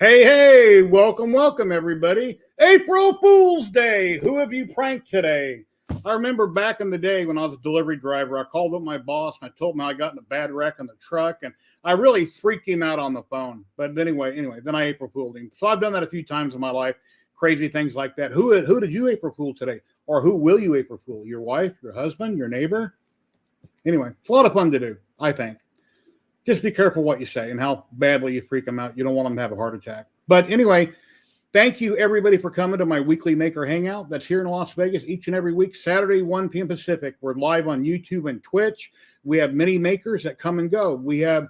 Hey, welcome, everybody. April Fool's Day. Who have you pranked today? I remember back in the day when I was a delivery driver, I called up my boss and I told him how I got in a bad wreck on the truck, and I really freaked him out on the phone. But anyway, then I April Fooled him. So I've done that a few times in my life, crazy things like that. Who did you April Fool today? Or who will you April Fool? Your wife, your husband, your neighbor? Anyway, it's a lot of fun to do, I think. Just be careful what you say and how badly you freak them out. You don't want them to have a heart attack. But anyway, thank you everybody for coming to my weekly Maker Hangout. That's here in Las Vegas each and every week, Saturday, 1 p.m. Pacific. We're live on YouTube and Twitch. We have many makers that come and go. We have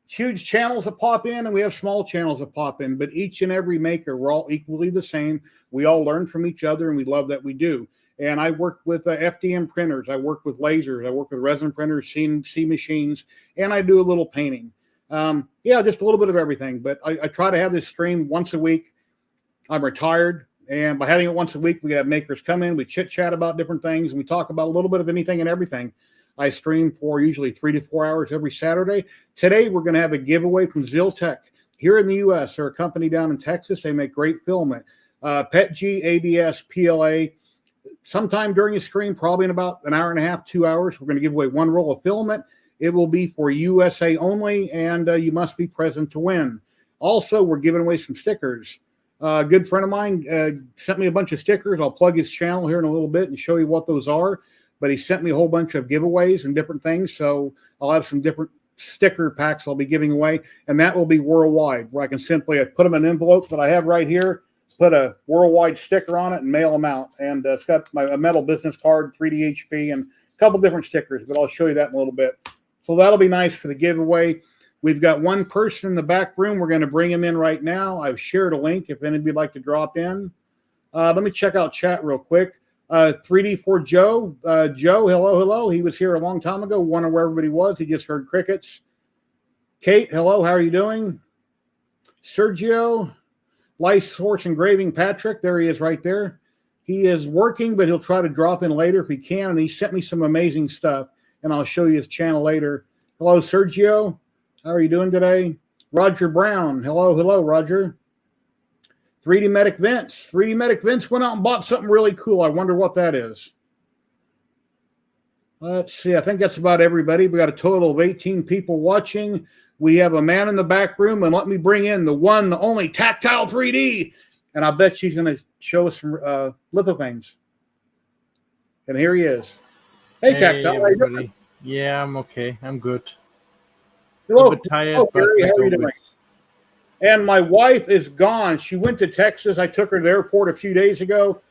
huge channels that pop in and we have small channels that pop in, but each and every maker, we're all equally the same. We all learn from each other and we love that we do. And I work with FDM printers. I work with lasers. I work with resin printers, CNC machines, and I do a little painting. Just a little bit of everything. But I try to have this stream once a week. I'm retired, and by having it once a week, we have makers come in. We chit chat about different things, and we talk about a little bit of anything and everything. I stream for usually 3 to 4 hours every Saturday. Today, we're going to have a giveaway from Ziltech here in the U.S. They're a company down in Texas. They make great filament, PETG, ABS, PLA. Sometime during the stream, probably in about an hour and a half, 2 hours, we're going to give away one roll of filament. It will be for USA only, and you must be present to win. Also, we're giving away some stickers. A good friend of mine sent me a bunch of stickers. I'll plug his channel here in a little bit and show you what those are. But he sent me a whole bunch of giveaways and different things. So I'll have some different sticker packs I'll be giving away, and that will be worldwide, where I can simply put them in an envelope that I have right here, put a worldwide sticker on it, and mail them out. And it's got a metal business card, 3D HP, and a couple different stickers, but I'll show you that in a little bit. So that'll be nice for the giveaway. We've got one person in the back room. We're going to bring him in right now. I've shared a link if anybody would like to drop in. Let me check out chat real quick. 3D for Joe. Joe, hello. He was here a long time ago, wondering where everybody was. He just heard crickets. Kate, hello. How are you doing? Sergio. Lice Source Engraving Patrick, there he is right there. He is working, but he'll try to drop in later if he can, and he sent me some amazing stuff, and I'll show you his channel later. Hello, Sergio. How are you doing today? Roger Brown. Hello, Roger. 3D Medic Vince. 3D Medic Vince went out and bought something really cool. I wonder what that is. Let's see. I think that's about everybody. We got a total of 18 people watching. We have a man in the back room, and let me bring in the one, the only Tactile 3D. And I bet she's going to show us some lithophanes. And here he is. Hey Tactile, how you doing? Yeah, I'm okay. I'm good. Hello. A bit tired, but Gary, how are you doing? And my wife is gone. She went to Texas. I took her to the airport a few days ago,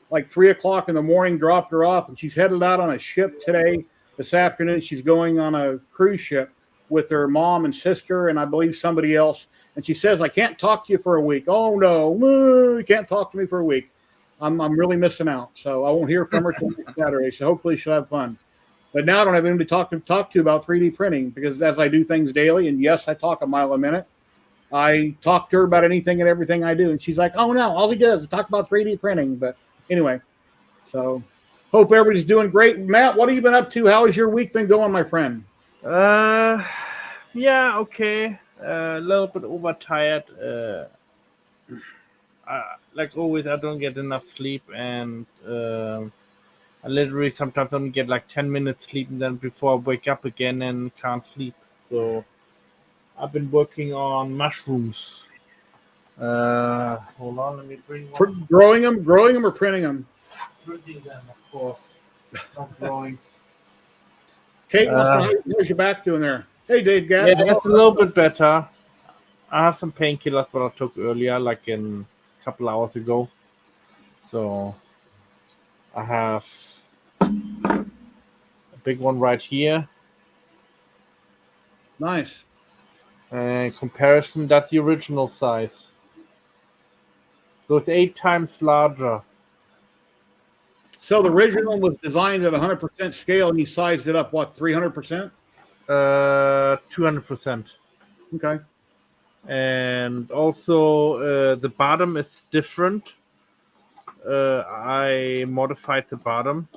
like 3 o'clock in the morning, dropped her off, and she's headed out on a ship today. This afternoon, she's going on a cruise ship with her mom and sister, and I believe somebody else. And she says, I can't talk to you for a week. Oh, no, you can't talk to me for a week. I'm really missing out. So I won't hear from her till Saturday. So hopefully she'll have fun. But now I don't have anybody to talk to about 3D printing, because as I do things daily, and yes, I talk a mile a minute, I talk to her about anything and everything I do. And she's like, oh, no, all he does is talk about 3D printing. But anyway, so hope everybody's doing great. Matt, what have you been up to? How has your week been going, my friend? Yeah, okay. A little bit overtired. Like always, I don't get enough sleep, and I literally sometimes only get like 10 minutes sleep, and then before I wake up again and can't sleep. So I've been working on mushrooms. Hold on, let me bring one. Growing them or printing them? Printing them, of course. Not growing. Kate, how's your back doing there? Hey, Dave. Yeah, it's a little bit better. I have some painkillers, but I took earlier, like a couple hours ago. So I have a big one right here. Nice. In comparison, that's the original size. So it's 8 times larger. So the original was designed at 100% scale, and you sized it up, what, 300%? 200%. Okay. And also the bottom is different. I modified the bottom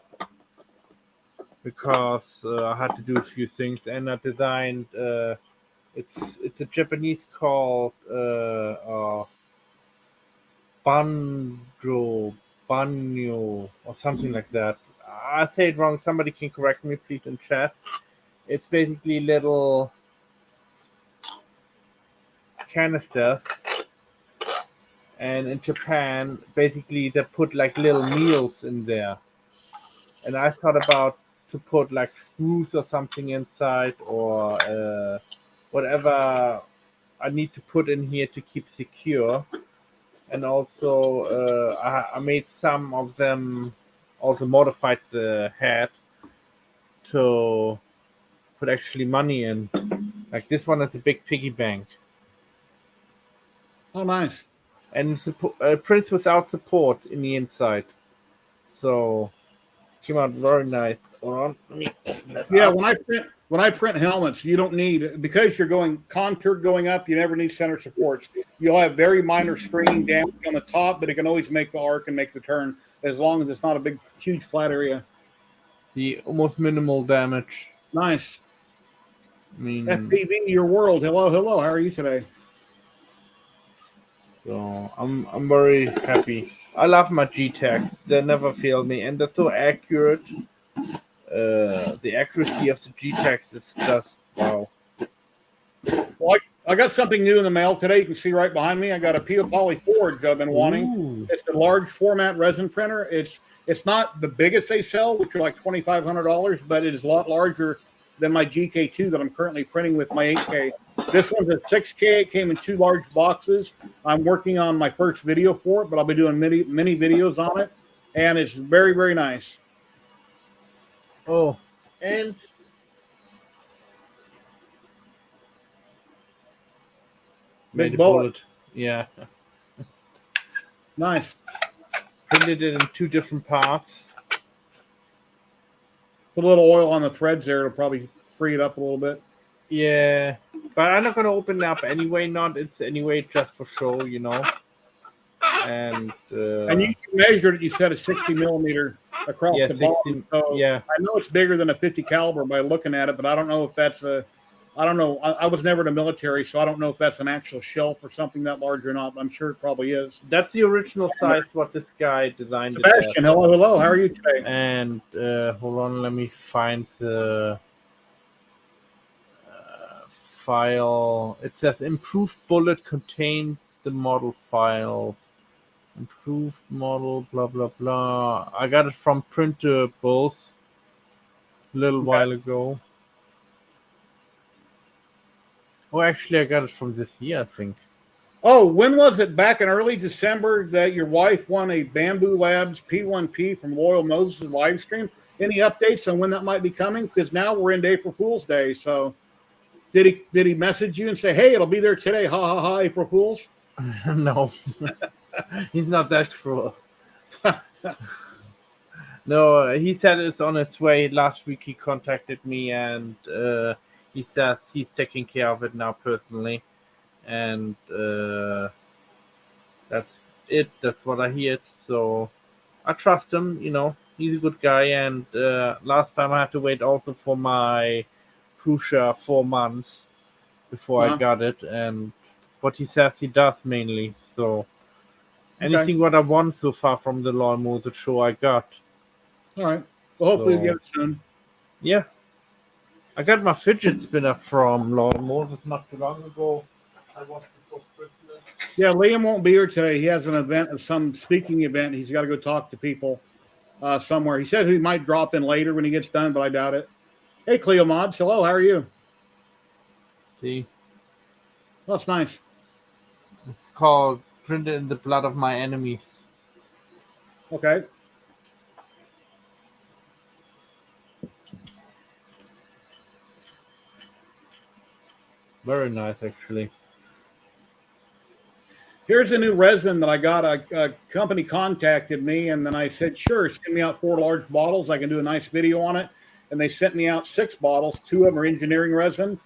because I had to do a few things, and I designed It's a Japanese called banyo, or something like that. I say it wrong. Somebody can correct me, please, in chat. It's basically little canisters, and in Japan, basically they put like little meals in there. And I thought about to put like screws or something inside, or whatever I need to put in here to keep secure. And also, I made some of them, also modified the head to put actually money in. Like this one is a big piggy bank. Oh, nice. And prints without support in the inside. So came out very nice. Hold on, let me open that Yeah, up. when I print helmets, you don't need, because you're going contoured going up, you never need center supports. You'll have very minor stringing damage on the top, but it can always make the arc and make the turn as long as it's not a big, huge flat area. The almost minimal damage. Nice. I mean, FPV, your world. Hello, hello. How are you today? so I'm very happy. I love my G-Tags. They never fail me, and they're so accurate. The accuracy of the G-Tags is just wow. Well, I got something new in the mail today. You can see right behind me. I got a Pia Poly Forge I've been wanting. Ooh. It's a large format resin printer. It's not the biggest they sell, which are like $2,500, but it is a lot larger than my GK2 that I'm currently printing with my 8K. This one's a 6K. It came in 2 large boxes. I'm working on my first video for it, but I'll be doing many videos on it, and it's very, very nice. Oh, and Big made a bullet. bullet. Yeah. Nice. Printed it in 2 different parts. Put a little oil on the threads there. It'll probably free it up a little bit. Yeah, but I'm not gonna open it up anyway. Not it's anyway just for show, you know. And you measured it. You said a 60 millimeter across yeah, the 60. bottom. So Yeah, I know it's bigger than a 50 caliber by looking at it, but I don't know if that's I don't know. I was never in the military, so I don't know if that's an actual shelf or something that large or not. I'm sure it probably is. that's the original size what this guy designed. Sebastian, hello, hello. How are you today? And hold on, let me find the file. It says improved bullet contained the model file. Improved model, blah blah blah. I got it from Printables a little while ago. Oh, actually, I got it from this year, I think. Oh, when was it? Back in early December that your wife won a Bamboo Labs P1P from Loyal Moses Livestream. Any updates on when that might be coming? Because now we're into April Fool's Day. So did he message you and say, hey, it'll be there today? Ha ha ha, April Fools? No, he's not that cruel. No, he said it's on its way. Last week he contacted me and he says he's taking care of it now personally. And that's it. That's what I hear. So I trust him. You know, he's a good guy. And last time I had to wait also for my Prusa 4 months before I got it. And what he says he does mainly. So anything what I want so far from the Loyal Moses show I got. All right. Well, hopefully we get it soon. Yeah. I got my fidget spinner from Loyal Moses not too long ago. I was before Christmas. Yeah, Liam won't be here today. He has an event of some speaking event. He's got to go talk to people somewhere. He says he might drop in later when he gets done, but I doubt it. Hey, Cleo Mods. Hello, how are you? See? That's nice. It's called Printed in the Blood of My Enemies. Okay. Very nice, actually. Here's a new resin that I got. A company contacted me, and then I said, sure, send me out 4 large bottles. I can do a nice video on it. And they sent me out 6 bottles. 2 of them are engineering resin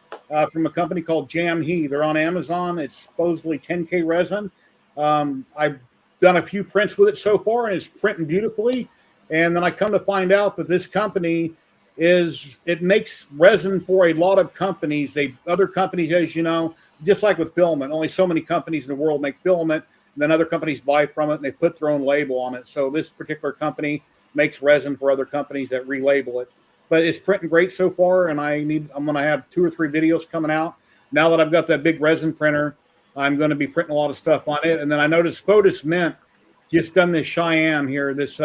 from a company called Jam He. They're on Amazon. It's supposedly 10K resin. I've done a few prints with it so far, and it's printing beautifully. And then I come to find out that this company is it makes resin for a lot of companies. Other companies, as you know, just like with filament, only so many companies in the world make filament. And then other companies buy from it and they put their own label on it. So this particular company makes resin for other companies that relabel it. But it's printing great so far, and I'm going to have 2 or 3 videos coming out. Now that I've got that big resin printer, I'm going to be printing a lot of stuff on it. And then I noticed Fotis Mint just done this Cheyenne here, this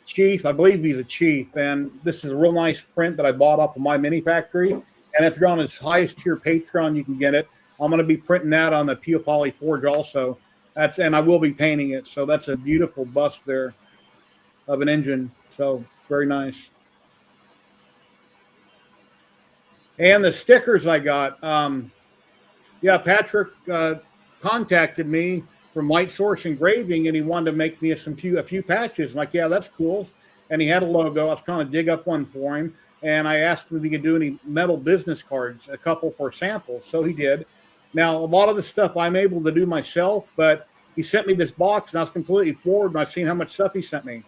chief. I believe he's a chief, and this is a real nice print that I bought off of my mini factory. And if you're on his highest tier Patreon, you can get it. I'm going to be printing that on the Pia Poly Forge also. And I will be painting it. So that's a beautiful bust there of an engine. So very nice. And the stickers I got, Patrick contacted me from Light Source Engraving, and he wanted to make me a few patches. I'm like, yeah, that's cool. And he had a logo. I was trying to dig up one for him, and I asked him if he could do any metal business cards, a couple for samples. So he did. Now, a lot of the stuff I'm able to do myself, but he sent me this box, and I was completely floored when I seen how much stuff he sent me.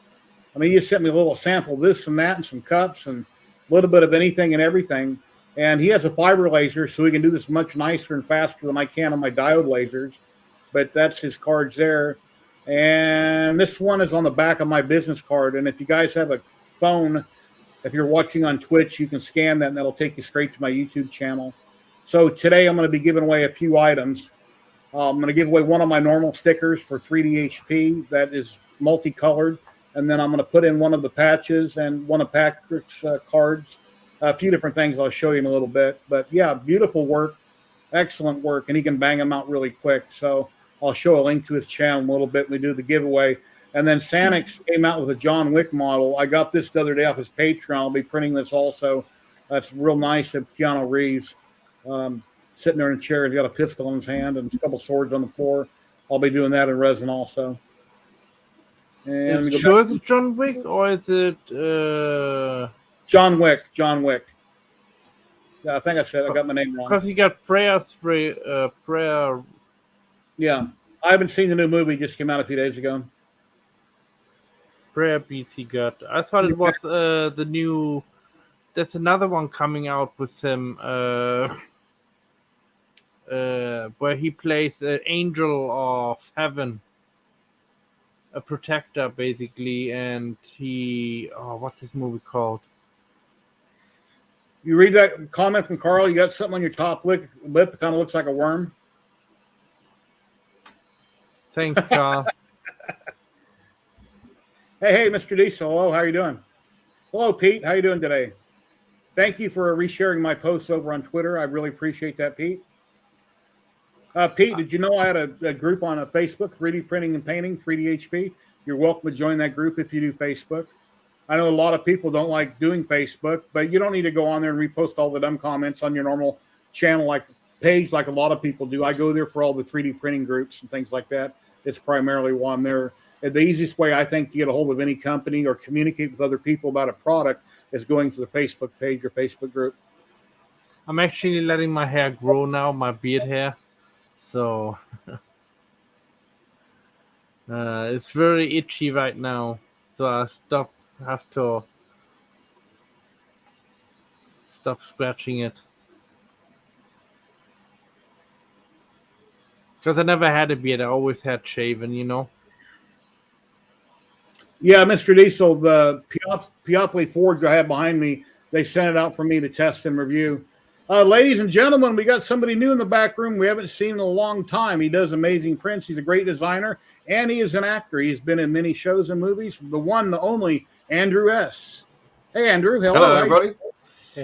I mean, he just sent me a little sample of this and that and some cups and a little bit of anything and everything. And he has a fiber laser, so he can do this much nicer and faster than I can on my diode lasers. But that's his cards there. And this one is on the back of my business card. And if you guys have a phone, if you're watching on Twitch, you can scan that, and that'll take you straight to my YouTube channel. So today I'm going to be giving away a few items. I'm going to give away one of my normal stickers for 3D HP that is multicolored. And then I'm going to put in one of the patches and one of Patrick's cards. A few different things I'll show you in a little bit. But yeah, beautiful work, excellent work, and he can bang them out really quick. So I'll show a link to his channel in a little bit when we do the giveaway. And then Sanix came out with a John Wick model. I got this the other day off his Patreon. I'll be printing this also. That's real nice of Keanu Reeves. Sitting there in a chair. He's got a pistol in his hand and a couple swords on the floor. I'll be doing that in resin also. And is it sure it's John Wick, or is it... John Wick. Yeah, I think I got my name wrong. Because he got prayer. Yeah, I haven't seen the new movie. Just came out a few days ago. Prayer beats he got. I thought it was the new. There's another one coming out with him, where he plays the angel of heaven, a protector basically, and what's this movie called? You read that comment from Carl? You got something on your top lip that kind of looks like a worm? Thanks, Carl. Hey, Mr. Diesel. Hello, how are you doing? Hello, Pete. How you doing today? Thank you for resharing my posts over on Twitter. I really appreciate that, Pete. Pete, did you know I had a group on Facebook, 3D Printing and Painting, 3D HP? You're welcome to join that group if you do Facebook. I know a lot of people don't like doing Facebook, but you don't need to go on there and repost all the dumb comments on your normal channel page like a lot of people do. I go there for all the 3D printing groups and things like that. It's primarily why I'm there. The easiest way, I think, to get a hold of any company or communicate with other people about a product is going to the Facebook page or Facebook group. I'm actually letting my hair grow now, my beard hair. So it's very itchy right now. So I have to stop scratching it. Because I never had a beard. I always had shaven, you know. Yeah, Mr. Diesel, the Piopoli Forge I have behind me, they sent it out for me to test and review. Ladies and gentlemen, we got somebody new in the back room we haven't seen in a long time. He does amazing prints. He's a great designer, and he is an actor. He's been in many shows and movies. The one, the only, Andrew S. Hey, Andrew. Hello everybody.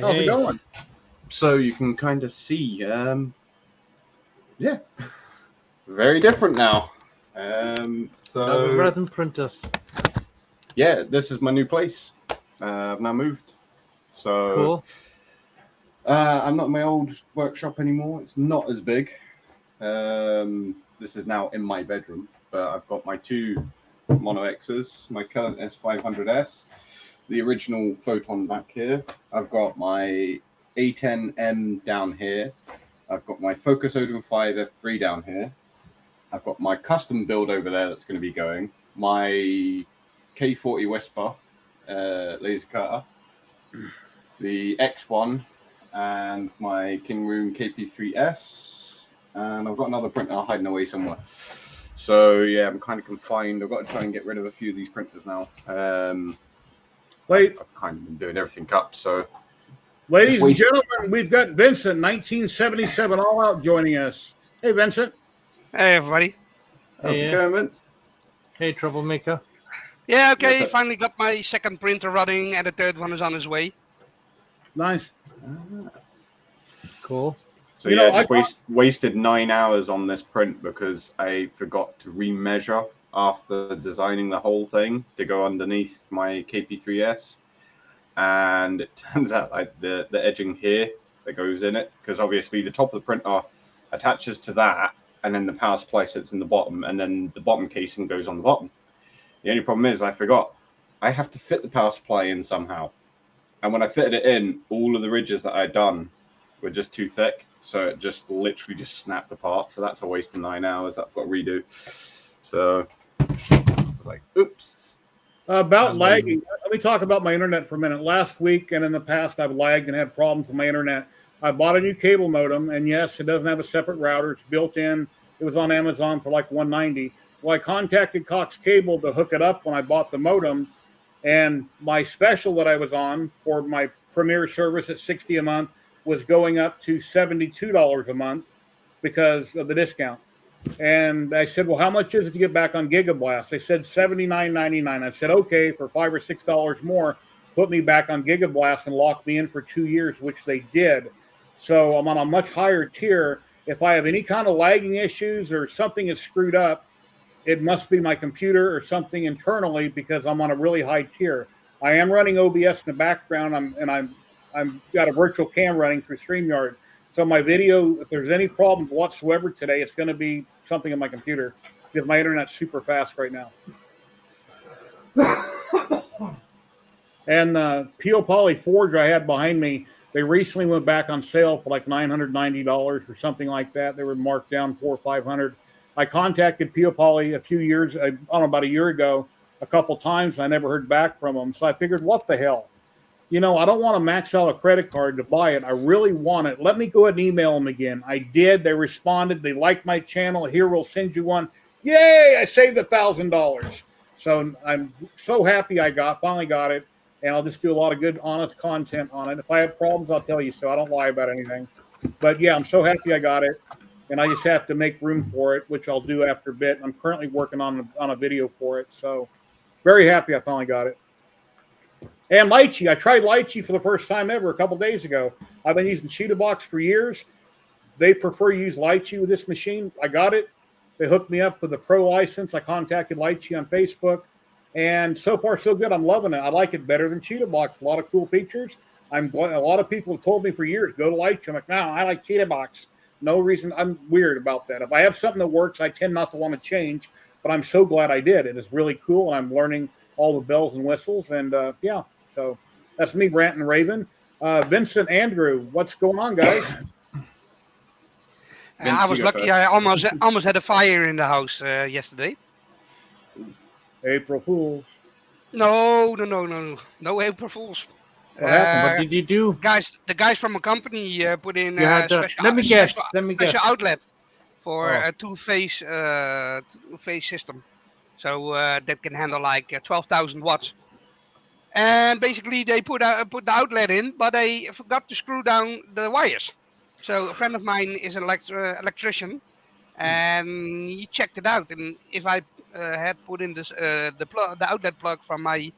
How's it going? So you can kind of see, yeah, very different now. So resin printers. Yeah, this is my new place. I've now moved. So cool. I'm not in my old workshop anymore. It's not as big. This is now in my bedroom, but I've got my two Mono X's, my current S500S, the original Photon back here. I've got my A10M down here. I've got my Focus Odin 5 F3 down here. I've got my custom build over there that's going to be going. My K40 Westbar laser cutter. the X1, and my King Room KP3S, and I've got another printer hiding away somewhere. So yeah, I'm kind of confined. I've got to try and get rid of a few of these printers now. I've kind of been doing everything up. So, ladies and gentlemen, we've got Vincent, 1977 All Out, joining us. Hey, Vincent. Hey, everybody. How's it going, Vince? Hey, troublemaker. Yeah, okay. Finally got my second printer running, and the third one is on his way. Nice. Cool. So yeah, I just wasted 9 hours on this print because I forgot to remeasure after designing the whole thing to go underneath my KP3S, and it turns out like the edging here that goes in it, because obviously the top of the printer attaches to that, and then the power supply sits in the bottom, and then the bottom casing goes on the bottom. The only problem is I forgot I have to fit the power supply in somehow, and when I fitted it in, all of the ridges that I'd done were just too thick. So it just literally just snapped apart. So that's a waste of 9 hours that I've got to redo. So I was like, oops. About lagging, let me talk about my internet for a minute. Last week and in the past, I've lagged and had problems with my internet. I bought a new cable modem, and yes, it doesn't have a separate router. It's built in. It was on Amazon for like $190. Well, I contacted Cox Cable to hook it up when I bought the modem, and my special that I was on for my Premier service at $60 a month was going up to $72 a month because of the discount. And I said, well, how much is it to get back on Gigablast? They said $79.99. I said, okay, for $5 or $6 more, put me back on Gigablast and lock me in for 2 years, which they did. So I'm on a much higher tier. If I have any kind of lagging issues or something is screwed up, it must be my computer or something internally, because I'm on a really high tier. I am running OBS in the background, I'm got a virtual cam running through StreamYard. So my video, if there's any problems whatsoever today, it's going to be something in my computer, because my internet's super fast right now. And the Pio Poly Forge I had behind me, they recently went back on sale for like $990 or something like that. They were marked down $400 or $500. I contacted Pio Poly about a year ago, a couple times. I never heard back from them. So I figured, what the hell? You know, I don't want to max out a credit card to buy it. I really want it. Let me go ahead and email them again. I did. They responded. They liked my channel. Here, we'll send you one. Yay! I saved $1,000. So I'm so happy I finally got it. And I'll just do a lot of good, honest content on it. If I have problems, I'll tell you so. I don't lie about anything. But yeah, I'm so happy I got it. And I just have to make room for it, which I'll do after a bit. I'm currently working on a video for it. So very happy I finally got it. And Lychee. I tried Lychee for the first time ever a couple days ago. I've been using Cheetah Box for years. They prefer to use Lychee with this machine. I got it. They hooked me up with a pro license. I contacted Lychee on Facebook. And so far, so good. I'm loving it. I like it better than Cheetah Box. A lot of cool features. A lot of people have told me for years, go to Lychee. I'm like, no, I like Cheetah Box. No reason. I'm weird about that. If I have something that works, I tend not to want to change. But I'm so glad I did. It is really cool. And I'm learning all the bells and whistles. And yeah. So that's me ranting and raving. Vincent, Andrew, what's going on, guys? I was lucky. I almost had a fire in the house yesterday. April Fools. No April Fools. What happened? What did you do? The guys from a company put in a special outlet for a two-phase system, so that can handle like 12,000 watts. And basically, they put the outlet in, but they forgot to screw down the wires. So a friend of mine is an electrician, and he checked it out. And if I had put in this the outlet plug from my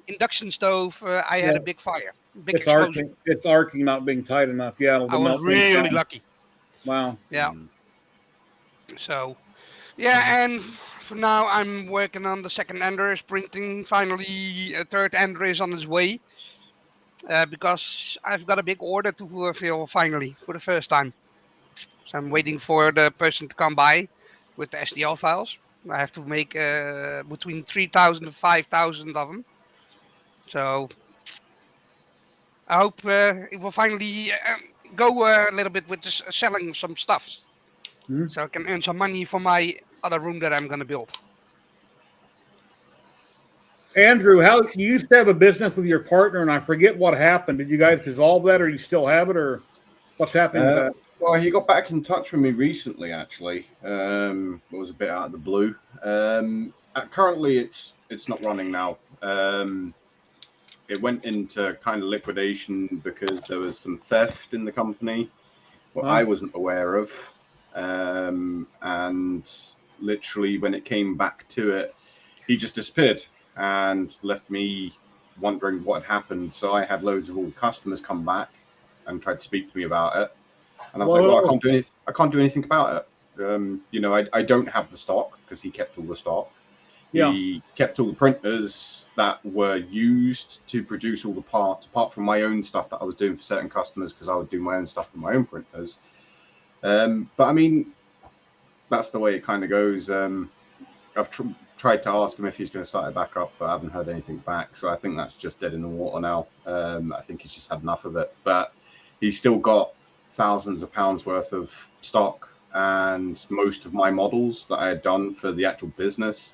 induction stove, I had a big fire, explosion. It's arcing, not being tight enough. Yeah, I was really lucky. Wow. Yeah. So, yeah, and for now I'm working on the second ender is printing. Finally, a third ender is on its way. Because I've got a big order to fulfill finally for the first time. So I'm waiting for the person to come by with the STL files. I have to make between 3,000 and 5,000 of them. So I hope it will finally go a little bit with just selling some stuff. So I can earn some money for my other room that I'm going to build. Andrew, how you used to have a business with your partner, and I forget what happened. Did you guys dissolve that, or you still have it, or what's happening with that? Well, he got back in touch with me recently, actually. It was a bit out of the blue. Currently, it's not running now. It went into kind of liquidation because there was some theft in the company, what I wasn't aware of. And literally, when it came back to it, he just disappeared and left me wondering what had happened. So I had loads of old customers come back and tried to speak to me about it. And I was like, well, I can't do anything about it. I don't have the stock because he kept all the stock. Yeah. He kept all the printers that were used to produce all the parts, apart from my own stuff that I was doing for certain customers because I would do my own stuff with my own printers. But I mean, that's the way it kind of goes. I've tried to ask him if he's going to start it back up, but I haven't heard anything back. So I think that's just dead in the water now. I think he's just had enough of it. But he's still got thousands of pounds worth of stock and most of my models that I had done for the actual business.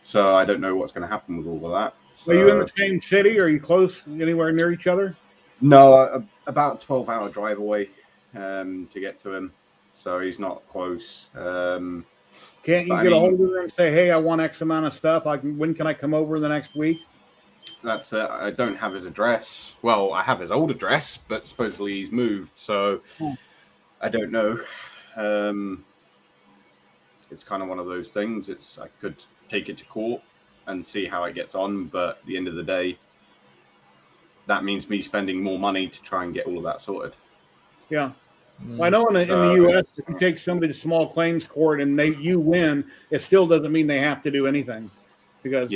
So I don't know what's going to happen with all of that. So, are you in the same city? Are you close, anywhere near each other? No, about a 12-hour drive away to get to him. So he's not close. Can't you get a hold of him and say, hey, I want X amount of stuff. When can I come over the next week? That's it. I don't have his address. Well, I have his old address, but supposedly he's moved. So I don't know. It's kind of one of those things. I could take it to court and see how it gets on, but at the end of the day, that means me spending more money to try and get all of that sorted. Yeah. Well, I know in the U.S., if you take somebody to small claims court and you win, it still doesn't mean they have to do anything, because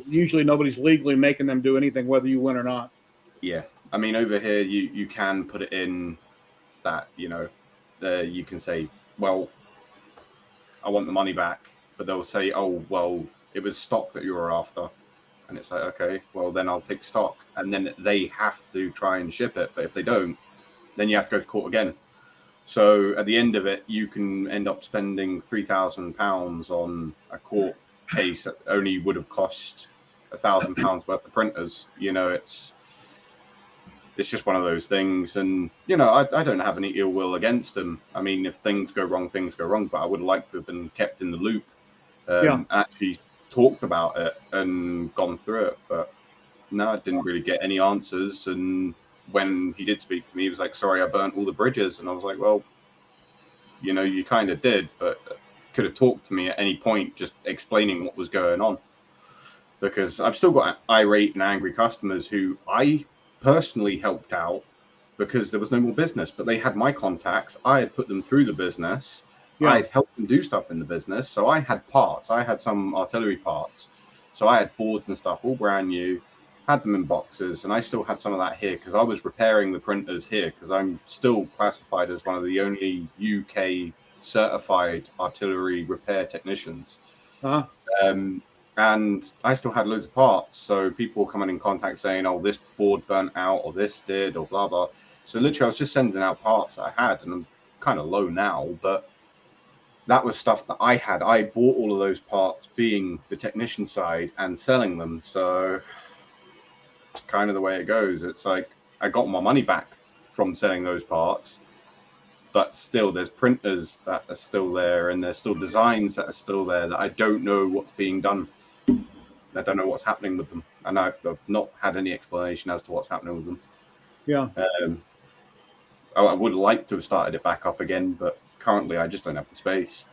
usually nobody's legally making them do anything, whether you win or not. Yeah. I mean, over here, you can put it in that, you can say, well, I want the money back, but they'll say, oh, well, it was stock that you were after. And it's like, okay, well, then I'll take stock. And then they have to try and ship it. But if they don't, then you have to go to court again. So at the end of it, you can end up spending £3,000 on a court case that only would have cost £1,000 worth of printers. It's just one of those things. And, I don't have any ill will against them. I mean, if things go wrong, but I would like to have been kept in the loop, actually talked about it and gone through it. But no, I didn't really get any answers. And when he did speak to me, he was like, sorry, I burnt all the bridges. And I was like, well, you kind of did, but could have talked to me at any point, just explaining what was going on. Because I've still got irate and angry customers who I personally helped out because there was no more business, but they had my contacts. I had put them through the business. I had helped them do stuff in the business. So I had parts. I had some artillery parts. So I had boards and stuff all brand new, had them in boxes, and I still had some of that here because I was repairing the printers here because I'm still classified as one of the only UK certified artillery repair technicians. And I still had loads of parts. So people were coming in contact saying, oh, this board burnt out, or this did, or blah, blah. So literally I was just sending out parts that I had, and I'm kind of low now, but that was stuff that I had. I bought all of those parts being the technician side and selling them. So it's kind of the way it goes. It's like I got my money back from selling those parts, but still there's printers that are still there, and there's still designs that are still there that I don't know what's being done. I don't know what's happening with them, and I've not had any explanation as to what's happening with them. Yeah. I would like to have started it back up again, but currently I just don't have the space.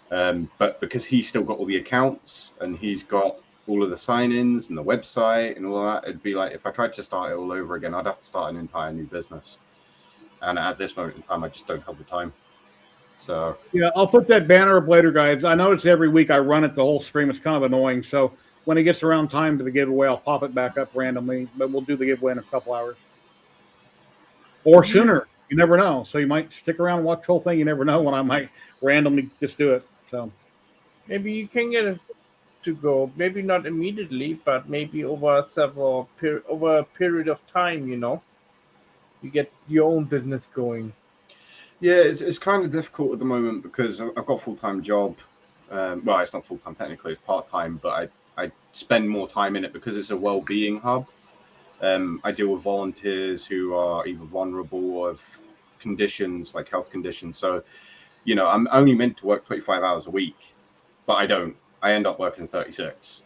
But because he's still got all the accounts and he's got all of the sign-ins and the website and all that, it'd be like if I tried to start it all over again, I'd have to start an entire new business. And at this moment in time, I just don't have the time. So yeah, I'll put that banner up later, guys. I notice every week I run it the whole stream. It's kind of annoying. So when it gets around time to the giveaway, I'll pop it back up randomly. But we'll do the giveaway in a couple hours or sooner. You never know. So you might stick around and watch the whole thing. You never know when I might randomly just do it. So maybe you can get it to go. Maybe not immediately, but maybe over a period of time. You get your own business going. Yeah, it's kind of difficult at the moment because I've got a full-time job. Well, it's not full-time technically, it's part-time, but I spend more time in it because it's a well-being hub. I deal with volunteers who are either vulnerable or have conditions like health conditions. So, you know, I'm only meant to work 25 hours a week, but I don't. I end up working 36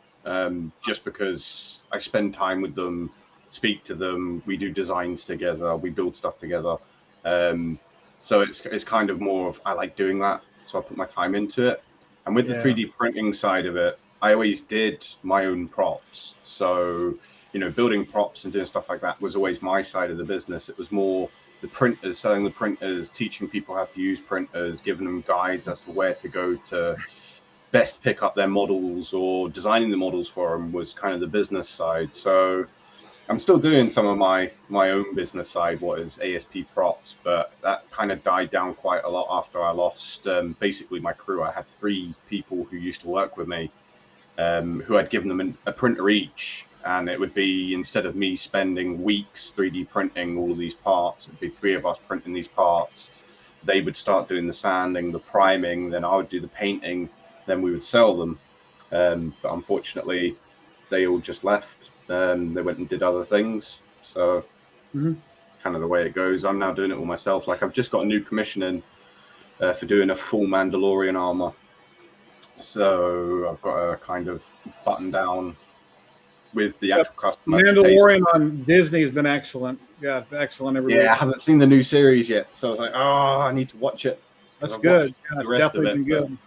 just because I spend time with them, speak to them. We do designs together. We build stuff together. So it's kind of more of I like doing that. So I put my time into it. And with the 3D printing side of it, I always did my own props. So, you know, building props and doing stuff like that was always my side of the business. It was more the printers, selling the printers, teaching people how to use printers, giving them guides as to where to go to best pick up their models, or designing the models for them was kind of the business side. So I'm still doing some of my own business side, what is ASP props, but that kind of died down quite a lot after I lost basically my crew. I had 3 people who used to work with me who I'd given them a printer each. And it would be, instead of me spending weeks 3D printing all of these parts, it'd be 3 of us printing these parts. They would start doing the sanding, the priming, then I would do the painting, then we would sell them. But unfortunately, they all just left. They went and did other things. So kind of the way it goes. I'm now doing it all myself. Like I've just got a new commission in for doing a full Mandalorian armor. So I've got a kind of button down with the actual customer. Mandalorian on Disney has been excellent. Yeah, excellent. Yeah, I haven't seen the new series yet, so I was like, oh, I need to watch it. That's good. Yeah, the rest of it, been good.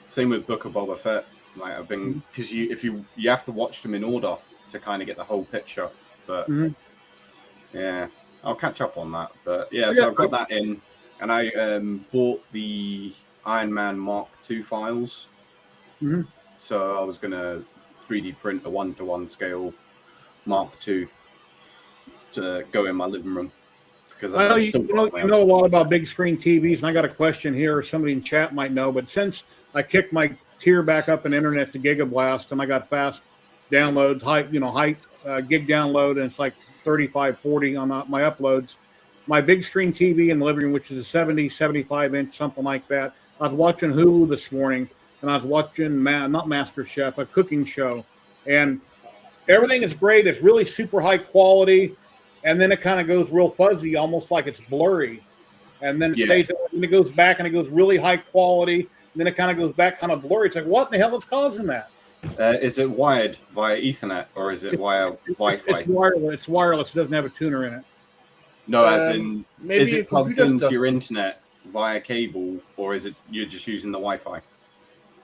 Same with Book of Boba Fett. Like I've been, because you have to watch them in order to kind of get the whole picture. But yeah, I'll catch up on that. But yeah, so I've got that in, and I bought the Iron Man Mark II files. So I was gonna 3D print a 1-to-1 scale Mark II to go in my living room. Because I know you know a lot about big screen TVs, and I got a question here. Somebody in chat might know, but since I kicked my tier back up in internet to Gigablast, and I got fast downloads, high gig download, and it's like 35, 40 on my uploads. My big screen TV in the living room, which is a 70, 75 inch, something like that. I was watching Hulu this morning, and I was watching not MasterChef, a cooking show, and everything is great. It's really super high quality, and then it kind of goes real fuzzy, almost like it's blurry, and then it stays. And it goes back, and it goes really high quality, and then it kind of goes back kind of blurry. It's like, what in the hell is causing that? Is it wired via Ethernet, or is it via Wi-Fi? It's wireless. It's wireless. It doesn't have a tuner in it. No, as in, maybe is it plugged into your internet via cable, or is it you're just using the Wi-Fi?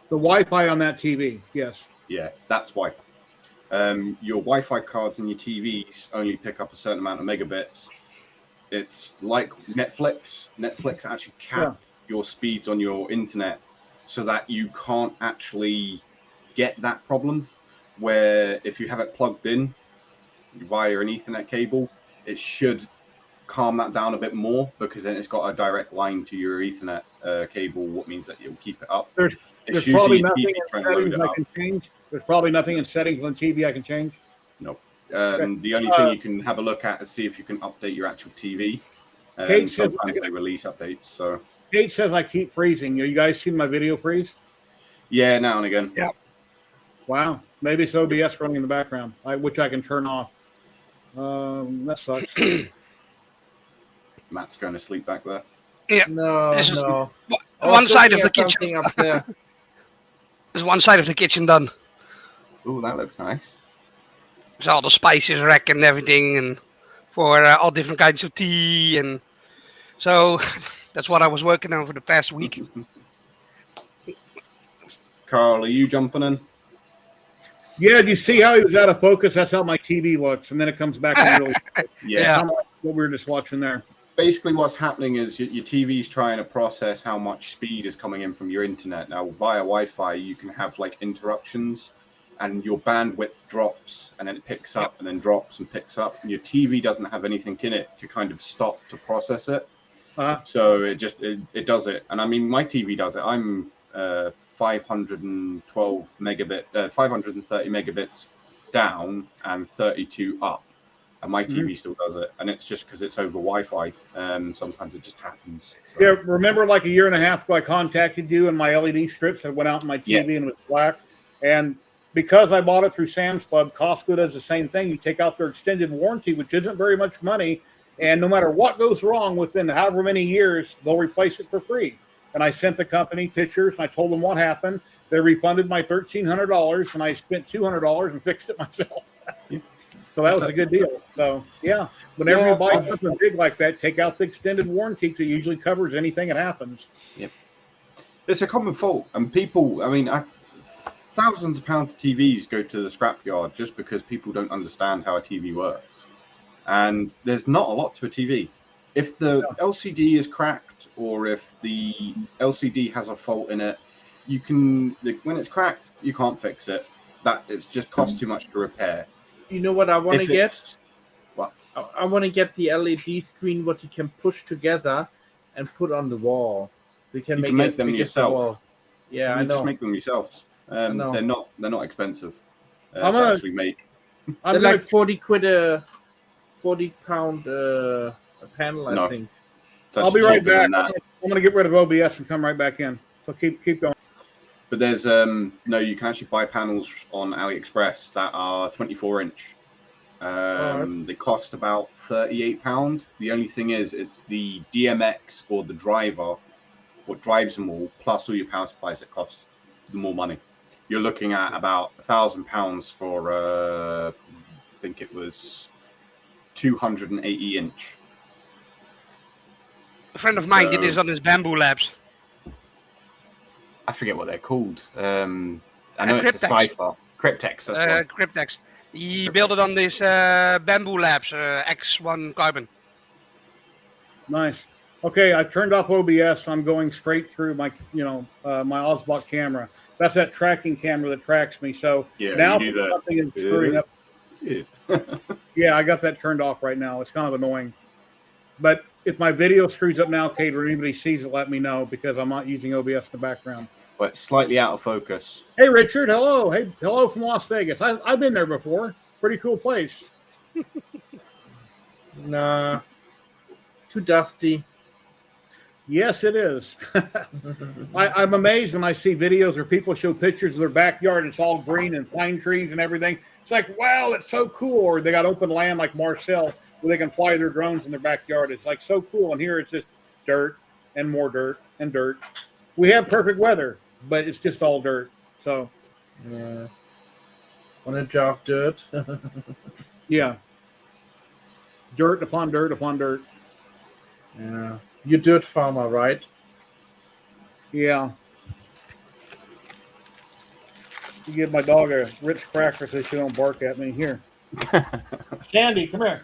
The Wi-Fi on that TV, yes. Yeah, that's Wi-Fi. Your Wi-Fi cards and your TVs only pick up a certain amount of megabits. It's like Netflix. Netflix actually caps your speeds on your internet so that you can't actually get that problem, where if you have it plugged in via an Ethernet cable, it should calm that down a bit more, because then it's got a direct line to your Ethernet cable, what means that you'll keep it up. There's probably nothing in settings I can change. There's probably nothing in settings on TV I can change. No. The only thing you can have a look at is see if you can update your actual TV. Kate sometimes says, they release updates. So Kate says I keep freezing. You guys seen my video freeze? Yeah, now and again. Yeah. Wow. Maybe it's OBS running in the background, which I can turn off. That sucks. Matt's going to sleep back there. Yeah. No. One side of the kitchen up there. There's one side of the kitchen done. Oh, that looks nice. There's all the spices rack and everything, and for all different kinds of tea, and so that's what I was working on for the past week. Carl, are you jumping in? Yeah, do you see how he was out of focus? That's how my TV looks, and then it comes back and really. Yeah. What we were just watching there. Basically, what's happening is your TV's trying to process how much speed is coming in from your internet. Now, via Wi-Fi, you can have like interruptions, and your bandwidth drops, and then it picks up, and then drops and picks up. And your TV doesn't have anything in it to kind of stop to process it. So it does it. And I mean, my TV does it. I'm 512 megabit, 530 megabits down and 32 up. And my TV still does it, and it's just because it's over Wi-Fi. Sometimes it just happens. So. Yeah, remember like a year and a half ago, I contacted you, and my LED strips had went out in my TV and it was black. And because I bought it through Sam's Club, Costco does the same thing. You take out their extended warranty, which isn't very much money, and no matter what goes wrong within however many years, they'll replace it for free. And I sent the company pictures, and I told them what happened. They refunded my $1,300, and I spent $200 and fixed it myself. So that was a good deal. So, yeah, whenever you buy something big like that, take out the extended warranty because it usually covers anything that happens. Yep. It's a common fault. And people, I mean, thousands of pounds of TVs go to the scrapyard just because people don't understand how a TV works. And there's not a lot to a TV. If the LCD is cracked or if the LCD has a fault in it, you can, when it's cracked, you can't fix it. That it's just costs too much to repair. You know what I want to get? What? I want to get the LED screen what you can push together and put on the wall. You can make them yourself. Yeah, I know. Just make them yourselves. They're not expensive to actually make. They're like 40 quid a 40 pound a panel, I think. I'll be right back. I'm going to get rid of OBS and come right back in. So keep going. But there's no, you can actually buy panels on AliExpress that are 24-inch. They cost about £38. The only thing is, it's the DMX or the driver, what drives them all, plus all your power supplies that costs the more money. You're looking at about £1,000 for, I think it was 280-inch. A friend of mine did this on his Bamboo Labs. I forget what they're called. I know it's a cipher. Cryptex. That's right. Cryptex. He built it on this Bamboo Labs X1 carbon. Nice. Okay, I turned off OBS. So I'm going straight through my, my Osbot camera. That's that tracking camera that tracks me. So now something is screwing up. Yeah, I got that turned off right now. It's kind of annoying. But if my video screws up now, Kate, or anybody sees it, let me know because I'm not using OBS in the background. But slightly out of focus. Hey, Richard. Hello. Hey, hello from Las Vegas. I've been there before. Pretty cool place. Nah. Too dusty. Yes, it is. I'm amazed when I see videos where people show pictures of their backyard. It's all green and pine trees and everything. It's like, wow, it's so cool. Or they got open land like Marcel where they can fly their drones in their backyard. It's like so cool. And here it's just dirt and more dirt and dirt. We have perfect weather, but it's just all dirt. So, yeah. Want a job dirt? Yeah. Dirt upon dirt upon dirt. Yeah. You're dirt farmer, right? Yeah. You give my dog a Ritz cracker so she don't bark at me. Here. Sandy, come here.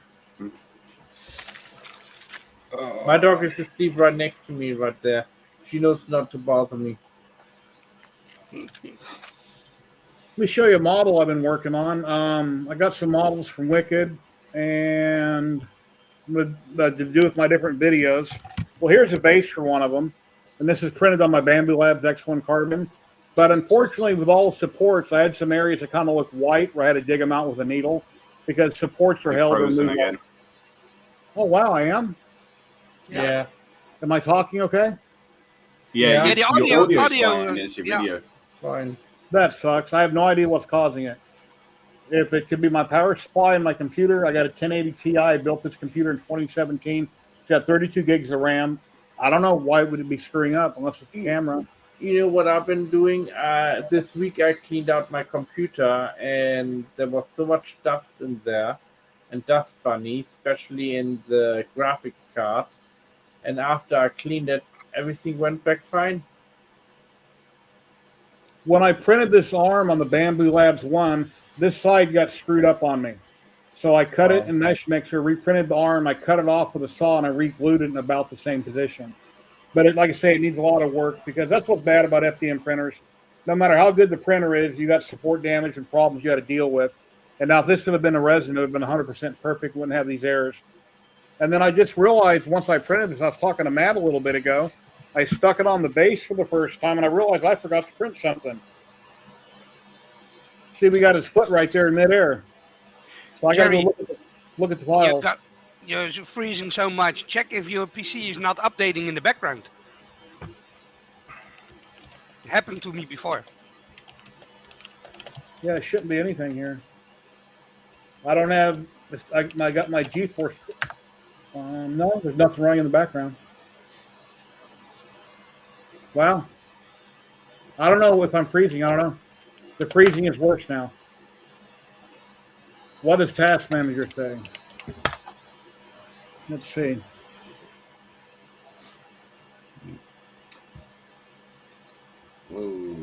My dog is asleep right next to me right there. She knows not to bother me. Let me show you a model I've been working on. I got some models from Wicked and to do with my different videos. Well, here's a base for one of them. And this is printed on my Bamboo Labs X1 carbon. But unfortunately, with all the supports, I had some areas that kind of look white where I had to dig them out with a needle because supports are held or moved again. Oh, wow, I am? Yeah. Am I talking okay? Yeah, the audio fine, it's your video. Fine. That sucks. I have no idea what's causing it. If it could be my power supply and my computer, I got a 1080 Ti. I built this computer in 2017. It's got 32 gigs of RAM. I don't know why would it be screwing up unless it's the camera. You know what I've been doing? This week I cleaned out my computer and there was so much dust in there and dust bunny, especially in the graphics card. And after I cleaned it, everything went back fine. When I printed this arm on the Bamboo Labs 1, this side got screwed up on me. So I cut it in mesh mixer, reprinted the arm, I cut it off with a saw, and I re-glued it in about the same position. But like I say, it needs a lot of work because that's what's bad about FDM printers. No matter how good the printer is, you got support damage and problems you got to deal with. And now if this would have been a resin, it would have been 100% perfect, wouldn't have these errors. And then I just realized once I printed this, I was talking to Matt a little bit ago, I stuck it on the base for the first time, and I realized I forgot to print something. See, we got his foot right there in midair. So I got to go look at the files. You're freezing so much. Check if your PC is not updating in the background. It happened to me before. Yeah, it shouldn't be anything here. I don't have. I got my GeForce. No, there's nothing running in the background. Wow. I don't know if I'm freezing. I don't know. The freezing is worse now. What does Task Manager say? Let's see. Whoa.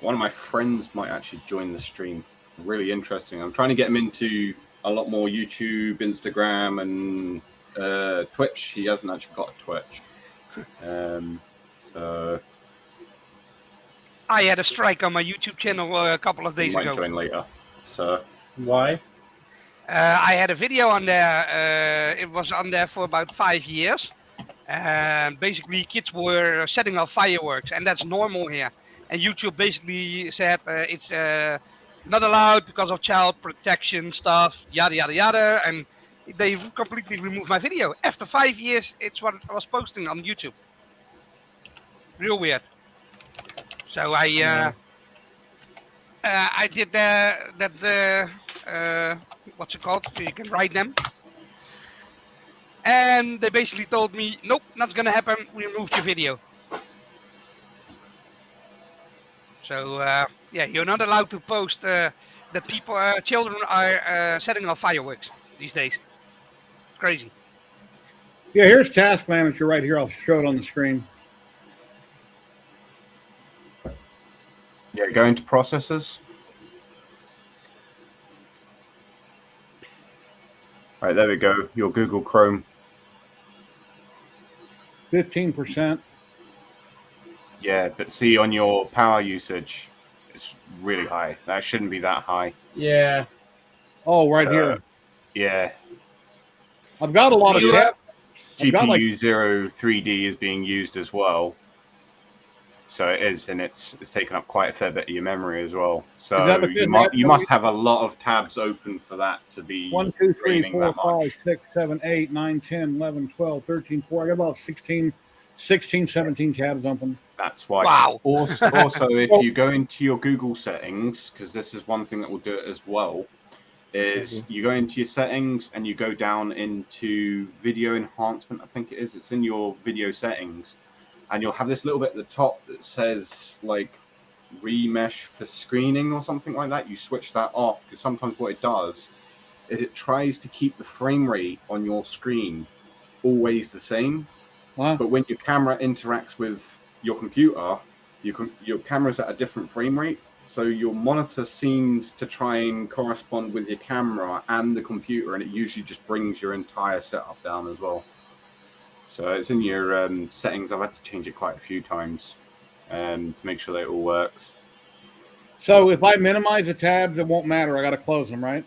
One of my friends might actually join the stream. Really interesting. I'm trying to get him into a lot more YouTube, Instagram, and Twitch. He hasn't actually got a Twitch. So I had a strike on my YouTube channel a couple of he days might ago. join later. So Why? I had a video on there. It was on there for about 5 years. And basically, kids were setting off fireworks, and that's normal here. And YouTube basically said it's not allowed because of child protection stuff, yada yada yada. And they completely removed my video. After 5 years, it's what I was posting on YouTube. Real weird. So I did that. What's it called? You can write them. And they basically told me, nope, not gonna happen. We removed your video. So yeah, you're not allowed to post that people, children are setting off fireworks these days. It's crazy. Yeah, here's Task Manager right here. I'll show it on the screen. yeah, go into processors. Right, there we go. Your Google Chrome. 15%. Yeah, but see on your power usage, it's really high. That shouldn't be that high. Yeah. Oh, right So, here. Yeah. I've got a lot of tabs. I've got like GPU 0 3D is being used as well. So it is, and it's taken up quite a fair bit of your memory as well. So that because you must have a lot of tabs open for that to be 1, 2, 3, draining 4, that 5, much. 6, 7, 8, 9, 10, 11, 12, 13, 4. I got about 16, 17 tabs open. That's why. Wow. Also, if you go into your Google settings, because this is one thing that will do it as well, is you go into your settings and you go down into video enhancement. I think it is. It's in your video settings, and you'll have this little bit at the top that says like remesh for screening or something like that. You switch that off because sometimes what it does is it tries to keep the frame rate on your screen always the same. Wow. But when your camera interacts with your computer, your camera's at a different frame rate. So your monitor seems to try and correspond with your camera and the computer, and it usually just brings your entire setup down as well. So it's in your settings. I've had to change it quite a few times to make sure that it all works. So if I minimize the tabs, it won't matter. I got to close them, right?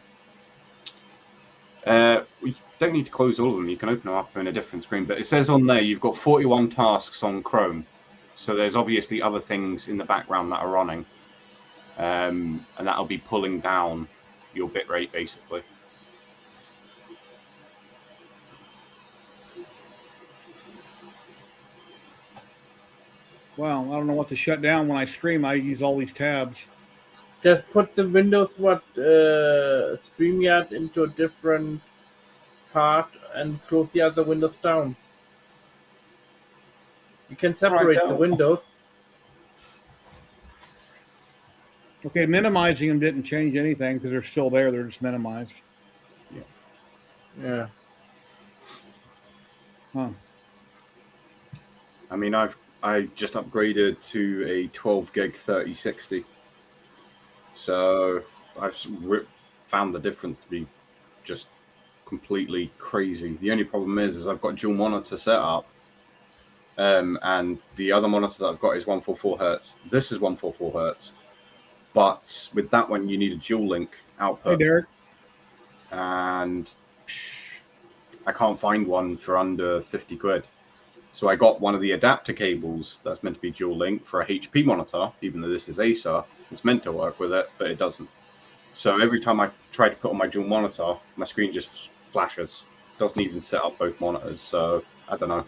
We don't need to close all of them. You can open them up in a different screen. But it says on there you've got 41 tasks on Chrome. So there's obviously other things in the background that are running. And that'll be pulling down your bitrate, basically. Well, I don't know what to shut down when I stream. I use all these tabs. Just put the Windows StreamYard into a different part and close the other windows down. You can separate the windows. Okay, minimizing them didn't change anything because they're still there. They're just minimized. Yeah. Huh. I mean, I just upgraded to a 12 gig 3060. So I've found the difference to be just completely crazy. The only problem is I've got dual monitor set up, and the other monitor that I've got is 144 hertz. This is 144 hertz, but with that one you need a dual link output. Hey, Derek. And I can't find one for under 50 quid. So I got one of the adapter cables that's meant to be dual link for a HP monitor, even though this is Acer. It's meant to work with it, but it doesn't. So every time I try to put on my dual monitor, my screen just flashes. Doesn't even set up both monitors. So I don't know.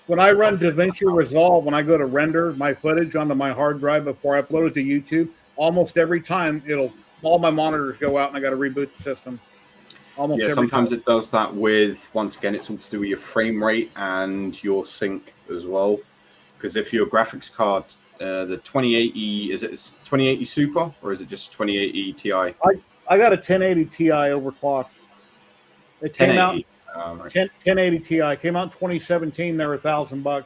When I run DaVinci Resolve, when I go to render my footage onto my hard drive before I upload it to YouTube, almost every time all my monitors go out and I got to reboot the system. Almost every sometimes time. it does that with, once again, it's all to do with your frame rate and your sync as well. Because if your graphics card, the 2080, is it 2080 Super or is it just 2080 Ti? I got a 1080 Ti overclocked. It came out 1080 Ti came out in 2017. They were $1,000,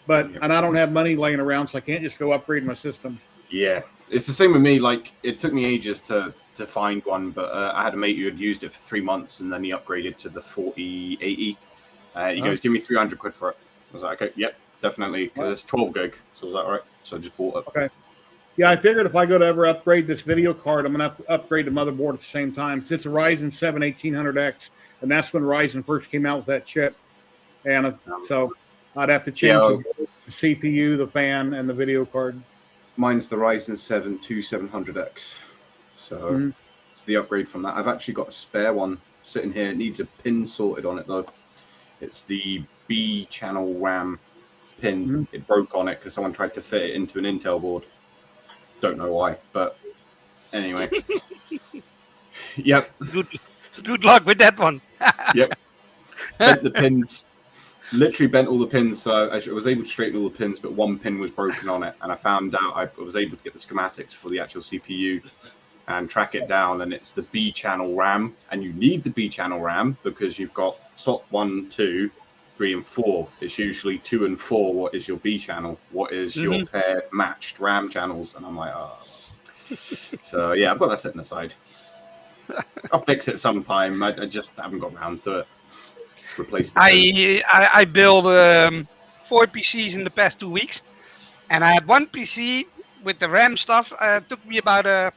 but and I don't have money laying around, so I can't just go upgrade my system. Yeah, it's the same with me. Like, it took me ages to find one, but I had a mate who had used it for 3 months, and then he upgraded to the 4080. He goes, "Give me 300 quid for it." I was like, "Okay, yep, definitely," because it's 12 gig. So I was like, "All right," so I just bought it. Okay. Yeah, I figured if I go to ever upgrade this video card, I'm going to have to upgrade the motherboard at the same time. It's a Ryzen 7 1800X, and that's when Ryzen first came out with that chip. And so I'd have to change the CPU, the fan, and the video card. Mine's the Ryzen 7 2700X. So it's the upgrade from that. I've actually got a spare one sitting here. It needs a pin sorted on it, though. It's the B channel RAM pin. It broke on it because someone tried to fit it into an Intel board. Don't know why, but anyway. Yep. Good luck with that one. Yep. Bent the pins. Literally bent all the pins. So I was able to straighten all the pins, but one pin was broken on it. And I found out I was able to get the schematics for the actual CPU and track it down. And it's the B channel RAM. And you need the B channel RAM because you've got slot 1, 2, 3, and 4. It's usually 2 and 4. What is your B channel? What is your pair matched RAM channels? And I'm like, oh. So yeah, I've got that sitting aside. I'll fix it sometime. I just haven't got around to it. Replace it. I built 4 PCs in the past 2 weeks, and I had one PC with the RAM stuff. It took me about a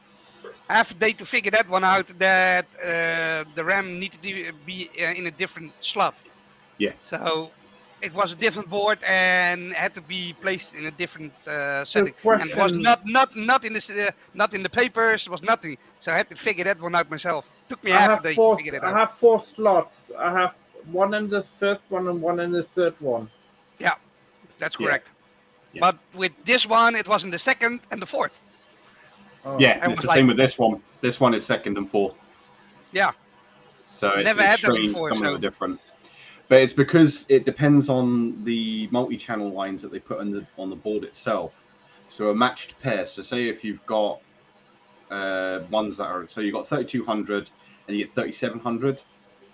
half a day to figure that one out. That the RAM needed to be in a different slot. Yeah. So it was a different board and had to be placed in a different setting. And it was not in the papers. It was nothing. So I had to figure that one out myself. It took me half a day to figure it out. I have 4 slots. I have one in the first one and one in the third one. Yeah, that's correct. Yeah. But with this one, it was in the second and the fourth. Oh. Yeah, it's the same with this one. This one is second and fourth. Yeah. So it's strange. Some of them are different. But it's because it depends on the multi-channel lines that they put on the board itself. So a matched pair. So say if you've got ones that are, so you've got 3200 and you get 3700.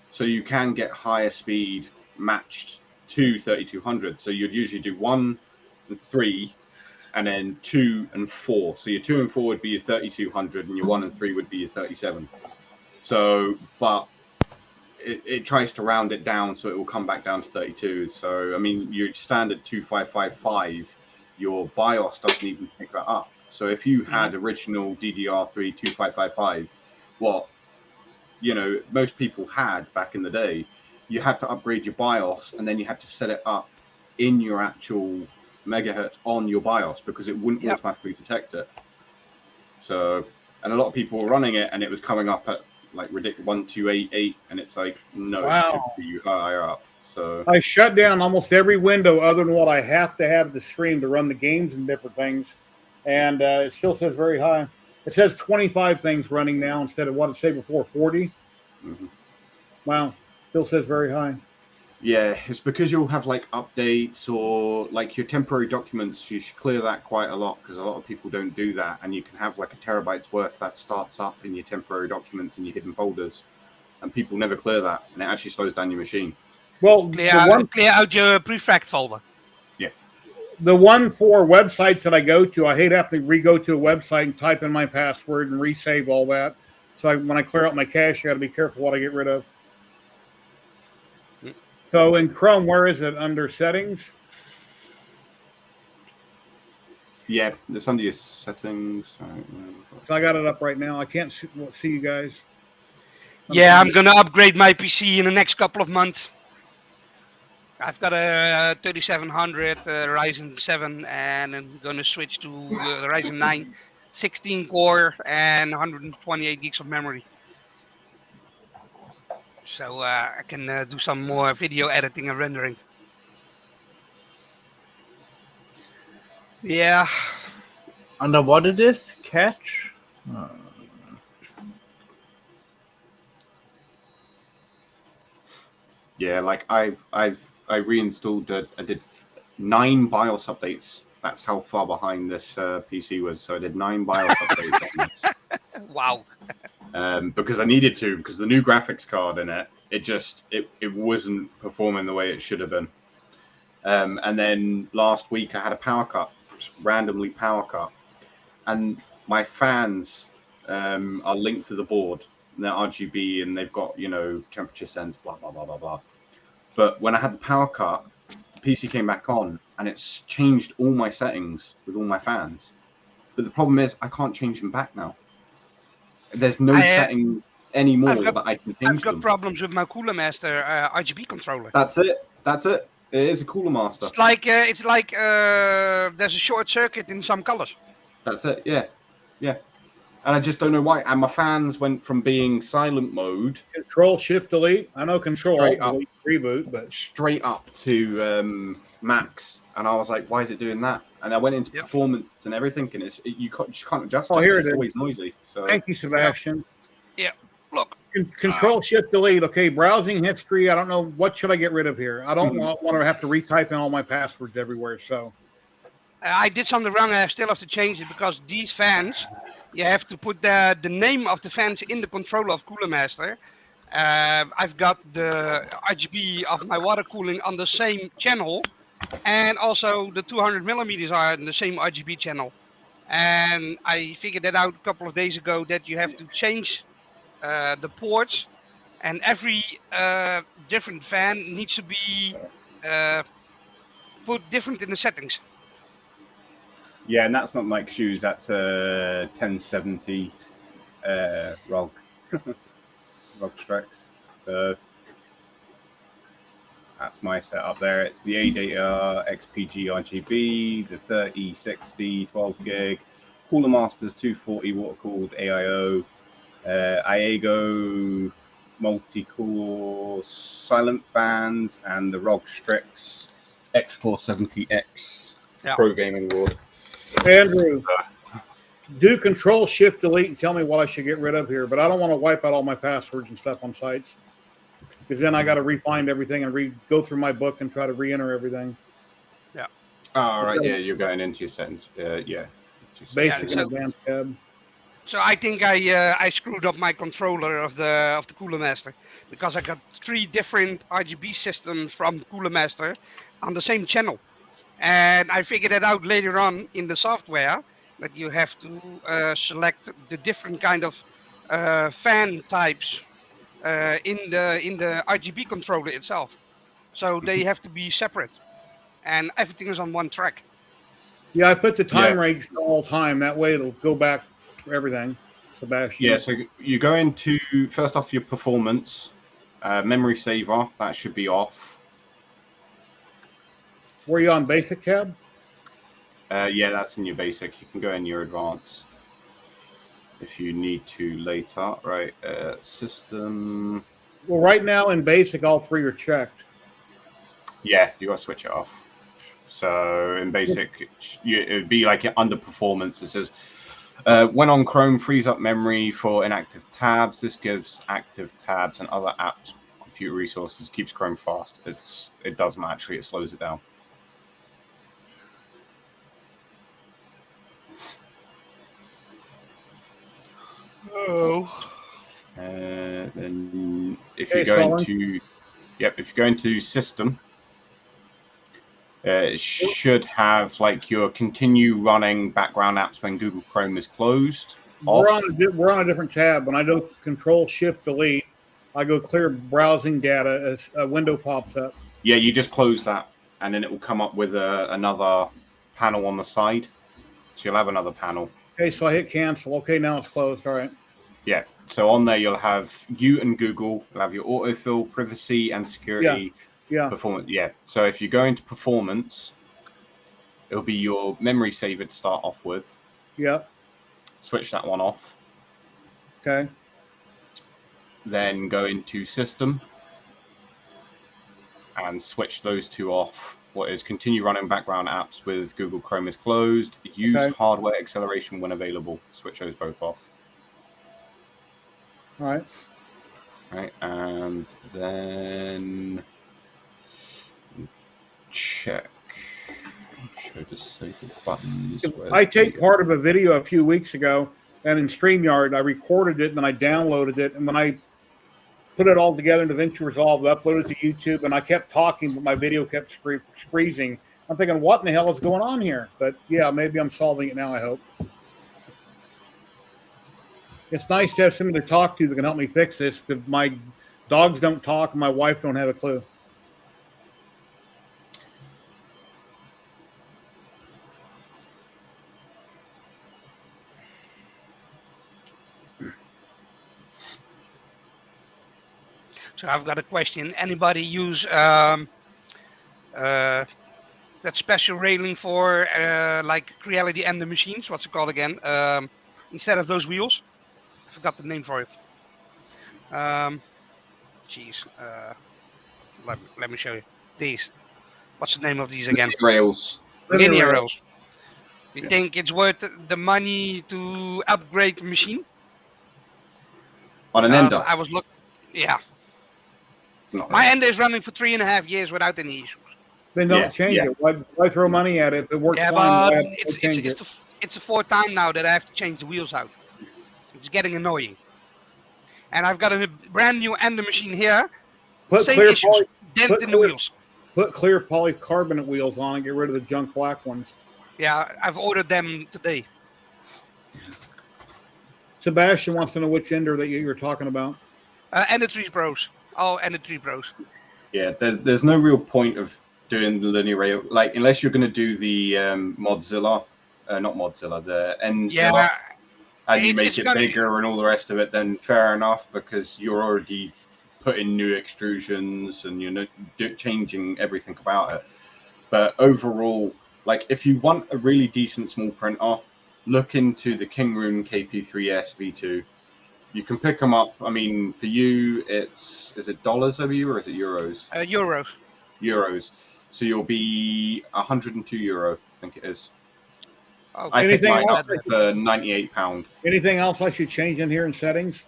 So you can get higher speed matched to 3200. So you'd usually do 1 and 3 and then 2 and 4. So your 2 and 4 would be your 3200 and your 1 and 3 would be your 37. So, but it tries to round it down so it will come back down to 32. So, I mean, your standard 2555, your BIOS doesn't even pick that up. So if you had original DDR3 2555, what, you know, most people had back in the day, you had to upgrade your BIOS and then you had to set it up in your actual megahertz on your BIOS because it wouldn't automatically detect it. So, and a lot of people were running it and it was coming up at like ridiculous 1288, and it's like, no, it should be higher up. So I shut down almost every window other than what I have to have to stream to run the games and different things, and it still says very high. It says 25 things running now instead of what it said before, 40. Wow, still says very high. Yeah, it's because you'll have like updates or like your temporary documents. You should clear that quite a lot because a lot of people don't do that, and you can have like a terabyte's worth that starts up in your temporary documents in your hidden folders, and people never clear that, and it actually slows down your machine. Well, clear out your prefect folder. Yeah. The one for websites that I go to, I hate having to re-go to a website and type in my password and resave all that. So when I clear out my cache, I got to be careful what I get rid of. So in Chrome, where is it? Under settings? Yeah, it's under your settings. So I got it up right now. I can't see you guys. Yeah, I'm going to upgrade my PC in the next couple of months. I've got a 3700 Ryzen 7 and I'm going to switch to the Ryzen 9, 16 core and 128 gigs of memory. So I can do some more video editing and rendering. Yeah, Under what it is? Catch? Yeah, like I reinstalled. I did 9 BIOS updates. That's how far behind this PC was. So I did 9 BIOS updates on this. Wow. Because I needed to, because the new graphics card in it, it wasn't performing the way it should have been. And then last week I had a power cut, just randomly power cut, and my fans are linked to the board. And they're RGB and they've got, you know, temperature sense, blah blah blah blah blah. But when I had the power cut, the PC came back on and it's changed all my settings with all my fans. But the problem is I can't change them back now. There's no setting anymore that I can change I've got them. problems with my Cooler Master RGB controller. That's it. It is a Cooler Master. It's like there's a short circuit in some colors. That's it. Yeah. And I just don't know why. And my fans went from being silent mode, Control Shift Delete. I know Control Straight Alt up. Delete reboot, but straight up to max. And I was like, why is it doing that? And I went into performance and everything, and you just can't adjust Oh, it. here It's it is. always noisy. So thank you, Sebastian. Yeah. Look. Control Shift Delete. Okay, browsing history. I don't know what should I get rid of here. I don't want to have to retype in all my passwords everywhere. So I did something wrong. I still have to change it because these fans, you have to put the name of the fans in the controller of Cooler Master. I've got the RGB of my water cooling on the same channel, and also the 200 millimeters are in the same RGB channel. And I figured that out a couple of days ago that you have to change the ports, and every different fan needs to be put different in the settings. yeah, and that's not Mike's shoes. That's a 1070 ROG Strex. So that's my setup there. It's the ADATA XPG RGB, the 3060 12 gig, Cooler Masters 240 water cooled AIO, IAGO multi-core silent fans, and the ROG Strix X470X Pro Gaming Board. Andrew, do Control Shift Delete and tell me what I should get rid of here. But I don't want to wipe out all my passwords and stuff on sites, because then I got to refind everything and go through my book and try to re-enter everything. Yeah. All right. Yeah, you're going into your settings. Yeah. Basic so- and advanced tab. So I think I screwed up my controller of the Cooler Master, because I got 3 different RGB systems from Cooler Master on the same channel, and I figured it out later on in the software that you have to select the different kind of fan types in the RGB controller itself, so they have to be separate, and everything is on one track. Yeah, I put the time range to all time. That way it'll go back for everything. Sebastian. Yeah, so you go into, first off, your performance, memory saver, that should be off. Were you on basic tab? Yeah, that's in your basic. You can go in your advanced if you need to later. Right, system. Well, right now in basic, all 3 are checked. Yeah, you got to switch it off. So in basic, it would be like under performance. It says, when on Chrome, frees up memory for inactive tabs. This gives active tabs and other apps computer resources. Keeps Chrome fast. It doesn't actually. It slows it down. Oh. Then if you go into, if you go into system, it should have like your continue running background apps when Google Chrome is closed. We're on a different tab. When I do Control Shift Delete, I go clear browsing data as a window pops up. Yeah, you just close that, and then it will come up with another panel on the side. So you'll have another panel. Okay, so I hit cancel. Okay, now it's closed. All right. Yeah. So on there, you'll have you and Google. You'll have your autofill, privacy, and security. Yeah. Performance. Yeah. So if you go into performance, it'll be your memory saver to start off with. Yeah. Switch that one off. Okay. Then go into system and switch those 2 off what is continue running background apps with Google Chrome is closed. Use Okay. hardware acceleration when available. Switch those both off. All right. Right, and then check. Show disable buttons. I take part of a video a few weeks ago, and in StreamYard, I recorded it, and then I downloaded it, and when I put it all together in DaVinci Resolve, uploaded it to YouTube, and I kept talking, but my video kept freezing. I'm thinking, what in the hell is going on here? But yeah, maybe I'm solving it now, I hope. It's nice to have somebody to talk to that can help me fix this, because my dogs don't talk and my wife don't have a clue. So I've got a question. Anybody use that special railing for like Creality and the machines? What's it called again? Instead of those wheels, I forgot the name for it. Geez, let me show you these. What's the name of these again? Rails. Linear rails. You think it's worth the money to upgrade the machine? On an ender? I was looking. Yeah. Not My really. ender is running for 3.5 years without any issues. Then don't change it. Why throw money at it if it works Yeah, fine? but it's the fourth time now that I have to change the wheels out. It's getting annoying. And I've got a brand new ender machine here. Same issues. Dent in the wheels. Put clear polycarbonate wheels on and get rid of the junk black ones. Yeah, I've ordered them today. Sebastian wants to know which ender that you were talking about. Ender 3 Pros. All Ender 3 Pros. Yeah, there's no real point of doing the linear rail, like unless you're going to do the Modzilla, not Modzilla, the Enzilla, Yeah. and you make it bigger and all the rest of it, then fair enough, because you're already putting new extrusions and you're changing everything about it. But overall, like if you want a really decent small printer, look into the Kingroon KP3S V2. You can pick them up. I mean, for you, is it dollars over you or is it euros? Euros. Euros. So you'll be 102 euro, I think it is. Oh, I picked mine up else? for £98. Anything else I should change in here in settings?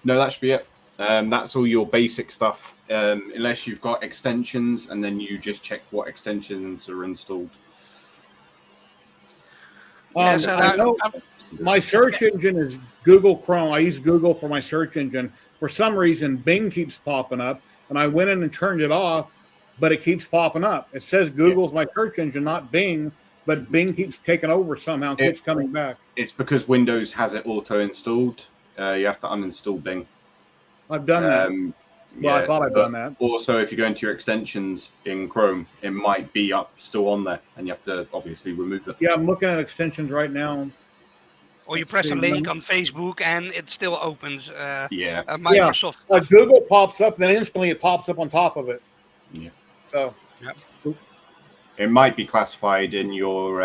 No, that should be it. That's all your basic stuff. Unless you've got extensions, and then you just check what extensions are installed. Yeah, so I know my search engine is Google Chrome. I use Google for my search engine. For some reason, Bing keeps popping up, and I went in and turned it off, but it keeps popping up. It says Google's my search engine, not Bing, but Bing keeps taking over somehow, keeps coming back. It's because Windows has it auto-installed. You have to uninstall Bing. I've done that. Well, I thought I'd done that. Also, if you go into your extensions in Chrome, it might be still on there, and you have to obviously remove it. Yeah, I'm looking at extensions right now. Or you press a link on Facebook and it still opens Microsoft. Yeah, like Google pops up, then instantly it pops up on top of it. Yeah. So. Yep. It might be classified in your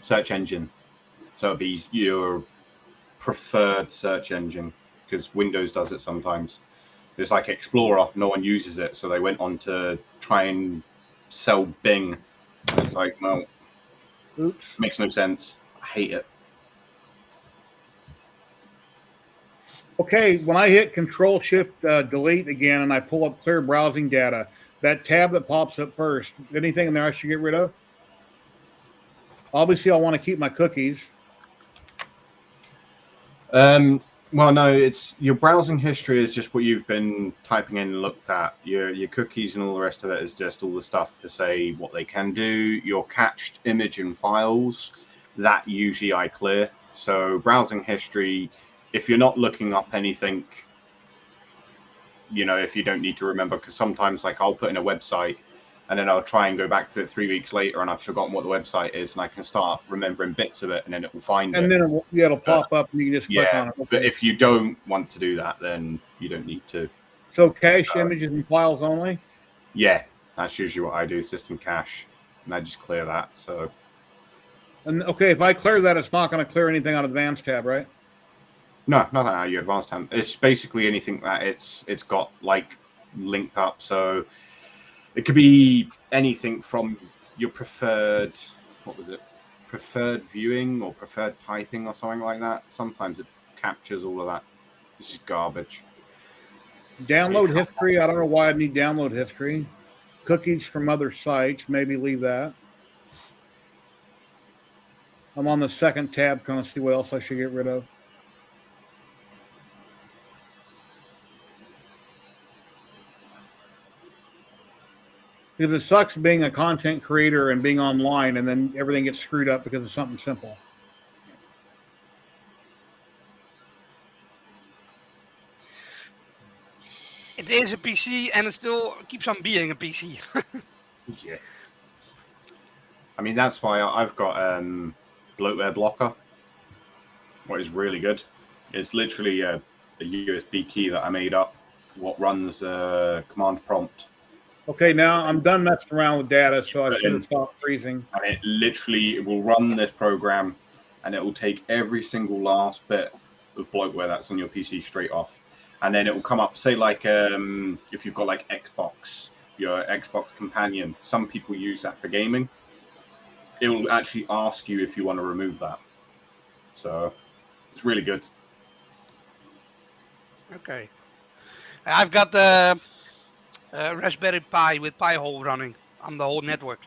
search engine. So it'll be your preferred search engine, because Windows does it sometimes. It's like Explorer, no one uses it, so they went on to try and sell Bing. It's like, well, Oops. Makes no sense. I hate it. Okay, when I hit Control-Shift-Delete again and I pull up clear browsing data, that tab that pops up first, anything in there I should get rid of? Obviously, I want to keep my cookies. Well, no, it's your browsing history is just what you've been typing in and looked at. Your cookies and all the rest of it is just all the stuff to say what they can do. Your cached image and files, that usually I clear. So browsing history, if you're not looking up anything, if you don't need to remember, because sometimes like I'll put in a website and then I'll try and go back to it 3 weeks later and I've forgotten what the website is, and I can start remembering bits of it, and then it will find it. And then it'll pop up and you can just click on it. Okay. But if you don't want to do that, then you don't need to. So cache images and files only? Yeah, that's usually what I do, system cache, and I just clear that. So. And okay, if I clear that, it's not going to clear anything on Advanced tab, right? No, nothing out of your Advanced tab. It's basically anything that it's got like linked up. So it could be anything from your preferred, what was it? Preferred viewing or preferred typing or something like that. Sometimes it captures all of that. This is garbage. Download history. I don't know why I need download history. Cookies from other sites. Maybe leave that. I'm on the second tab trying to see what else I should get rid of. Because it sucks being a content creator and being online and then everything gets screwed up because of something simple. It is a PC and it still keeps on being a PC. Yeah. I mean, that's why I've got bloatware blocker. What is really good. It's literally a USB key that I made up. What runs command prompt. Okay, now I'm done messing around with data, so I should have stopped freezing. And it will run this program, and it will take every single last bit of bloatware that's on your PC straight off. And then it will come up, say like if you've got like Xbox, your Xbox companion, some people use that for gaming. It will actually ask you if you want to remove that. So it's really good. Okay. I've got the Raspberry Pi with Pi-hole running on the whole network.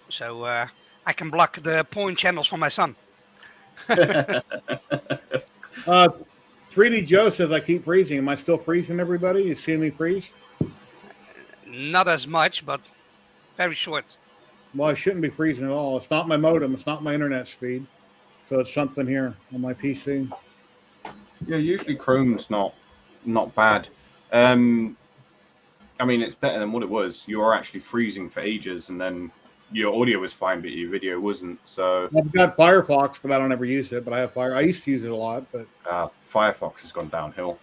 So I can block the porn channels for my son. 3D Joe says I keep freezing. Am I still freezing, everybody? You see me freeze? Not as much, but very short. Well, I shouldn't be freezing at all. It's not my modem. It's not my internet speed. So it's something here on my PC. Yeah, usually Chrome's not bad. I mean, it's better than what it was. You were actually freezing for ages, and then your audio was fine, but your video wasn't. So I've got Firefox, but I don't ever use it. But I have Fire. I used to use it a lot, but Firefox has gone downhill.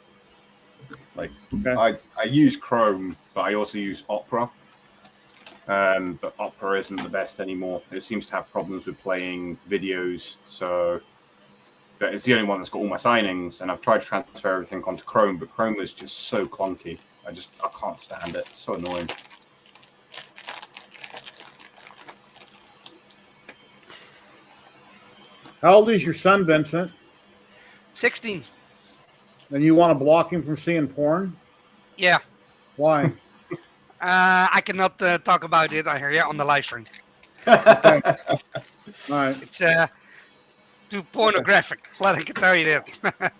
Like okay. I use Chrome, but I also use Opera. But Opera isn't the best anymore. It seems to have problems with playing videos. So it's the only one that's got all my signings, and I've tried to transfer everything onto Chrome, but Chrome is just so clunky. I can't stand it. It's so annoying. How old is your son, Vincent? 16. And you want to block him from seeing porn? Yeah. Why? I cannot talk about it here on the live stream. Okay. All right. It's too pornographic. Let me tell you that.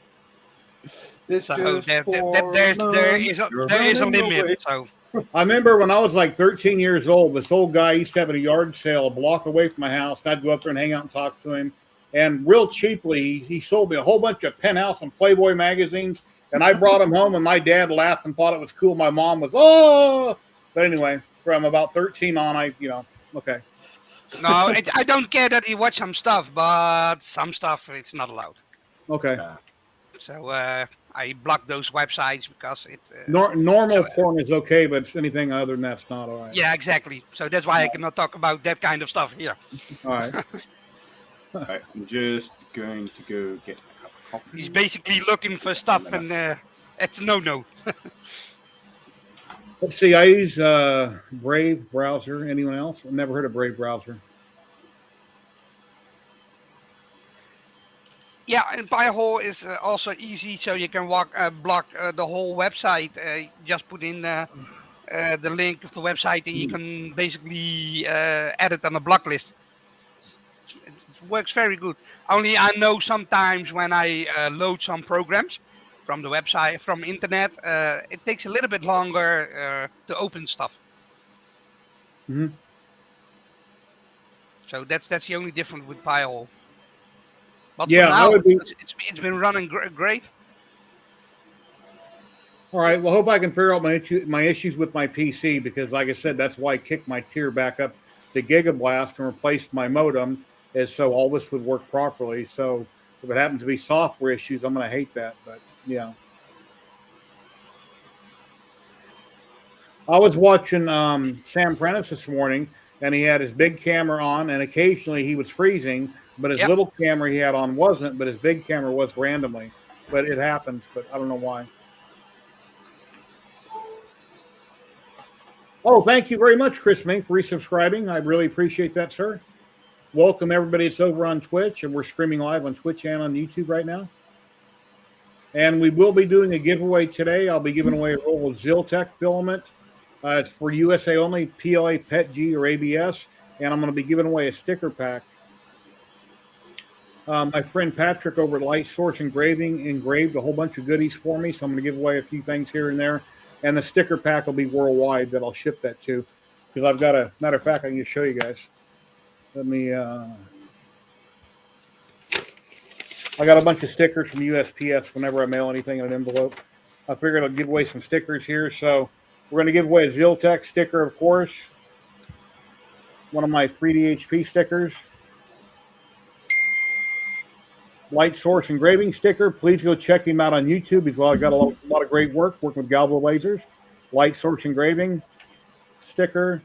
So there is a limit. So I remember when I was like 13 years old, this old guy used to have a yard sale a block away from my house. And I'd go up there and hang out and talk to him. And real cheaply, he sold me a whole bunch of Penthouse and Playboy magazines. And I brought them home, and my dad laughed and thought it was cool. My mom was, oh! But anyway, from about 13 on, okay. No, I don't care that he watch some stuff, but some stuff it's not allowed. Okay. So I block those websites because it. Normal porn is okay, but anything other than that's not all right. Yeah, exactly. So that's why I cannot talk about that kind of stuff here. All right. All right, I'm just going to go get a cup of coffee. He's basically looking for stuff, and it's no. Let's see. I use Brave browser. Anyone else? I've never heard of Brave browser. Yeah, and Pi-hole is also easy, so you can block the whole website. Just put in the link of the website, and you can basically add it on a block list. It works very good. Only I know sometimes when I load some programs from the website, from internet, it takes a little bit longer to open stuff. Mm-hmm. So that's the only difference with Pi-hole. But yeah, for now, it's been running great. All right. Well, hope I can figure out my issues with my PC, because, like I said, that's why I kicked my tier back up to Gigablast and replaced my modem, is so all this would work properly. So if it happens to be software issues, I'm going to hate that. But yeah, I was watching Sam Prentice this morning, and he had his big camera on, and occasionally he was freezing, but his little camera he had on wasn't, but his big camera was randomly. But it happens, but I don't know why. Oh, thank you very much, Chris Mink, for resubscribing. I really appreciate that, sir. Welcome everybody that's over on Twitch, and we're streaming live on Twitch and on YouTube right now. And we will be doing a giveaway today. I'll be giving away a roll of Ziltech filament. It's for USA only, PLA, PETG, or ABS. And I'm going to be giving away a sticker pack. My friend Patrick over at Light Source Engraving engraved a whole bunch of goodies for me. So I'm going to give away a few things here and there. And the sticker pack will be worldwide that I'll ship that to. Because I've got a, matter of fact, I can just show you guys. Let me, I got a bunch of stickers from USPS whenever I mail anything in an envelope. I figured I'll give away some stickers here. So we're going to give away a Ziltech sticker, of course. One of my 3D HP stickers. Light Source Engraving sticker. Please go check him out on YouTube. He's got a lot of great work working with Blvd lasers. Light Source Engraving sticker.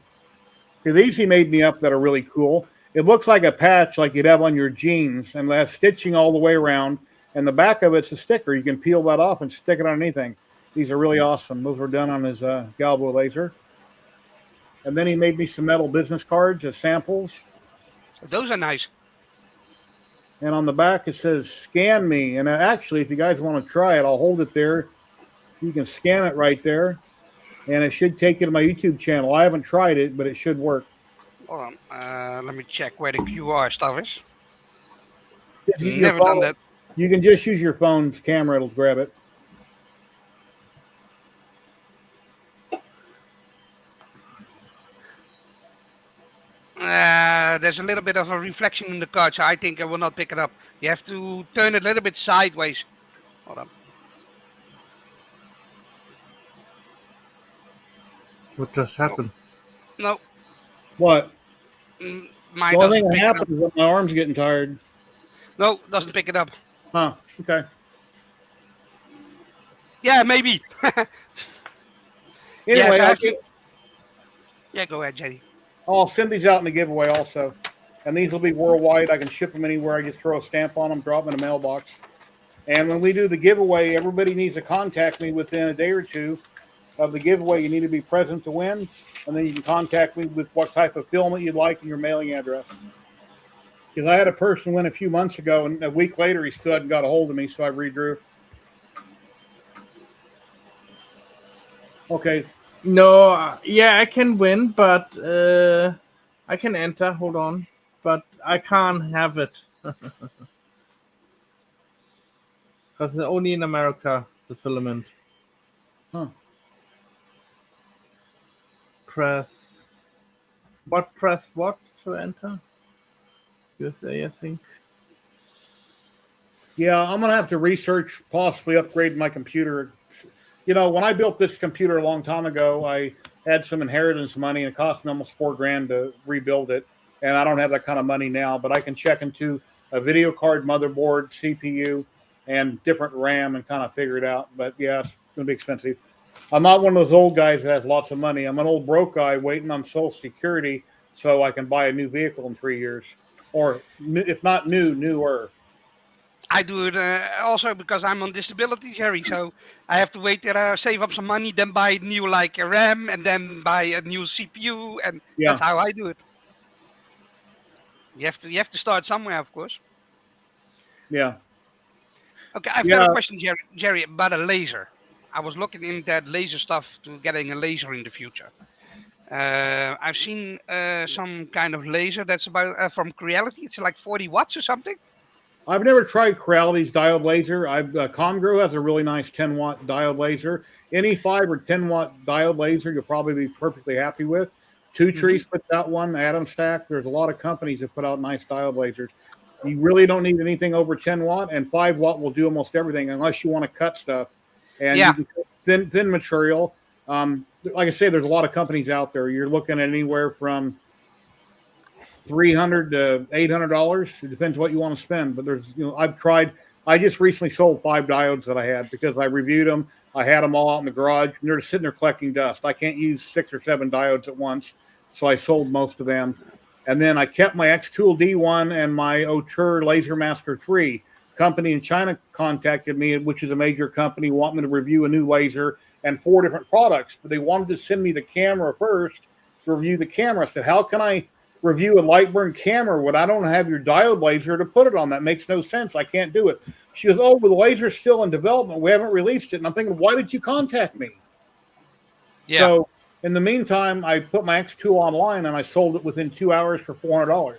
These he made me up that are really cool. It looks like a patch like you'd have on your jeans, and it has stitching all the way around. And the back of it's a sticker. You can peel that off and stick it on anything. These are really awesome. Those were done on his Blvd laser. And then he made me some metal business cards as samples. Those are nice. And on the back it says, scan me. And actually, if you guys want to try it, I'll hold it there. You can scan it right there. And it should take you to my YouTube channel. I haven't tried it, but it should work. Hold on. Let me check where the QR stuff is. Never done that. You can just use your phone's camera. It'll grab it. There's a little bit of a reflection in the card, so I think I will not pick it up. You have to turn it a little bit sideways. Hold on. What just happened? No. What? Mine The only doesn't thing that pick it up. happens is that my arm's getting tired. No, doesn't pick it up. Huh. Okay. Yeah, maybe. Anyway, Yeah, so yeah, go ahead, Jenny. I'll send these out in a giveaway also. And these will be worldwide. I can ship them anywhere. I just throw a stamp on them, drop them in a mailbox. And when we do the giveaway, everybody needs to contact me within a day or two of the giveaway. You need to be present to win. And then you can contact me with what type of filament you'd like and your mailing address. Because I had a person win a few months ago, and a week later he still hadn't got a hold of me, so I redrew. Okay. No, yeah, I can win, but I can enter. Hold on, but I can't have it because it's only in America the filament. Huh. Press what to enter? USA, I think. Yeah, I'm going to have to research possibly upgrading my computer. You know, when I built this computer a long time ago, I had some inheritance money, and it cost me almost $4,000 to rebuild it. And I don't have that kind of money now, but I can check into a video card, motherboard, CPU, and different RAM and kind of figure it out. But yeah, it's going to be expensive. I'm not one of those old guys that has lots of money. I'm an old broke guy waiting on Social Security so I can buy a new vehicle in 3 years. Or if not new, newer. I do it also because I'm on disability, Jerry. So I have to wait till I save up some money, then buy a new like a RAM, and then buy a new CPU, and that's how I do it. You have to start somewhere, of course. Yeah. Okay, I've got a question, Jerry, about a laser. I was looking in that laser stuff to getting a laser in the future. I've seen some kind of laser that's about from Creality. It's like 40 watts or something. I've never tried Creality's diode laser. Comgrow has a really nice 10-watt diode laser. Any 5 or 10-watt diode laser you'll probably be perfectly happy with. Two Trees puts out one, Atom Stack. There's a lot of companies that put out nice diode lasers. You really don't need anything over 10 watt, and 5 watt will do almost everything unless you want to cut stuff. And you can thin material. Like I say, there's a lot of companies out there. You're looking at anywhere from $300 to $800. It depends what you want to spend. But there's, I've tried. I just recently sold 5 diodes that I had because I reviewed them. I had them all out in the garage, and they're just sitting there collecting dust. I can't use 6 or 7 diodes at once, so I sold most of them. And then I kept my X-Tool D1 and my Otur Laser Master 3. Company in China contacted me, which is a major company, wanting me to review a new laser. and 4 different products, but they wanted to send me the camera first to review the camera. I said, how can I review a Lightburn camera when I don't have your diode laser to put it on? That makes no sense. I can't do it. She goes, oh, well, the laser's still in development. We haven't released it. And I'm thinking, why did you contact me? Yeah. So in the meantime, I put my X2 online and I sold it within 2 hours for $400.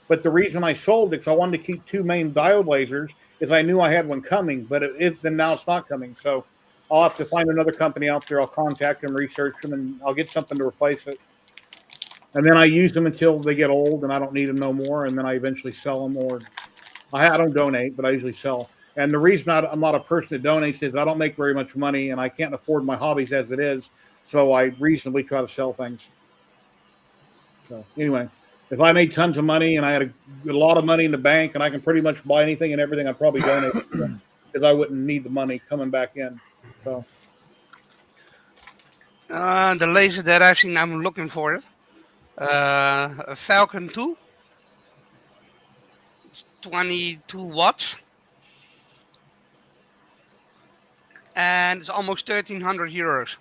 But the reason I sold it is I wanted to keep 2 main diode lasers, is I knew I had one coming, but then now it's not coming. So I'll have to find another company out there. I'll contact them, research them, and I'll get something to replace it. And then I use them until they get old and I don't need them no more. And then I eventually sell them, or I don't donate, but I usually sell. And the reason I'm not a person that donates is I don't make very much money and I can't afford my hobbies as it is. So I reasonably try to sell things. So anyway, if I made tons of money and I had a lot of money in the bank and I can pretty much buy anything and everything, I'd probably donate because I wouldn't need the money coming back in. So The laser that I've seen, I'm looking for it. A Falcon 2. It's 22 watts. And it's almost 1,300 euros.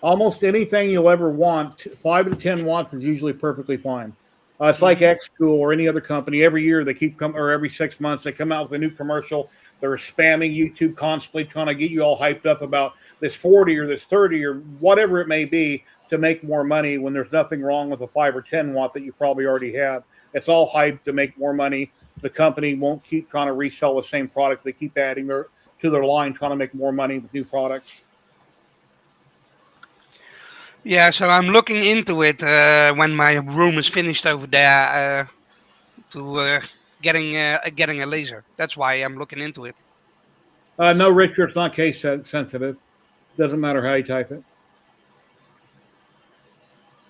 almost anything you'll ever want, 5 to 10 watts is usually perfectly fine. It's like X-School or any other company. Every year they keep coming, or every 6 months they come out with a new commercial. They're spamming YouTube constantly, trying to get you all hyped up about this 40 or this 30 or whatever it may be to make more money when there's nothing wrong with a 5 or 10 watt that you probably already have. It's all hyped to make more money. The company won't keep trying to resell the same product. They keep adding to their line, trying to make more money with new products. Yeah, so I'm looking into it when my room is finished over there to getting a laser. That's why I'm looking into it. No, Richard, it's not case sensitive. Doesn't matter how you type it.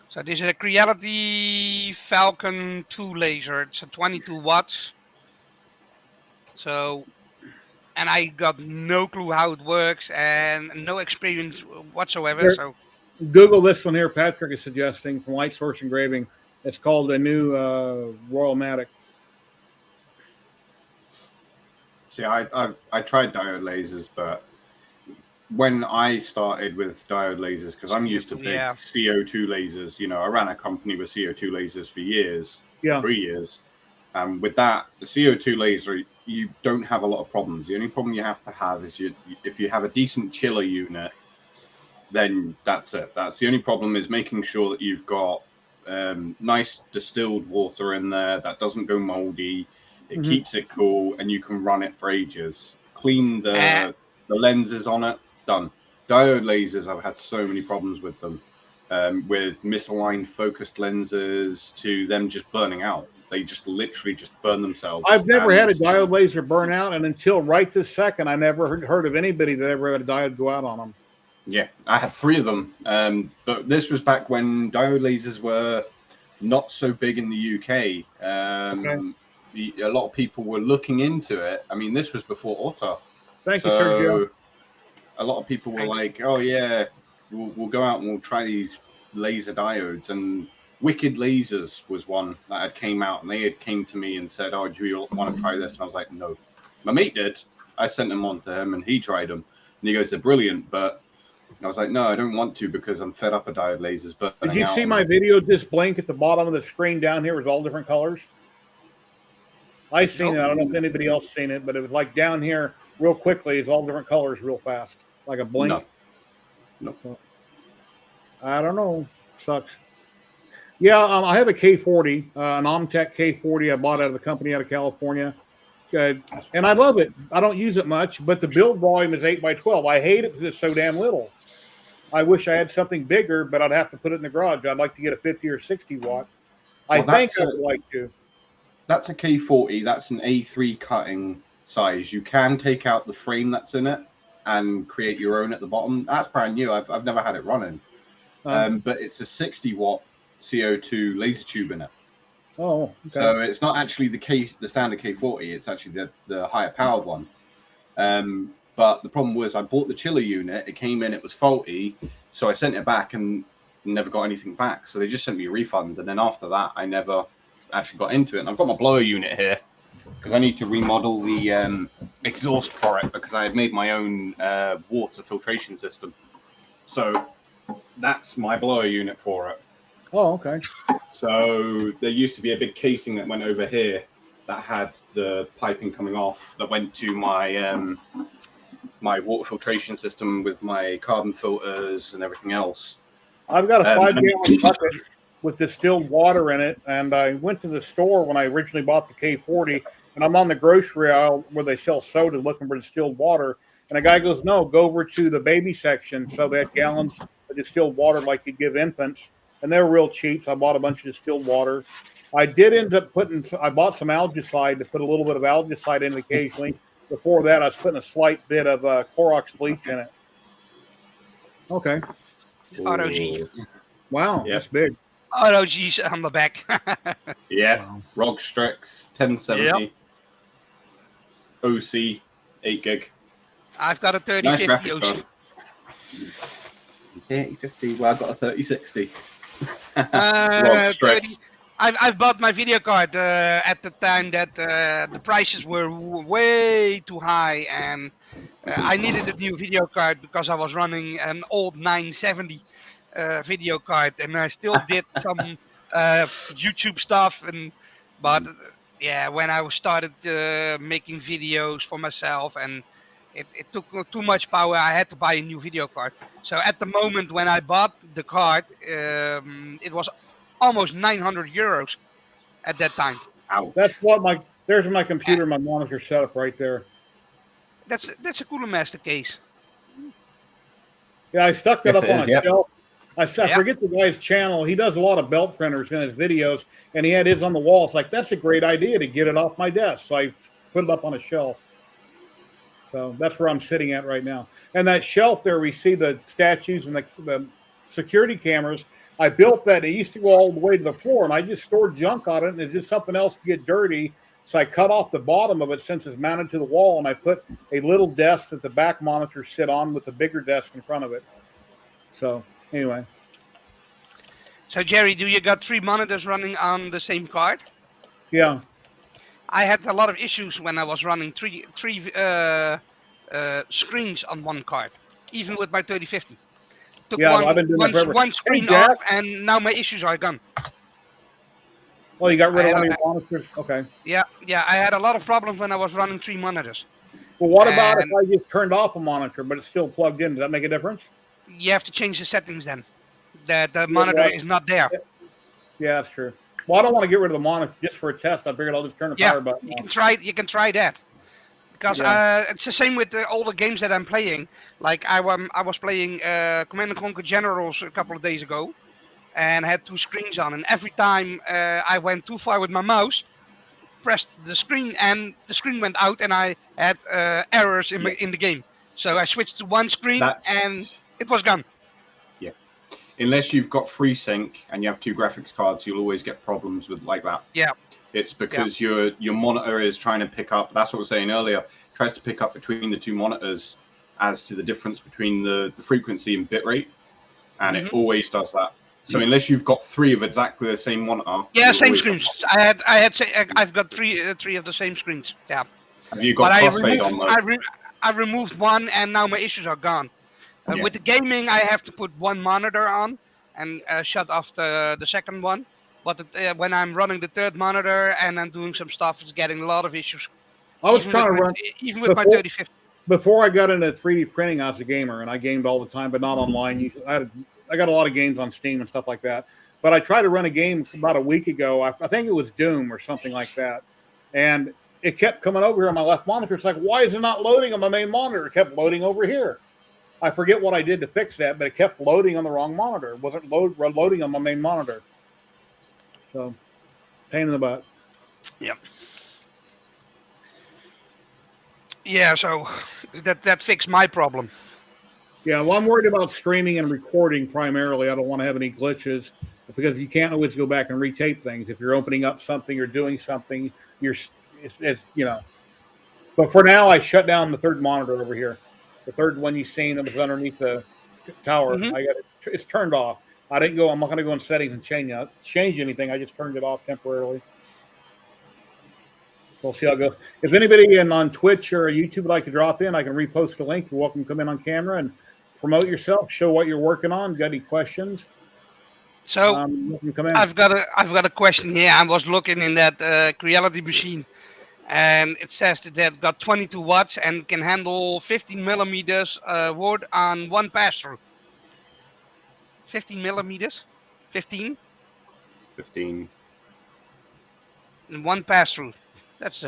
So this is a Creality Falcon 2 laser. It's a 22 watts. So, and I got no clue how it works and no experience whatsoever. So Google this one here. Patrick is suggesting from Light Source Engraving. It's called a new Royal Matic. See, I tried diode lasers, but when I started with diode lasers, because I'm used to big CO2 lasers, you know, I ran a company with CO2 lasers for years, 3 years. With that, the CO2 laser, you don't have a lot of problems. The only problem you have to have is if you have a decent chiller unit, then that's it. That's the only problem, is making sure that you've got nice distilled water in there that doesn't go moldy. It keeps it cool, and you can run it for ages. Clean the lenses on it, done. Diode lasers, I've had so many problems with them, with misaligned focused lenses to them just burning out. They just literally just burn themselves. I've never had a diode laser burn out, and until right this second, I never heard of anybody that ever had a diode go out on them. Yeah, I had 3 of them, but this was back when diode lasers were not so big in the UK. A lot of people were looking into it. I mean, this was before Otter. Thank you, Sergio. A lot of people were like, oh yeah, we'll go out and we'll try these laser diodes. And Wicked Lasers was one that had came out, and they had came to me and said, oh, do you want to try this? And I was like, no. My mate did. I sent them on to him and he tried them. And he goes, they're brilliant, but I was like, no, I don't want to, because I'm fed up with diode lasers. But did you see my video just blink at the bottom of the screen down here was all different colors? I seen it. I don't know if anybody else seen it, but it was like down here real quickly. It's all different colors real fast, like a blink. No. I don't know. Sucks. Yeah, I have a K40, an Omtech K40. I bought out of the company out of California. And I love it. I don't use it much, but the build volume is 8x12. I hate it because it's so damn little. I wish I had something bigger, but I'd have to put it in the garage. I'd like to get a 50 or 60 watt. I think I would like to. That's a K40. That's an A3 cutting size. You can take out the frame that's in it and create your own at the bottom. That's brand new. I've never had it running. But it's a 60 watt CO2 laser tube in it. Oh, okay. So it's not actually the standard K40. It's actually the higher powered one. But the problem was I bought the chiller unit. It came in, it was faulty. So I sent it back and never got anything back. So they just sent me a refund. And then after that, I never actually got into it. And I've got my blower unit here because I need to remodel the exhaust for it because I had made my own water filtration system. So that's my blower unit for it. Oh, okay. So there used to be a big casing that went over here that had the piping coming off that went to my my water filtration system with my carbon filters and everything else. I've got a 5-gallon bucket with distilled water in it, and I went to the store when I originally bought the K40, and I'm on the grocery aisle where they sell soda looking for distilled water, and a guy goes, no, go over to the baby section. So they had gallons of distilled water like you give infants, and they were real cheap, so I bought a bunch of distilled waters. I did end up I bought some algicide to put a little bit of algicide in occasionally. Before that, I was putting a slight bit of Clorox bleach in it. Okay. Auto G. Wow, Yep. that's big. Auto G's on the back. Yeah, Wow. ROG Strix 1070. OC 8 gig. I've got a Nice 3050 graphics OC. card. 3050. Well, I've got a 3060. ROG Strix. I've bought my video card at the time that the prices were way too high, and I needed a new video card because I was running an old 970 video card, and I still did some YouTube stuff. But yeah, when I started making videos for myself, and it took too much power, I had to buy a new video card. So at the moment when I bought the card, it was almost 900 euros at that time. Ouch. That's what there's my computer, my monitor setup right there. That's a Cooler Master case. Yeah, I stuck that Yes, up it on is, a yep. shelf. I Yep. forget the guy's channel. He does a lot of belt printers in his videos, and he had his on the wall. It's like, that's a great idea to get it off my desk. So I put it up on a shelf. So that's where I'm sitting at right now. And that shelf there, we see the statues and the security cameras. I built that. It used to go all the way to the floor, and I just stored junk on it, and it's just something else to get dirty. So I cut off the bottom of it since it's mounted to the wall, and I put a little desk that the back monitors sit on with a bigger desk in front of it. So anyway. So Jerry, do you got 3 monitors running on the same card? Yeah. I had a lot of issues when I was running three screens on one card, even with my 3050. Took Yeah, I've been doing that forever. one screen Hey, Jack. off, and now my issues are gone. Oh, you got rid I of had one of your monitors? Okay. Yeah, I had a lot of problems when I was running 3 monitors. Well, what about if And- I just turned off a monitor, but it's still plugged in? Does that make a difference? You have to change the settings then. The monitor well, is not there. Yeah, that's true. Well, I don't want to get rid of the monitor just for a test. I figured I'll just turn the Yeah, power button you on. can try that. Because it's the same with all the games that I'm playing. Like I was playing Command & Conquer Generals a couple of days ago, and had 2 screens on. And every time I went too far with my mouse, pressed the screen, and the screen went out, and I had errors in the game. So I switched to one screen, and it was gone. Yeah. Unless you've got FreeSync and you have 2 graphics cards, you'll always get problems with like that. Yeah. It's because your monitor is trying to pick up. That's what I was saying earlier. Tries to pick up between the 2 monitors as to the difference between the frequency and bitrate, and it always does that. So unless you've got 3 of exactly the same monitor, yeah, same screens. I've got three of the same screens. Yeah. Have you got crossfade on those? I removed one, and now my issues are gone. With the gaming, I have to put one monitor on and shut off the second one. But when I'm running the 3rd monitor and I'm doing some stuff, it's getting a lot of issues. I was trying to run even with my 3050. Before I got into 3D printing. I was a gamer, and I gamed all the time, but not online. I got a lot of games on Steam and stuff like that. But I tried to run a game about a week ago. I think it was Doom or something like that, and it kept coming over here on my left monitor. It's like, why is it not loading on my main monitor? It kept loading over here. I forget what I did to fix that, but it kept loading on the wrong monitor. It wasn't loading on my main monitor. So, pain in the butt. Yep. Yeah, so that fixed my problem. Yeah, well, I'm worried about streaming and recording primarily. I don't want to have any glitches because you can't always go back and retape things. If you're opening up something or doing something, it's you know. But for now, I shut down the 3rd monitor over here. The 3rd one you've seen that was underneath the tower. It's turned off. I'm not going to go in settings and change anything. I just turned it off temporarily. we'll see how it goes. If anybody on Twitch or YouTube would like to drop in, I can repost the link. You're welcome to come in on camera and promote yourself, show what you're working on. Got any questions? So Come in. I've got a question here. I was looking in that Creality machine, and it says that they've got 22 watts and can handle 15 millimeters wood on one pass through. 15 millimeters, 15 15. in one pass through. That's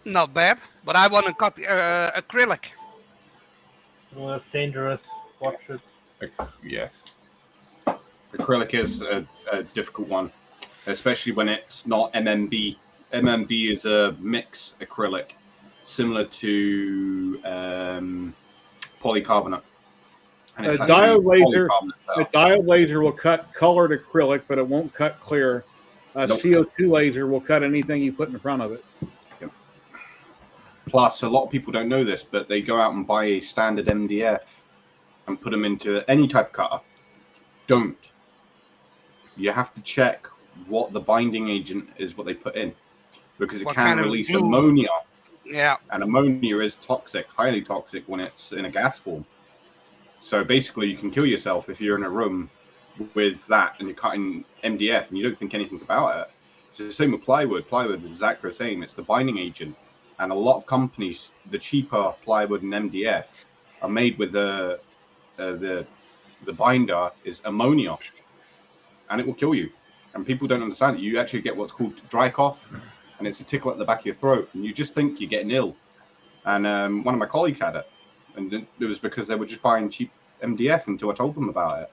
not bad. But I want to cut acrylic. Well, that's dangerous. Watch it. Yeah. Acrylic is a difficult one, especially when it's not MMB. MMB is a mix acrylic, similar to polycarbonate. And A diode laser will cut colored acrylic, but it won't cut clear. A Nope. CO2 laser will cut anything you put in front of it. Yep. Plus, a lot of people don't know this, but they go out and buy a standard MDF and put them into any type of cutter. Don't. You have to check what the binding agent is, what they put in, because it What can kind of release glue? ammonia, Yeah. and ammonia is toxic, highly toxic when it's in a gas form. So basically, you can kill yourself if you're in a room with that and you're cutting MDF and you don't think anything about it. It's the same with plywood. Plywood is exactly the same. It's the binding agent, and a lot of companies, the cheaper plywood and MDF, are made with the binder is ammonia, and it will kill you. And people don't understand it. You actually get what's called dry cough, and it's a tickle at the back of your throat, and you just think you're getting ill. And one of my colleagues had it, and it was because they were just buying cheap MDF until I told them about it.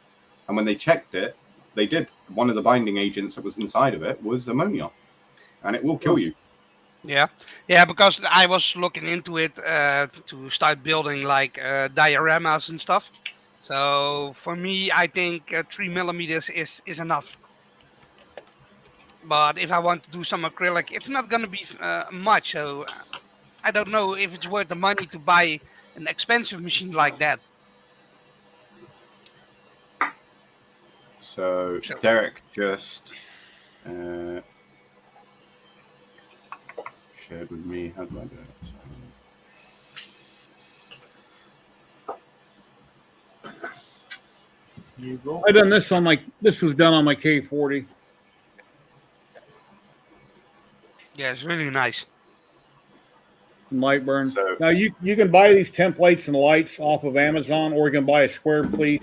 And when they checked it, they did. One of the binding agents that was inside of it was ammonia, and it will kill you. Yeah, because I was looking into it to start building like dioramas and stuff. So for me, I think 3 millimeters is enough. But if I want to do some acrylic, it's not gonna be much. So I don't know if it's worth the money to buy an expensive machine like that. So Sure. Derek just shared with me. How do I do it? You go. I done this on this was done on my K40. Yeah, it's really nice. Light burn. So- Now you can buy these templates and lights off of Amazon, or you can buy a square piece,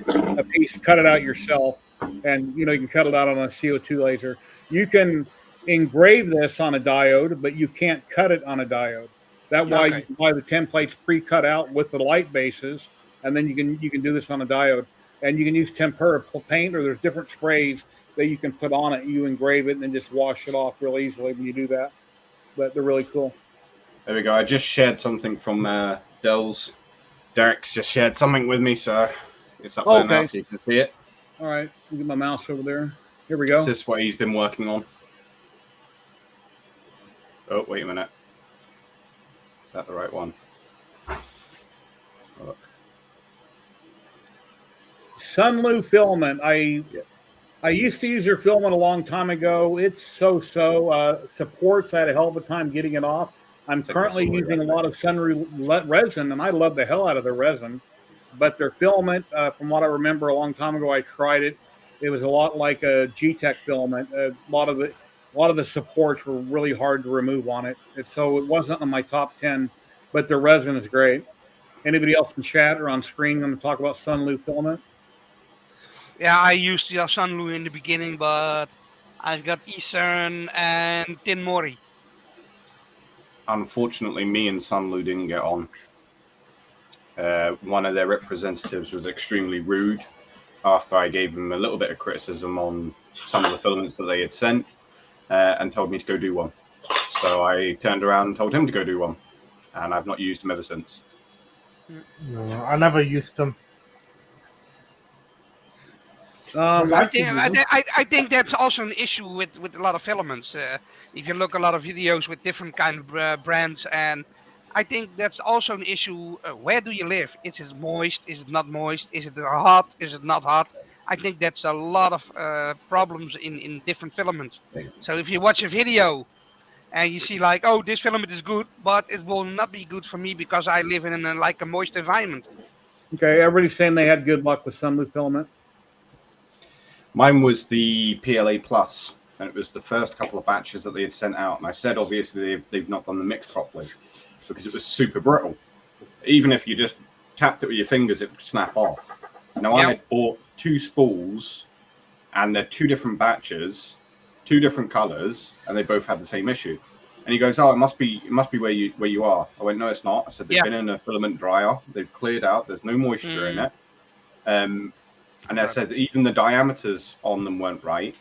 cut it out yourself, and you can cut it out on a CO2 laser. You can engrave this on a diode, but you can't cut it on a diode. That's why Okay. you can buy the templates pre-cut out with the light bases, and then you can do this on a diode. And you can use tempera paint, or there's different sprays that you can put on it. You engrave it and then just wash it off real easily when you do that. But they're really cool. There we go. I just shared something from Dell's. Derek's just shared something with me, so it's up there now, Okay. so you can see it. All right, let me get my mouse over there. Here we go. This is what he's been working on. Oh, wait a minute. Is that the right one? Look. Sunlu filament. I used to use their filament a long time ago. It's so-so. Supports. I had a hell of a time getting it off. I'm Take currently this away using a right lot of Sunru resin, and I love the hell out of their resin. But their filament, from what I remember a long time ago, I tried it. It was a lot like a G-Tech filament. A lot of the supports were really hard to remove on it. So it wasn't on my top 10, but the resin is great. Anybody else in chat or on screen going to talk about Sunlu filament? Yeah, I used Sunlu in the beginning, but I've got Eastern and Tin Mori. Unfortunately, me and Sunlu didn't get on. One of their representatives was extremely rude after I gave them a little bit of criticism on some of the filaments that they had sent, and told me to go do one. So I turned around and told him to go do one, and I've not used them ever since. No, I never used them. I think that's also an issue with a lot of filaments. If you look a lot of videos with different kind of brands, and I think that's also an issue. Where do you live? Is it moist? Is it not moist? Is it hot? Is it not hot? I think that's a lot of problems in different filaments. So if you watch a video and you see like, oh, this filament is good, but it will not be good for me because I live in a moist environment. Okay, everybody's saying they had good luck with sunroof filament. Mine was the PLA Plus, and it was the first couple of batches that they had sent out. And I said, obviously, they've not done the mix properly because it was super brittle. Even if you just tapped it with your fingers, it would snap off. Now, I had bought 2 spools, and they're 2 different batches, 2 different colors, and they both had the same issue. And he goes, "Oh, it must be where you are." I went, "No, it's not." I said, "They've been in a filament dryer. They've cleared out. There's no moisture in it." And I said even the diameters on them weren't right.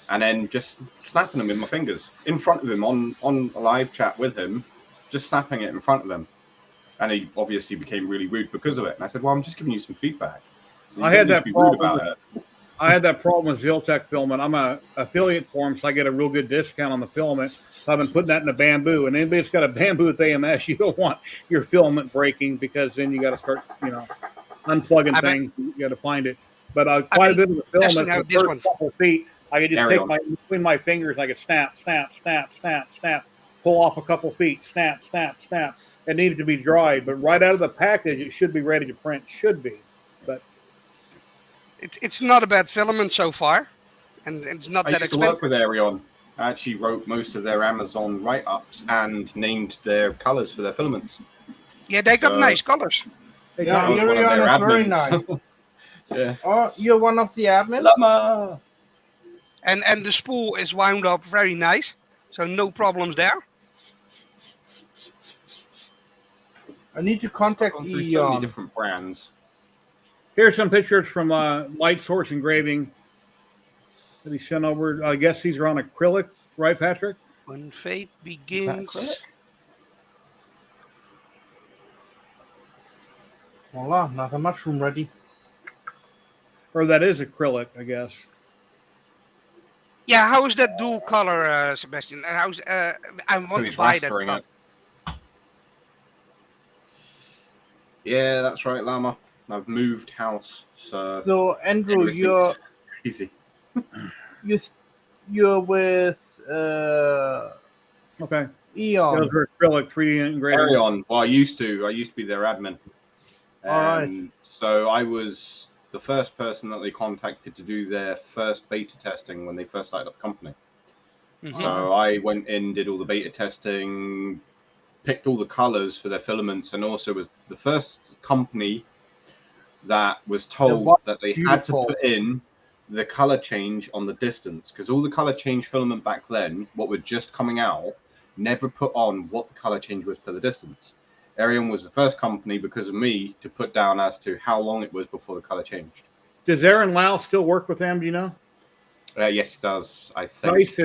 And then just snapping them with my fingers in front of him on a live chat with him, just snapping it in front of him. And he obviously became really rude because of it. And I said, "Well, I'm just giving you some feedback." So I had that problem. It. I had that problem with Ziltech filament. I'm a affiliate for them, so I get a real good discount on the filament. So I've been putting that in the bamboo. And anybody that's got a bamboo with AMS, you don't want your filament breaking because then you got to start, unplugging things. You got to find it. But quite a bit of the filament, the first couple of feet, I could just take between my fingers, I could snap, pull off a couple feet, snap. It needed to be dried, but right out of the package, it should be ready to print. Should be, but it's not a bad filament so far, and it's not that expensive. I used to work with Arion. I actually wrote most of their Amazon write-ups and named their colors for their filaments. Yeah, they got nice colors. Yeah, Arion is very nice. Yeah. Oh, you're one of the admins? Llama. And the spool is wound up very nice, so no problems there. I need to contact so many different brands. Here's some pictures from Light Source Engraving that he sent over. I guess these are on acrylic, right, Patrick? When fate begins. Voila, another mushroom ready. Or that is acrylic, I guess. Yeah, how is that dual color, Sebastian? How's I want to buy that stuff. Yeah, that's right, Llama. I've moved house, so Andrew, you're easy. You're with okay. Eon. Those are acrylic 3D engraving. Arion. Well, I used to be their admin. All right. So I was the first person that they contacted to do their first beta testing when they first started up the company. Mm-hmm. So I went in, did all the beta testing, picked all the colors for their filaments, and also was the first company that was told that they had to put in the color change on the distance, because all the color change filament back then, what were just coming out, never put on what the color change was per the distance. Arion was the first company, because of me, to put down as to how long it was before the color changed. Does Aaron Lau still work with them? Do you know? Yes, he does. I think. I used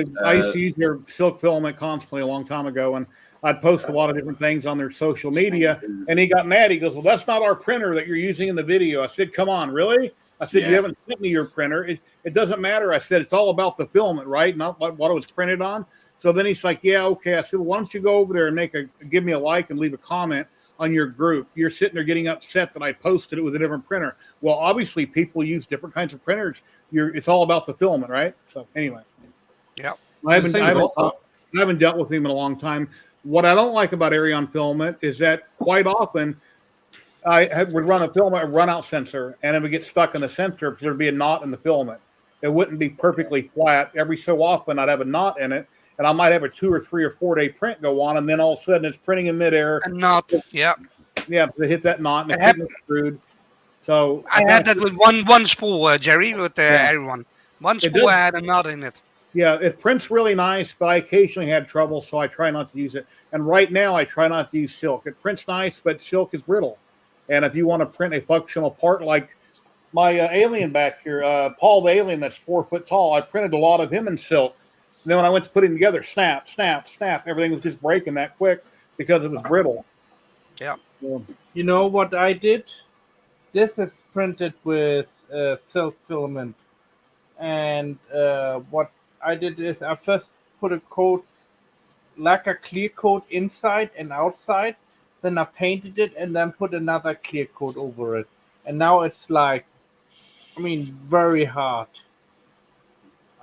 to use their silk filament constantly a long time ago, and I'd post a lot of different things on their social media, and he got mad. He goes, "Well, that's not our printer that you're using in the video." I said, "Come on, really?" I said, "You haven't sent me your printer. It doesn't matter." I said, "It's all about the filament, right? Not what it was printed on." So then he's like, "Yeah, okay." I said, "Well, why don't you go over there and give me a like and leave a comment on your group? You're sitting there getting upset that I posted it with a different printer." Well, obviously people use different kinds of printers. It's all about the filament, right? So anyway. Yeah. I haven't dealt with him in a long time. What I don't like about Arion filament is that quite often would run a run-out sensor, and it would get stuck in the sensor because there'd be a knot in the filament. It wouldn't be perfectly flat. Every so often, I'd have a knot in it, and I might have a 2 or 3 or 4 day print go on, and then all of a sudden it's printing in midair. A knot, yeah. Yeah, they hit that knot, and it's screwed. So I had that with one spool, Jerry, with everyone. One spool had a knot in it. Yeah, it prints really nice, but I occasionally had trouble, so I try not to use it. And right now, I try not to use silk. It prints nice, but silk is brittle. And if you want to print a functional part like my alien back here, Paul the alien that's 4 foot tall, I printed a lot of him in silk. And then when I went to put him together, snap, everything was just breaking that quick because it was brittle. Yeah. You know what I did? This is printed with silk filament. And what I did is I first put a coat, like a clear coat inside and outside. Then I painted it and then put another clear coat over it. And now it's like, very hard.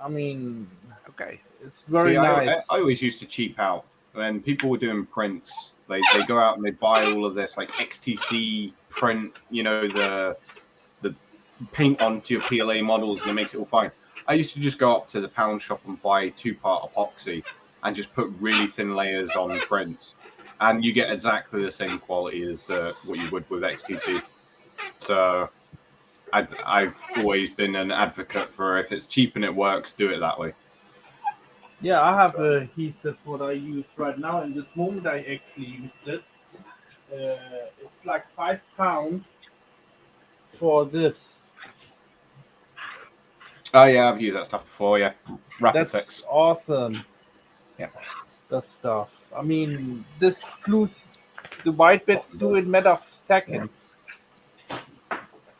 Okay. It's very See, nice. I always used to cheap out. When people were doing prints, they go out and they buy all of this like XTC print, the paint onto your PLA models, and it makes it all fine. I used to just go up to the pound shop and buy 2-part epoxy and just put really thin layers on prints, and you get exactly the same quality as what you would with XTC. So I've always been an advocate for, if it's cheap and it works, do it that way. Yeah, I have a heat. That's what I use right now. In this moment, I actually used it. It's like £5 for this. Oh yeah, I've used that stuff before. Yeah, Rapid That's Fix. awesome. Yeah, that stuff. I mean, this glues the white bits do in a matter of seconds.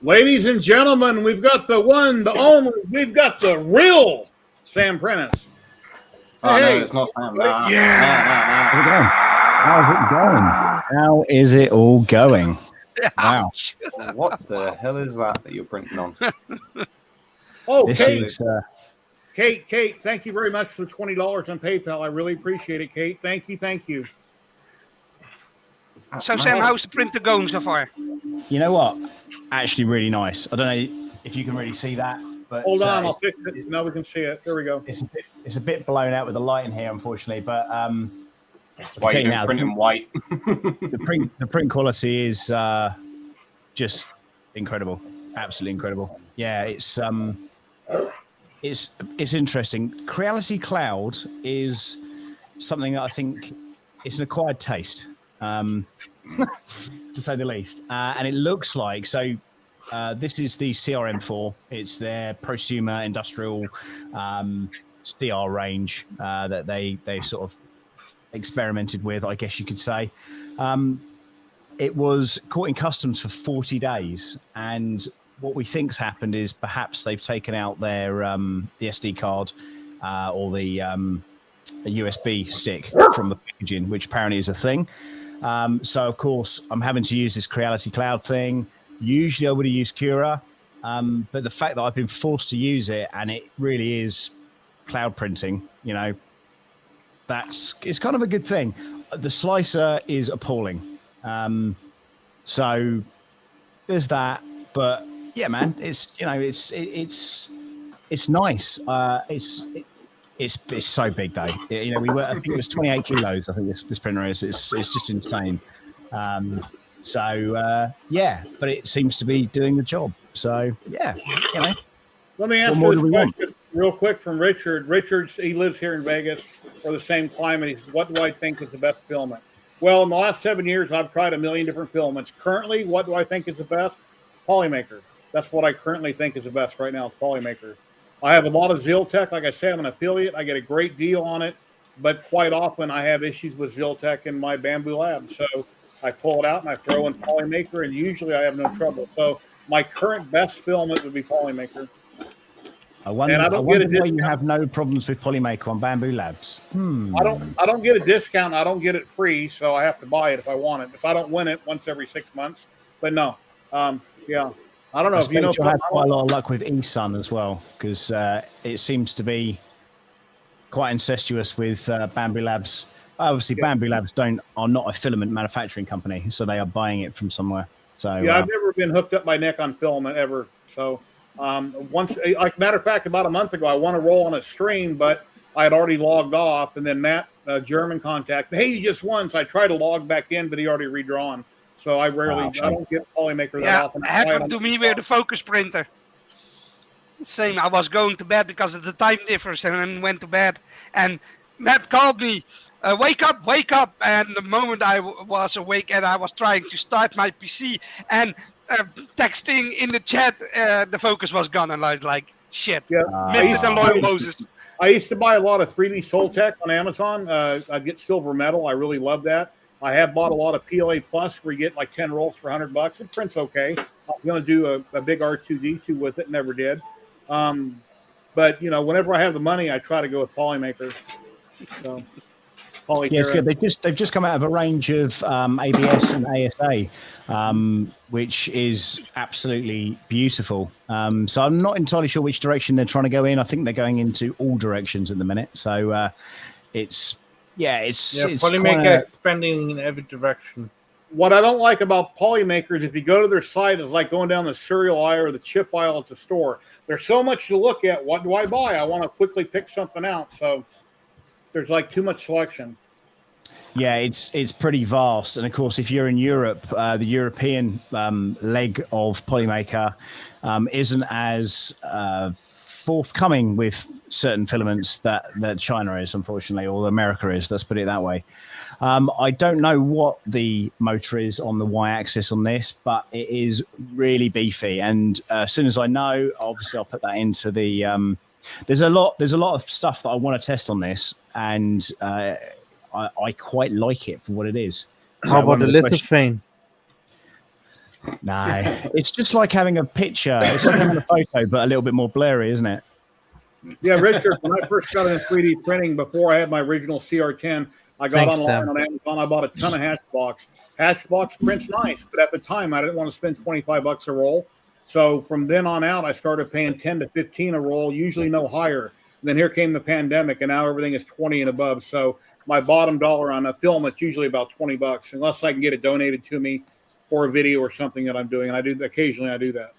Ladies and gentlemen, we've got the one, the only, we've got the real Sam Prentice. Oh Hey, no, it's not Sam. yeah. How's it going? How is it all going? Wow. What the hell is that you're printing on? Oh, This Kate, is Kate, thank you very much for the $20 on PayPal. I really appreciate it, Kate. Thank you. So Sam, how's the printer going so far? you know what? Actually, really nice. I don't know if you can really see that, but Hold on, I'll fix it. Now we can see it. There we go. It's a bit blown out with the light in here, unfortunately. But That's why you don't print in white. the print quality is just incredible, absolutely incredible. Yeah, it's interesting. Creality Cloud is something that I think it's an acquired taste, to say the least. And it looks like this is the CRM4. It's their prosumer industrial CR range that they sort of experimented with, I guess you could say. It was caught in customs for 40 days, and what we think's happened is perhaps they've taken out their the SD card or the USB stick from the packaging, which apparently is a thing. So of course I'm having to use this Creality Cloud thing. Usually I would have used Cura, but the fact that I've been forced to use it, and it really is cloud printing, it's kind of a good thing. The slicer is appalling. So there's that, but yeah, man, it's nice. It's so big though. I think it was 28 kilos. I think this printer is. It's just insane. Yeah, but it seems to be doing the job. So yeah, Let me answer this question real quick from Richard. He lives here in Vegas, or the same climate. He says, what do I think is the best filament? Well, in the last 7 years, I've tried a million different filaments. Currently, what do I think is the best? Polymaker. That's what I currently think is the best right now, is Polymaker. I have a lot of Ziltech. Like I said, I'm an affiliate. I get a great deal on it, but quite often I have issues with Ziltech in my Bamboo Lab. So I pull it out and I throw in Polymaker, and usually I have no trouble. So my current best filament would be Polymaker. I wonder why you have no problems with Polymaker on Bamboo Labs. I don't get a discount. I don't get it free, so I have to buy it if I want it. If I don't win it once every 6 months, but no, yeah, I don't know if you know. You'll have quite a lot of luck with eSun as well, because it seems to be quite incestuous with Bamboo Labs. Obviously, yeah. Bamboo Labs are not a filament manufacturing company, so they are buying it from somewhere. So yeah, I've never been hooked up my neck on filament ever. So once, like matter of fact, about a month ago, I want to roll on a stream, but I had already logged off, and then Matt, German contact, hey, you just won. So I tried to log back in, but he already redrawn. So I don't get Polymaker that often. It happened to me with the focus printer. Same, I was going to bed because of the time difference, and then went to bed, and Matt called me, wake up, and the moment I was awake and I was trying to start my PC, and texting in the chat, the focus was gone, and I was like, shit, missed it along Moses. I used to buy a lot of 3D Soltech on Amazon. I'd get silver metal. I really love that. I have bought a lot of PLA Plus where you get like 10 rolls for $100. It prints okay. I'm going to do a big R2D2 with it. Never did. But, whenever I have the money, I try to go with Polymaker. So. Yes, good. They've just come out of a range of ABS and ASA, which is absolutely beautiful. So I'm not entirely sure which direction they're trying to go in. I think they're going into all directions at the minute. So it's Polymaker is expanding in every direction. What I don't like about Polymakers, if you go to their site, is like going down the cereal aisle or the chip aisle at the store. There's so much to look at. What do I buy? I want to quickly pick something out. So there's like too much selection. Yeah, it's pretty vast. And of course, if you're in Europe, the European leg of Polymaker isn't as forthcoming with certain filaments that China is, unfortunately, or America is. Let's put it that way. I don't know what the motor is on the Y-axis on this, but it is really beefy. And as soon as I know, obviously I'll put that into the. There's a lot of stuff that I want to test on this, and I quite like it for what it is. How about the lithophane? No, it's just like having a picture. It's like having a photo, but a little bit more blurry, isn't it? Yeah, Richard, when I first got into 3D printing, before I had my original CR10, I got online on Amazon. I bought a ton of Hatchbox. Hatchbox prints nice, but at the time, I didn't want to spend $25 a roll. So from then on out, I started paying 10 to 15 a roll, usually no higher. And then here came the pandemic, and now everything is 20 and above. So my bottom dollar on a film, it's usually about $20, unless I can get it donated to me for a video or something that I'm doing. And I do occasionally I do that.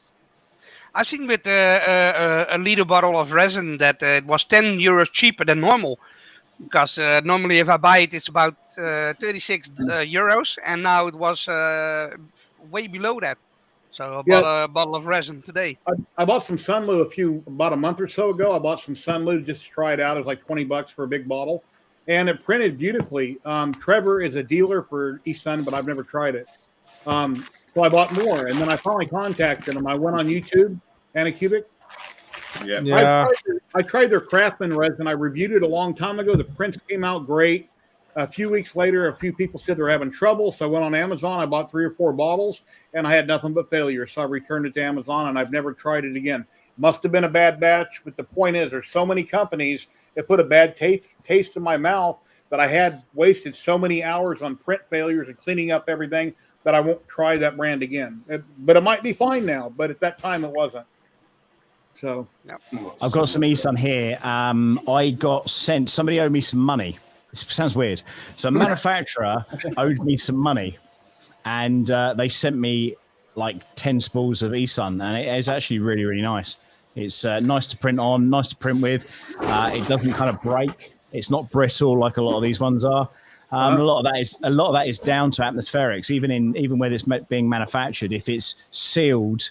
I've seen with a liter bottle of resin that it was 10 euros cheaper than normal. Because normally if I buy it, it's about 36 euros. And now it was way below that. So I bought a bottle of resin today. I bought some Sunlu about a month or so ago. I bought some Sunlu just to try it out. It was like $20 for a big bottle. And it printed beautifully. Trevor is a dealer for eSun, but I've never tried it. So I bought more. And then I finally contacted him. I went on YouTube, Anacubic. Yeah. I tried their Craftsman resin. I reviewed it a long time ago. The prints came out great. A few weeks later, a few people said they're having trouble. So I went on Amazon. I bought 3 or 4 bottles, and I had nothing but failure. So I returned it to Amazon, and I've never tried it again. Must have been a bad batch. But the point is, there's so many companies that put a bad taste in my mouth that I had wasted so many hours on print failures and cleaning up everything that I won't try that brand again. But it might be fine now. But at that time, it wasn't. So I've got some eSun here. I got sent. Somebody owed me some money. This sounds weird. So a manufacturer owed me some money, and they sent me like 10 spools of eSun, and it is actually really, really nice. It's nice to print on, nice to print with. It doesn't kind of break. It's not brittle like a lot of these ones are. A lot of that is down to atmospherics. Even where it's being manufactured, if it's sealed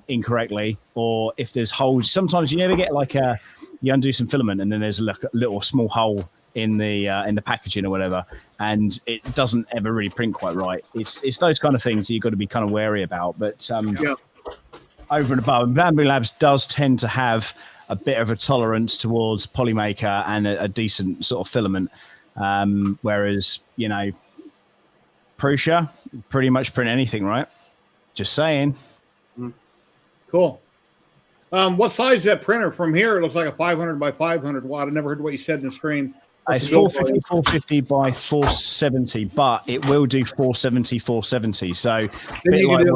incorrectly, or if there's holes, sometimes you never get like you undo some filament and then there's like a little small hole in the packaging or whatever, and it doesn't ever really print quite right. It's those kind of things that you've got to be kind of wary about. But over and above, Bamboo Labs does tend to have a bit of a tolerance towards Polymaker and a decent sort of filament, whereas Prusa pretty much print anything, right? Just saying. Cool. What size is that printer? From here, it looks like a 500 by 500 watt. I never heard what you said in the screen. It's 450 by 470, but it will do 470. So a bit like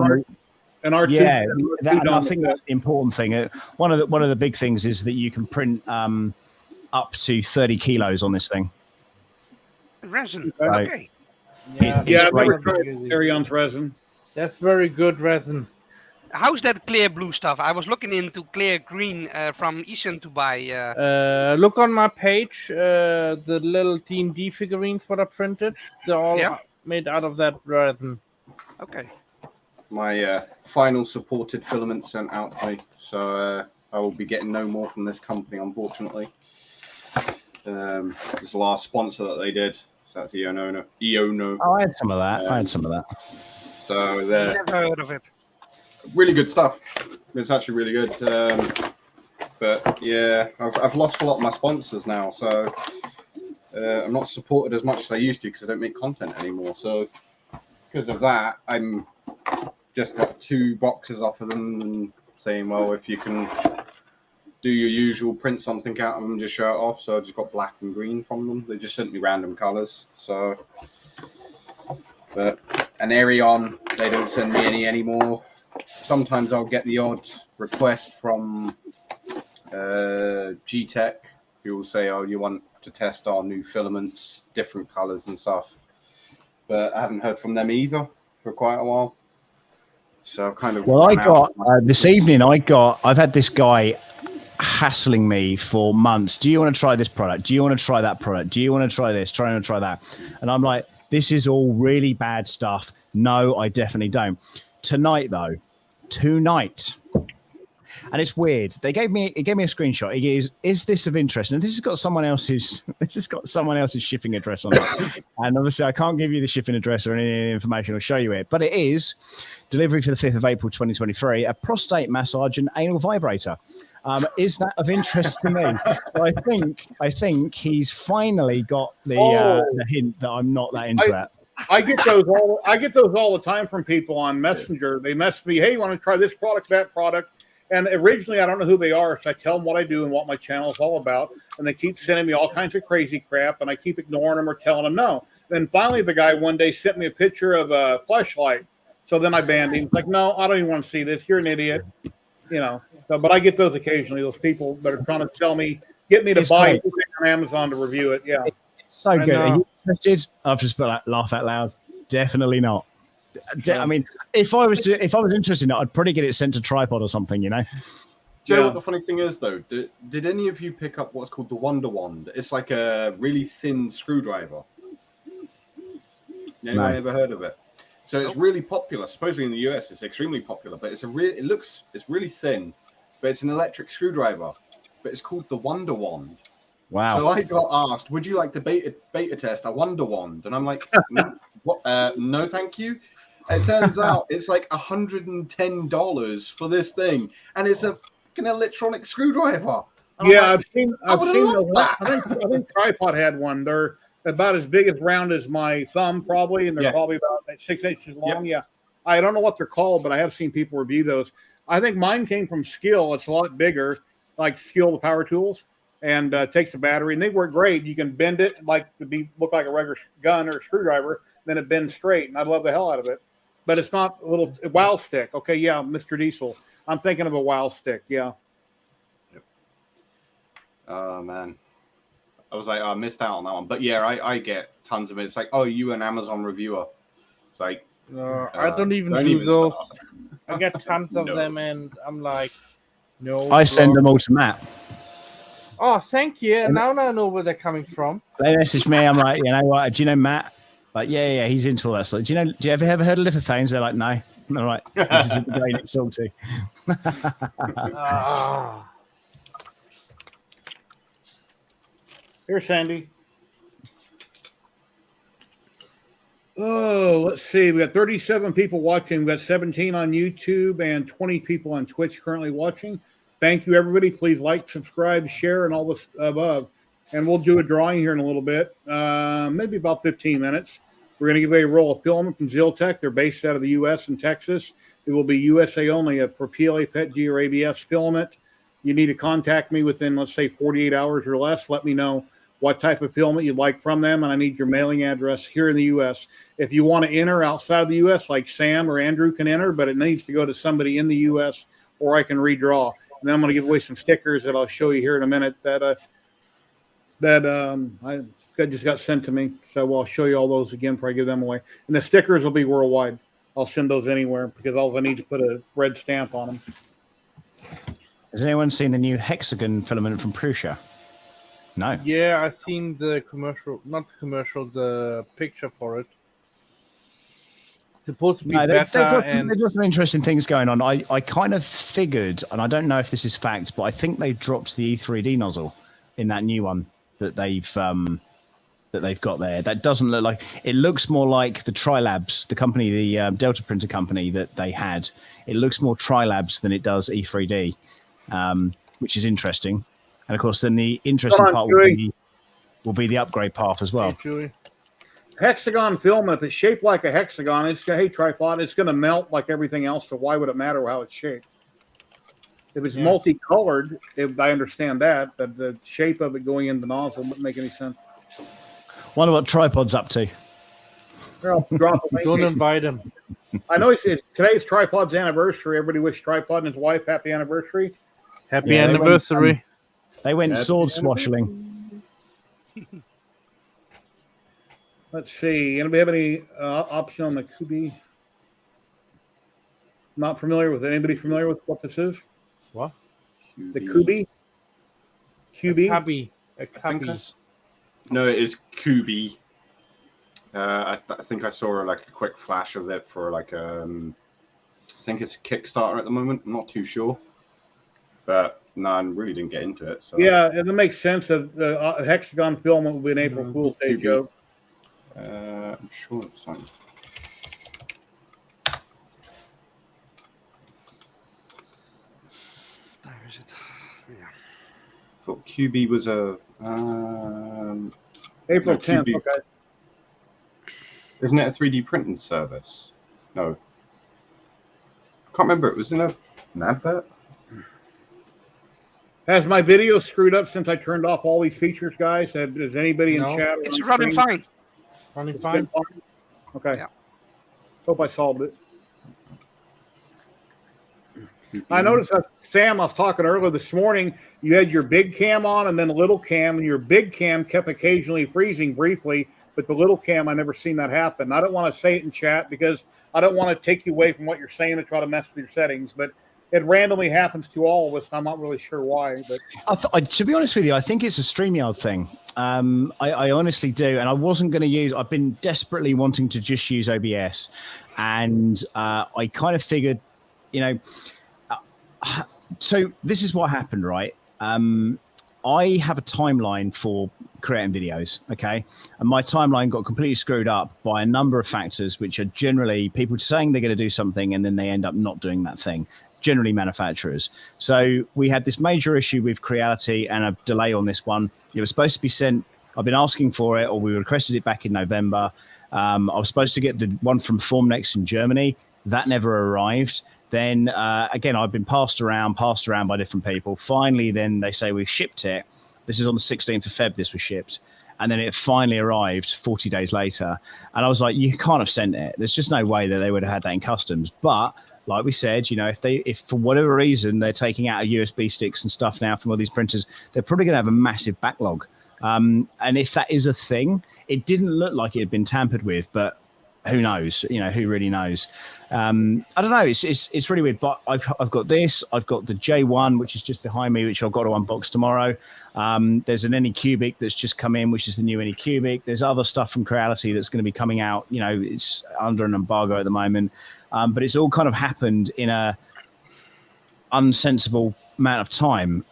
an R2. Yeah, I think that's the important thing. One of the big things is that you can print up to 30 kilos on this thing. Resin. So, okay. I've never tried Arion's resin. That's very good resin. How's that clear blue stuff? I was looking into clear green from eSun to buy. Look on my page. The little D&D figurines what I printed, they're all made out of that resin. Okay. My final supported filament sent out to me, so I will be getting no more from this company, unfortunately. It's the last sponsor that they did, so that's Eono. Oh, I had some of that. So they're never heard of it. Really good stuff. It's actually really good. But yeah, I've lost a lot of my sponsors now, so I'm not supported as much as I used to because I don't make content anymore. So because of that, I'm just got 2 boxes off of them and saying, well, if you can do your usual, print something out of them, just show it off. So I just got black and green from them. They just sent me random colors. So, but an Arion, they don't send me any anymore. Sometimes I'll get the odd request from G-Tech, who will say, "Oh, you want to test our new filaments, different colors and stuff." But I haven't heard from them either for quite a while. So I've kind of I got this evening. I've had this guy hassling me for months. Do you want to try this product? Do you want to try that product? Do you want to try this? Try and try that. And I'm like, this is all really bad stuff. No, I definitely don't. Tonight, though, and it's weird. He gave me a screenshot. He goes, "Is this of interest?" And this has got someone else's shipping address on it. And obviously, I can't give you the shipping address or any information. I'll show you it. But it is delivery for the 5th of April, 2023. A prostate massage and anal vibrator. Is that of interest to me? So I think he's finally got the hint that I'm not that into that. I get those all the time from people on Messenger. They message me, "Hey, you want to try this product, that product?" And originally, I don't know who they are, so I tell them what I do and what my channel is all about. And they keep sending me all kinds of crazy crap, and I keep ignoring them or telling them no. Then finally, the guy one day sent me a picture of a fleshlight. So then I banned him. He's like, "No, I don't even want to see this. You're an idiot." You know. So, but I get those occasionally. Those people that are trying to tell me, get me to buy it on Amazon to review it. Yeah, it's so good. Are you interested? I've just put that laugh out loud. Definitely not. I mean, if I was interested in it, I'd probably get it sent to Tripod or something, you know. Do you know what the funny thing is, though? Did any of you pick up what's called the Wonder Wand? It's like a really thin screwdriver. Anyone ever heard of it? So it's really popular. Supposedly in the US, it's extremely popular. But it's really thin, but it's an electric screwdriver. But it's called the Wonder Wand. Wow. So I got asked, "Would you like to beta test a Wonder Wand?" And I'm like, "What? No, thank you." It turns out it's like $110 for this thing, and it's an electronic screwdriver. And yeah, like, I've seen those. I think Tripod had one. They're about as big as round as my thumb, probably, and they're probably about 6 inches long. Yeah, I don't know what they're called, but I have seen people review those. I think mine came from Skill. It's a lot bigger, like Skill, the power tools, and takes a battery, and they work great. You can bend it look like a regular gun or a screwdriver, then it bends straight, and I love the hell out of it. But it's not a little wow stick. Okay, yeah, Mr. Diesel. I'm thinking of a wow stick. Yeah. Yep. Oh man, I was like, I missed out on that one. But yeah, I get tons of it. It's like, "Oh, you an Amazon reviewer?" It's like, I don't even do those. I get tons of them, and I'm like, no. I send them all to Matt. Oh, thank you. And now I know where they're coming from. They message me. I'm like, you know what? Do you know Matt? Like, yeah, he's into all that stuff. Do you ever heard of lithophane? They're like, no. I'm like, this isn't the guy it's salty. Here's Sandy. Oh, let's see. We got 37 people watching. We got 17 on YouTube and 20 people on Twitch currently watching. Thank you, everybody. Please like, subscribe, share, and all this above. And we'll do a drawing here in a little bit, maybe about 15 minutes. We're going to give away a roll of filament from Ziltech. They're based out of the U.S. and Texas. It will be USA only for PLA, PETG, or ABS filament. You need to contact me within, let's say, 48 hours or less. Let me know what type of filament you'd like from them, and I need your mailing address here in the U.S. If you want to enter outside of the U.S., like Sam or Andrew can enter, but it needs to go to somebody in the U.S., or I can redraw. And then I'm going to give away some stickers that I'll show you here in a minute that I just got sent to me. So I'll show you all those again before I give them away. And the stickers will be worldwide. I'll send those anywhere because all I need to put a red stamp on them. Has anyone seen the new hexagon filament from Prusa? No. Yeah, I've seen the commercial, not the commercial, the picture for it. It's supposed to be better. They've got some interesting things going on. I kind of figured, and I don't know if this is fact, but I think they dropped the E3D nozzle in that new one that they've got there. That doesn't look like, it looks more like the Trilabs, the company, the Delta printer company that they had. It looks more Trilabs than it does E3D, which is interesting. And of course, then the interesting part will be the upgrade path as well. Hey, hexagon filament, if it's shaped like a hexagon, hey, Tripod, it's going to melt like everything else. So why would it matter how it's shaped? If it's Yeah. multicolored, I understand that, but the shape of it going in the nozzle wouldn't make any sense. Wonder what tripod's up to. I'll drop a link. Don't invite him. I know it's today's Tripod's anniversary. Everybody wish Tripod and his wife happy anniversary. Happy Yeah, anniversary. They went Happy sword swashing. Let's see. Anybody have any option on the QB? Not familiar with it. Anybody familiar with what this is? What? The QB? QB? Cubby. A I think cubby. no, it is QB. I think I saw like a quick flash of it for like I think it's a Kickstarter at the moment. I'm not too sure, but no, I really didn't get into it. So Yeah, and it makes sense that the hexagon filament will be an April Fool's Day QB. joke. I'm sure it's on. Where is it? Yeah. Thought QB was a April No, 10th, QB. okay. isn't it a 3D printing service? No, can't remember. It was in an advert. Has my video screwed up since I turned off all these features, guys? Does anybody in No. chat? or It's on running stream- fine. Running It's been fine. fine? Okay. Yeah. Hope I solved it. I noticed that, Sam, I was talking earlier this morning, you had your big cam on and then a little cam, and your big cam kept occasionally freezing briefly, but the little cam, I never seen that happen. I don't want to say it in chat because I don't want to take you away from what you're saying and try to mess with your settings, but it randomly happens to all of us, and I'm not really sure why. But To be honest with you, I think it's a StreamYard thing. I honestly do. And I wasn't going to use, I've been desperately wanting to just use OBS. And I kind of figured, you know, so this is what happened, right? I have a timeline for creating videos, okay? And my timeline got completely screwed up by a number of factors, which are generally people saying they're going to do something and then they end up not doing that thing, generally manufacturers. So we had this major issue with Creality and a delay on this one. It was supposed to be sent, I've been asking for it, or we requested it back in November. I was supposed to get the one from Formnext in Germany. That never arrived. Then again, I've been passed around by different people. Finally, then they say we've shipped it. This is on the 16th of Feb. This was shipped, and then it finally arrived 40 days later. And I was like, you can't have sent it. There's just no way that they would have had that in customs. But like we said, you know, if for whatever reason they're taking out USB sticks and stuff now from all these printers, they're probably going to have a massive backlog. And if that is a thing, it didn't look like it had been tampered with, but who knows? You know, who really knows? I don't know. It's really weird. But I've got this. I've got the J1, which is just behind me, which I've got to unbox tomorrow. There's an Anycubic that's just come in, which is the new Anycubic. There's other stuff from Creality that's going to be coming out. You know, it's under an embargo at the moment, but it's all kind of happened in a unsensible amount of time.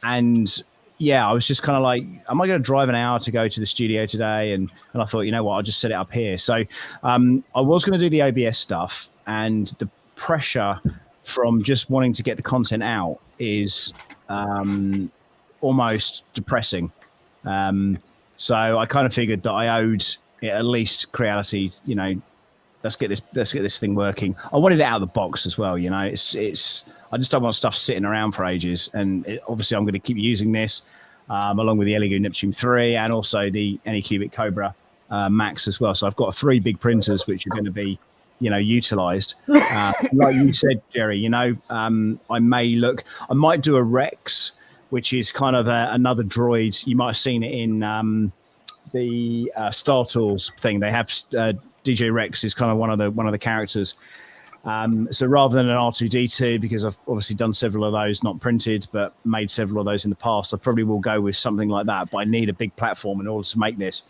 And yeah, I was just kind of like, am I going to drive an hour to go to the studio today? And I thought, you know what, I'll just set it up here. So I was going to do the OBS stuff, and the pressure from just wanting to get the content out is almost depressing. So I kind of figured that I owed it at least Creality, you know, let's get this thing working. I wanted it out of the box as well. You know, it's I just don't want stuff sitting around for ages. And obviously I'm going to keep using this along with the Elegoo Neptune 3 and also the Anycubic Cobra Max as well. So I've got 3 big printers which are going to be, you know, utilized. Like you said, Jerry, you know, I might do a Rex, which is kind of another droid. You might have seen it in the Star Tools thing. They have DJ Rex is kind of one of the characters. So rather than an R2D2, because I've obviously done several of those, not printed, but made several of those in the past, I probably will go with something like that. But I need a big platform in order to make this.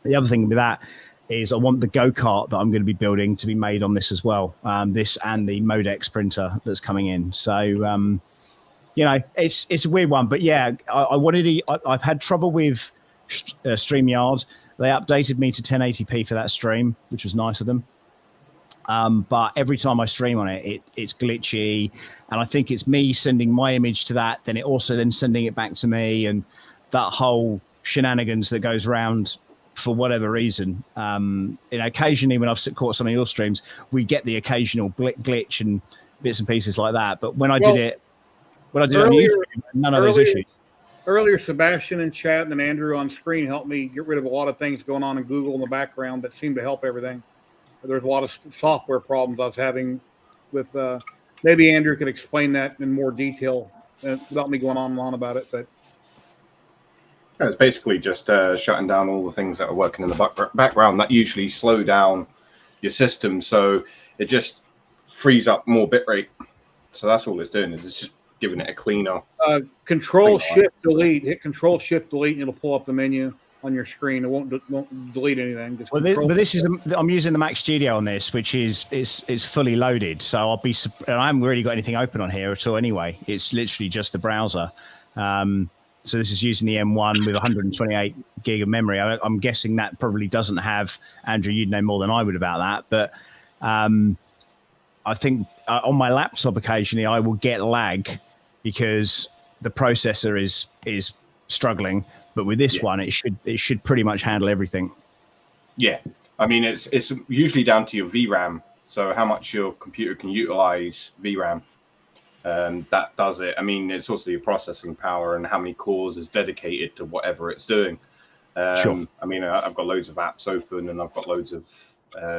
The other thing with that is I want the go-kart that I'm going to be building to be made on this as well. This and the Modex printer that's coming in. So, you know, it's a weird one. But yeah, I've had trouble with StreamYard. They updated me to 1080p for that stream, which was nice of them. But every time I stream on it, it's glitchy. And I think it's me sending my image to that, then it also then sending it back to me, and that whole shenanigans that goes around for whatever reason. You know, occasionally when I've caught some of your streams, we get the occasional glitch and bits and pieces like that. But when I did it When I did it on Earlier- YouTube, none of those earlier- issues. Earlier, Sebastian in chat and then Andrew on screen helped me get rid of a lot of things going on in Google in the background that seemed to help everything. There's a lot of software problems I was having with. Maybe Andrew could explain that in more detail without me going on and on about it. But Yeah, it's basically just shutting down all the things that are working in the background that usually slow down your system, so it just frees up more bitrate. So that's all it's doing, is it's just giving it a cleaner. Control Shift Delete. Hit Control Shift Delete, and it'll pull up the menu on your screen. It won't delete anything. Just this is I'm using the Mac Studio on this, which is fully loaded. So I'll be, and I haven't really got anything open on here at all. Anyway, it's literally just the browser. So this is using the M1 with 128 gig of memory. I'm guessing that probably doesn't have, Andrew, you'd know more than I would about that. But I think on my laptop occasionally I will get lag because the processor is struggling. But with this one, it should pretty much handle everything. Yeah. I mean, it's usually down to your VRAM. So how much your computer can utilize VRAM. That does it. I mean, it's also your processing power and how many cores is dedicated to whatever it's doing. Sure. I mean, I've got loads of apps open and I've got loads of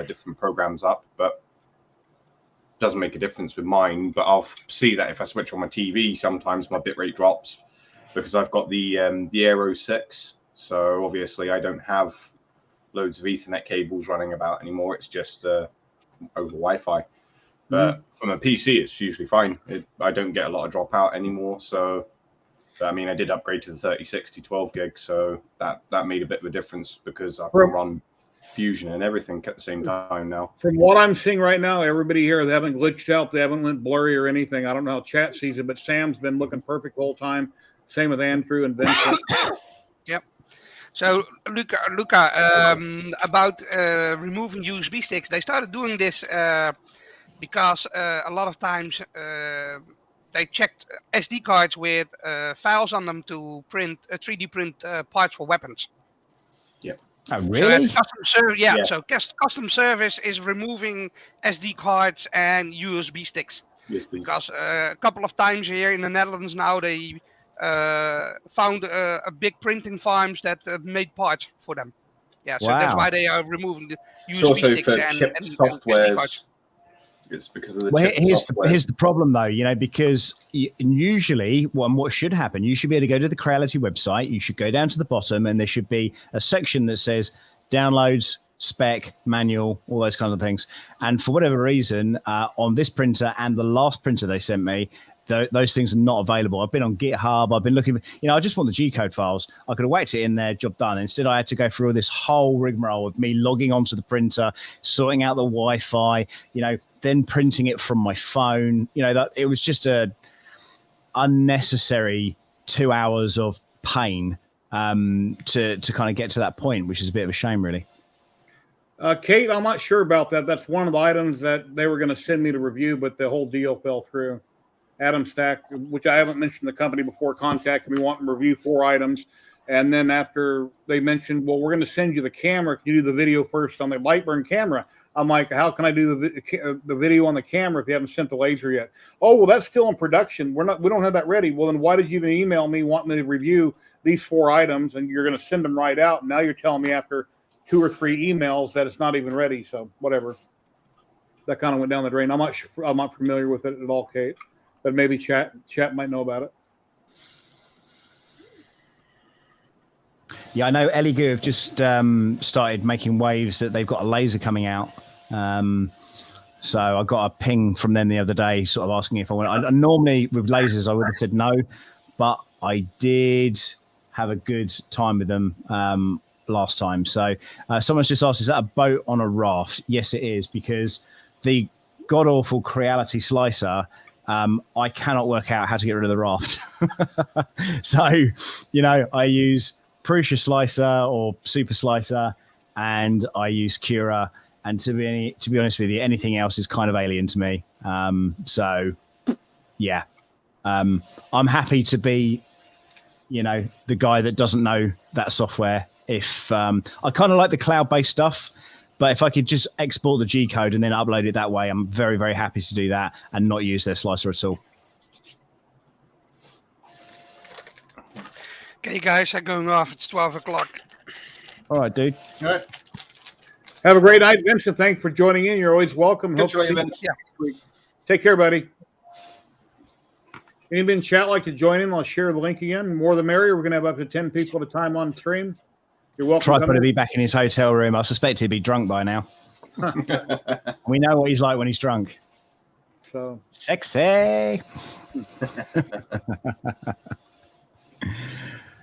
different programs up, but it doesn't make a difference with mine. But I'll see that if I switch on my TV, sometimes my bitrate drops because I've got the Aero 6. So obviously I don't have loads of Ethernet cables running about anymore. It's just over Wi-Fi. But from a PC, it's usually fine. I don't get a lot of dropout anymore. So, I mean, I did upgrade to the 3060 12 gig. So that made a bit of a difference because I can run Fusion and everything at the same time now. From what I'm seeing right now, everybody here, they haven't glitched out. They haven't went blurry or anything. I don't know how chat sees it, but Sam's been looking perfect the whole time. Same with Andrew and Vincent. Yep. So, Luca, about removing USB sticks, they started doing this because a lot of times they checked SD cards with files on them to print 3D print parts for weapons. Yeah. Oh, really? So so custom service is removing SD cards and USB sticks. Yes, please. Because a couple of times here in the Netherlands now they found a big printing farms that made parts for them. Yeah, so that's why they are removing the USB sticks and SD cards. It's because of the here's the problem though, because usually what should happen, you should be able to go to the Creality website, you should go down to the bottom and there should be a section that says downloads, spec, manual, all those kinds of things. And for whatever reason, on this printer and the last printer they sent me, those things are not available. I've been on GitHub. I've been looking, I just want the G-code files. I could have whacked it in there, job done. Instead, I had to go through all this whole rigmarole of me logging onto the printer, sorting out the Wi-Fi, then printing it from my phone. That it was just a unnecessary 2 hours of pain to kind of get to that point, which is a bit of a shame, really. Kate, I'm not sure about that. That's one of the items that they were going to send me to review, but the whole deal fell through. Adam Stack, which I haven't mentioned the company before, contacted me wanting to review 4 items. And then after they mentioned, well, we're going to send you the camera. Can you do the video first on the Lightburn camera? I'm like, how can I do the video on the camera if you haven't sent the laser yet? Oh, well, that's still in production. We don't have that ready. Well, then why did you even email me wanting me to review these 4 items and you're going to send them right out? And now you're telling me after 2 or 3 emails that it's not even ready. So whatever. That kind of went down the drain. I'm not familiar with it at all, Kate. But maybe chat might know about it. Yeah, I know Eligoo have just started making waves that they've got a laser coming out. So I got a ping from them the other day sort of asking if I want. Normally with lasers, I would have said no, but I did have a good time with them last time. So someone's just asked, is that a boat on a raft? Yes, it is, because the god-awful Creality slicer, I cannot work out how to get rid of the raft. So, I use Prusa slicer or Super slicer, and I use Cura. And to be honest with you, anything else is kind of alien to me. So, yeah, I'm happy to be, the guy that doesn't know that software. If I kind of like the cloud-based stuff. But if I could just export the G-code and then upload it that way, I'm very, very happy to do that and not use their slicer at all. Okay, guys, I'm going off. It's 12 o'clock. All right, dude. All right. Have a great night, Vincent. Thanks for joining in. You're always welcome. Hope Catch you to see later, you Vince. next week. Take care, buddy. Anybody in chat like to join in? I'll share the link again. More the merrier. We're going to have up to 10 people at a time on stream. You're welcome. Tripod to be back in his hotel room. I suspect he'd be drunk by now. We know what he's like when he's drunk. So Sexy.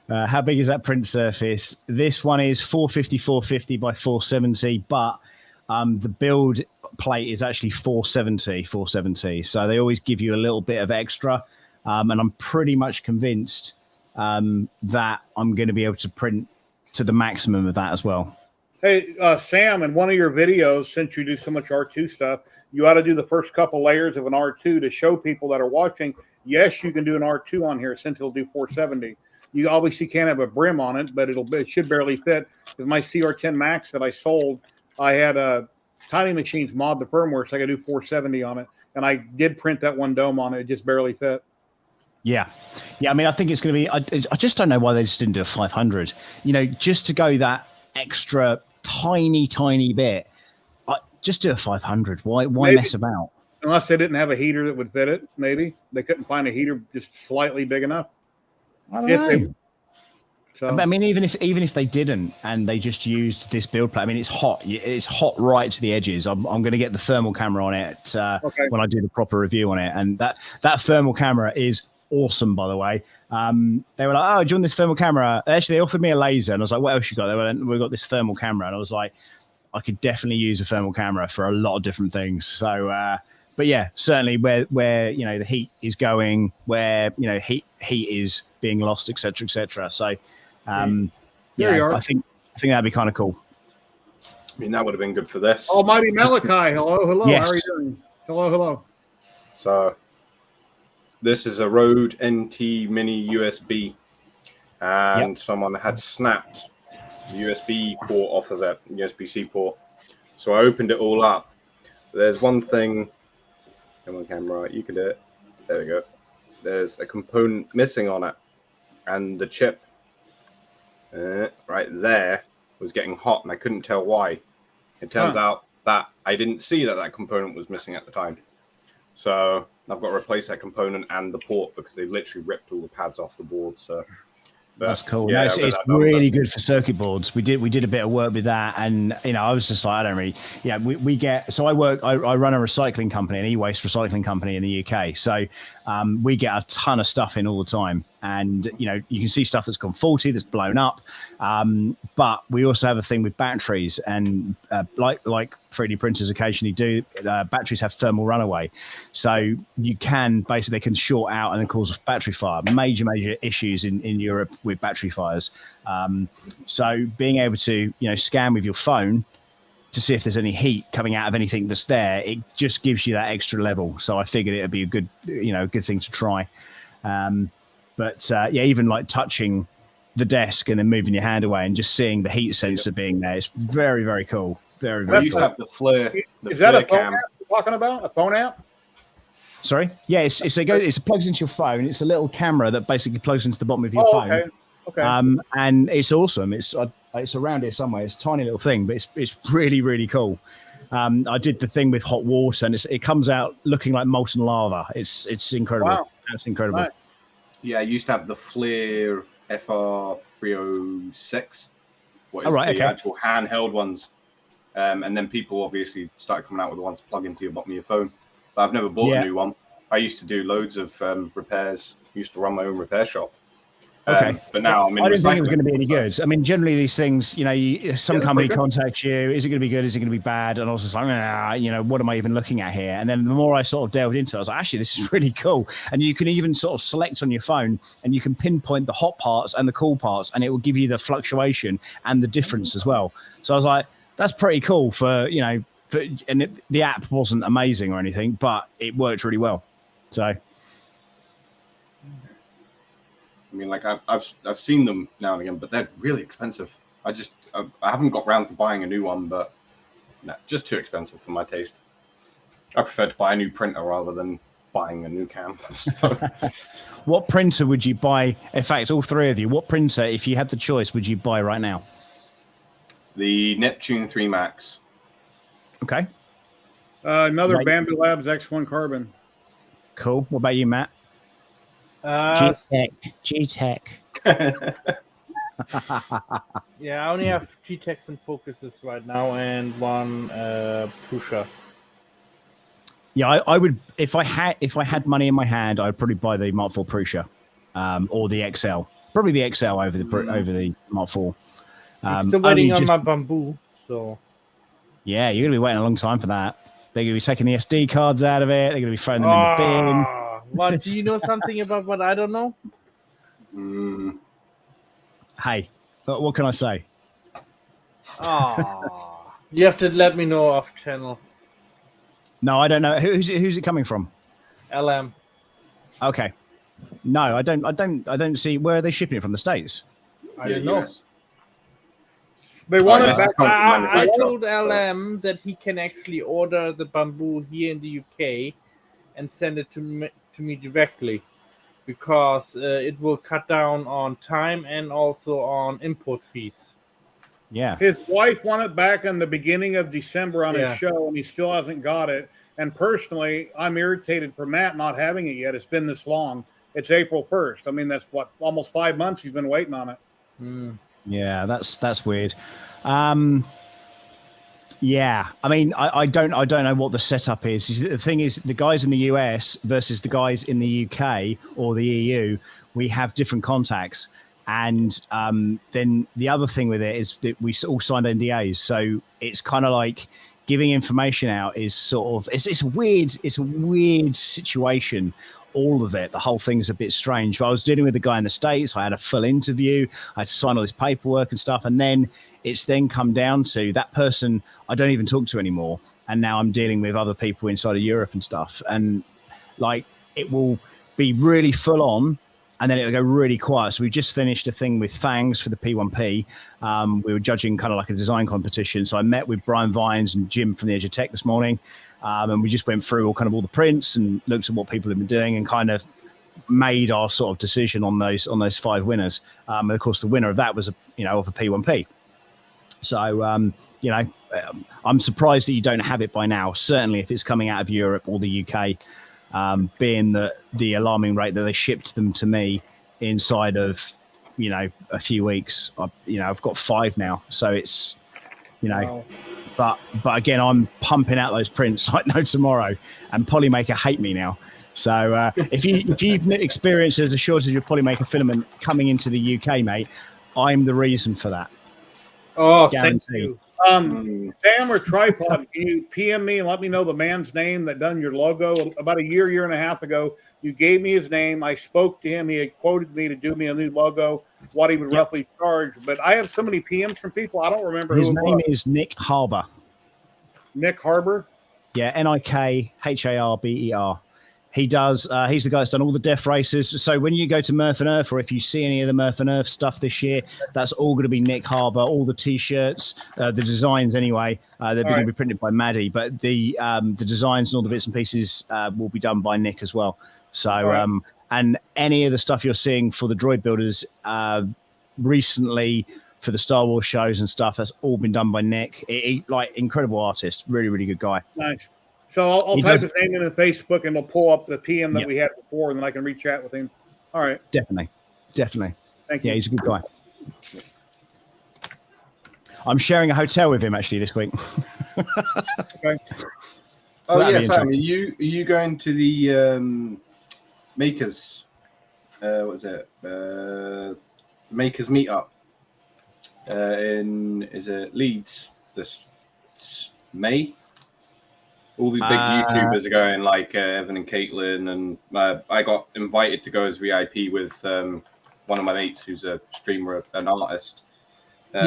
How big is that print surface? This one is 450 by 470, but the build plate is actually 470. So they always give you a little bit of extra. And I'm pretty much convinced that I'm going to be able to print to the maximum of that as well. hey, Sam, in one of your videos, since you do so much R2 stuff, you ought to do the first couple layers of an R2 to show people that are watching. Yes, you can do an R2 on here since it'll do 470. You obviously can't have a brim on it, but it should barely fit. With my CR10 Max that I sold, I had Tiny Machines mod the firmware, so I could do 470 on it. And I did print that one dome on it. It just barely fit. Yeah. I mean, I think it's going to be. I just don't know why they just didn't do a 500. You know, just to go that extra tiny bit. Just do a 500. Why Maybe. mess about? Unless they didn't have a heater that would fit it, maybe they couldn't find a heater just slightly big enough. I don't know. So I mean, even if they didn't and they just used this build plate, I mean, it's hot. It's hot right to the edges. I'm going to get the thermal camera on it when I do the proper review on it, and that thermal camera is awesome, by the way. They were like, "Oh, do you want this thermal camera?" Actually, they offered me a laser, and I was like, "What else you got?" They were like, "We've got this thermal camera," and I was like, I could definitely use a thermal camera for a lot of different things. So, but yeah, certainly where you know the heat is going, where you know heat is being lost, etc. So, yeah, I think that'd be kind of cool. I mean, that would have been good for this. Almighty Malachi, hello. Yes. How are you doing? Hello. So this is a Rode NT Mini USB, and someone had snapped the USB port off of it, USB-C port. So I opened it all up. There's one thing. Come on, camera, you can do it. There we go. There's a component missing on it, and the chip right there was getting hot, and I couldn't tell why. It turns out that I didn't see that component was missing at the time. So I've got to replace that component and the port because they've literally ripped all the pads off the board. So that's cool. Yeah, it's really good for circuit boards. We did a bit of work with that, and you know, I was just like, I don't really. Yeah, we get. So I run a recycling company, an e-waste recycling company in the UK. So we get a ton of stuff in all the time, and you know, you can see stuff that's gone faulty, that's blown up. But we also have a thing with batteries, and like 3D printers occasionally do. Batteries have thermal runaway, so you can basically they can short out and then cause a battery fire. Major issues in Europe with battery fires. So being able to scan with your phone to see if there's any heat coming out of anything that's there, it just gives you that extra level. So I figured it'd be a good thing to try. But even like touching the desk and then moving your hand away and just seeing the heat sensor being there, it's very, very cool. Very, very used cool. to have the flare. Is that a phone app you're talking about? A phone app? Sorry? Yeah, it plugs into your phone. It's a little camera that basically plugs into the bottom of your phone. Okay. And it's awesome. It's around here somewhere. It's a tiny little thing, but it's really, really cool. I did the thing with hot water, and it comes out looking like molten lava. It's incredible. Wow. It's incredible. Nice. Yeah, I used to have the Flare FR306. The actual handheld ones. And then people obviously started coming out with the ones to plug into your bottom of your phone. But I've never bought a new one. I used to do loads of repairs. Used to run my own repair shop. But now I'm in I didn't think it was recycling. going to be any good. I mean, generally these things, some company contacts you. Is it going to be good? Is it going to be bad? And I was just like, what am I even looking at here? And then the more I sort of delved into it, I was like, actually, this is really cool. And you can even sort of select on your phone, and you can pinpoint the hot parts and the cool parts, and it will give you the fluctuation and the difference as well. So I was like, that's pretty cool the app wasn't amazing or anything, but it worked really well. So, I mean, like I've seen them now and again, but they're really expensive. I haven't got round to buying a new one, but no, just too expensive for my taste. I prefer to buy a new printer rather than buying a new cam. So, What printer would you buy? In fact, all three of you, what printer, if you had the choice, would you buy right now? the Neptune 3 Max. Okay, Another Right. Bambi Labs X1 Carbon. cool. What about you, Matt? G-Tech. Yeah, I only have G-Techs and Focuses right now, and one Pusher. Yeah, I would if I had money in my hand, I'd probably buy the Mark IV Prusa, or the XL. Probably the XL over the Mark IV. I'm still waiting only on my Bamboo, so Yeah, you're gonna be waiting a long time for that. They're gonna be taking the SD cards out of it. They're gonna be throwing them in the bin. What? Do you know something about what I don't know? Hey, what can I say? You have to let me know off channel. No, I don't know. Who's it coming from? LM. Okay. No, I don't see. Where are they shipping it from? The States? I don't know. US. They want it yes, back. it's come from I manufacturer, told so- LM that he can actually order the Bamboo here in the UK and send it to me directly, because it will cut down on time and also on import fees. Yeah. His wife won it back in the beginning of December on Yeah. his show, and he still hasn't got it. And personally, I'm irritated for Matt not having it yet. It's been this long. It's April 1st. I mean, that's what, almost 5 months he's been waiting on it. Yeah, that's weird. Yeah, I mean, I don't know what the setup is. The thing is, the guys in the US versus the guys in the UK or the EU, we have different contacts. And then the other thing with it is that we all signed NDAs, so it's kind of like giving information out is sort of it's weird. It's a weird situation. All of it, the whole thing's a bit strange. But I was dealing with the guy in the States. I had a full interview. I had to sign all this paperwork and stuff, and then it's then come down to that person I don't even talk to anymore. And now I'm dealing with other people inside of Europe and stuff, and like it will be really full on. And then it'll go really quiet. So we just finished a thing with Fangs for the P1P. We were judging kind of like a design competition. So I met with Brian Vines and Jim from the Edge of Tech this morning. And we just went through all the prints and looked at what people have been doing and kind of made our sort of decision on those 5 winners. And of course, the winner of that was of a P1P. So, I'm surprised that you don't have it by now. Certainly if it's coming out of Europe or the UK. Being the alarming rate that they shipped them to me inside of a few weeks. I've got 5 now, so it's Wow. but again, I'm pumping out those prints like no tomorrow, and Polymaker hate me now. So if you've experienced there's a shortage of Polymaker filament coming into the UK, mate, I'm the reason for that. Oh, Guaranteed. thank you. Sam or Tripod, can you PM me and let me know the man's name that done your logo? About a year and a half ago, you gave me his name. I spoke to him. He had quoted me to do me a new logo, what he would roughly charge. But I have so many PMs from people, I don't remember His who it name was. is Nick Harbour. Nick Harbor. Yeah, NIKHARBER. He does. He's the guy that's done all the death races. So when you go to Mirth and Earth, or if you see any of the Mirth and Earth stuff this year, that's all going to be Nick Harbour. All the T-shirts, the designs anyway, they're going to be printed by Maddie, but the designs and all the bits and pieces will be done by Nick as well. So and any of the stuff you're seeing for the droid builders recently for the Star Wars shows and stuff, that's all been done by Nick. Like incredible artist, really, really good guy. Nice. So I'll type his name in Facebook and we'll pull up the PM that we had before, and then I can reach out with him. All right. Definitely. Thank you. Yeah, he's a good guy. I'm sharing a hotel with him actually this week. Okay. Oh that'd be yeah, Sam, are you going to the Makers? What is it? Makers meetup in Leeds this May? All these big YouTubers are going, like Evan and Caitlin, and I got invited to go as VIP with one of my mates who's a streamer, an artist.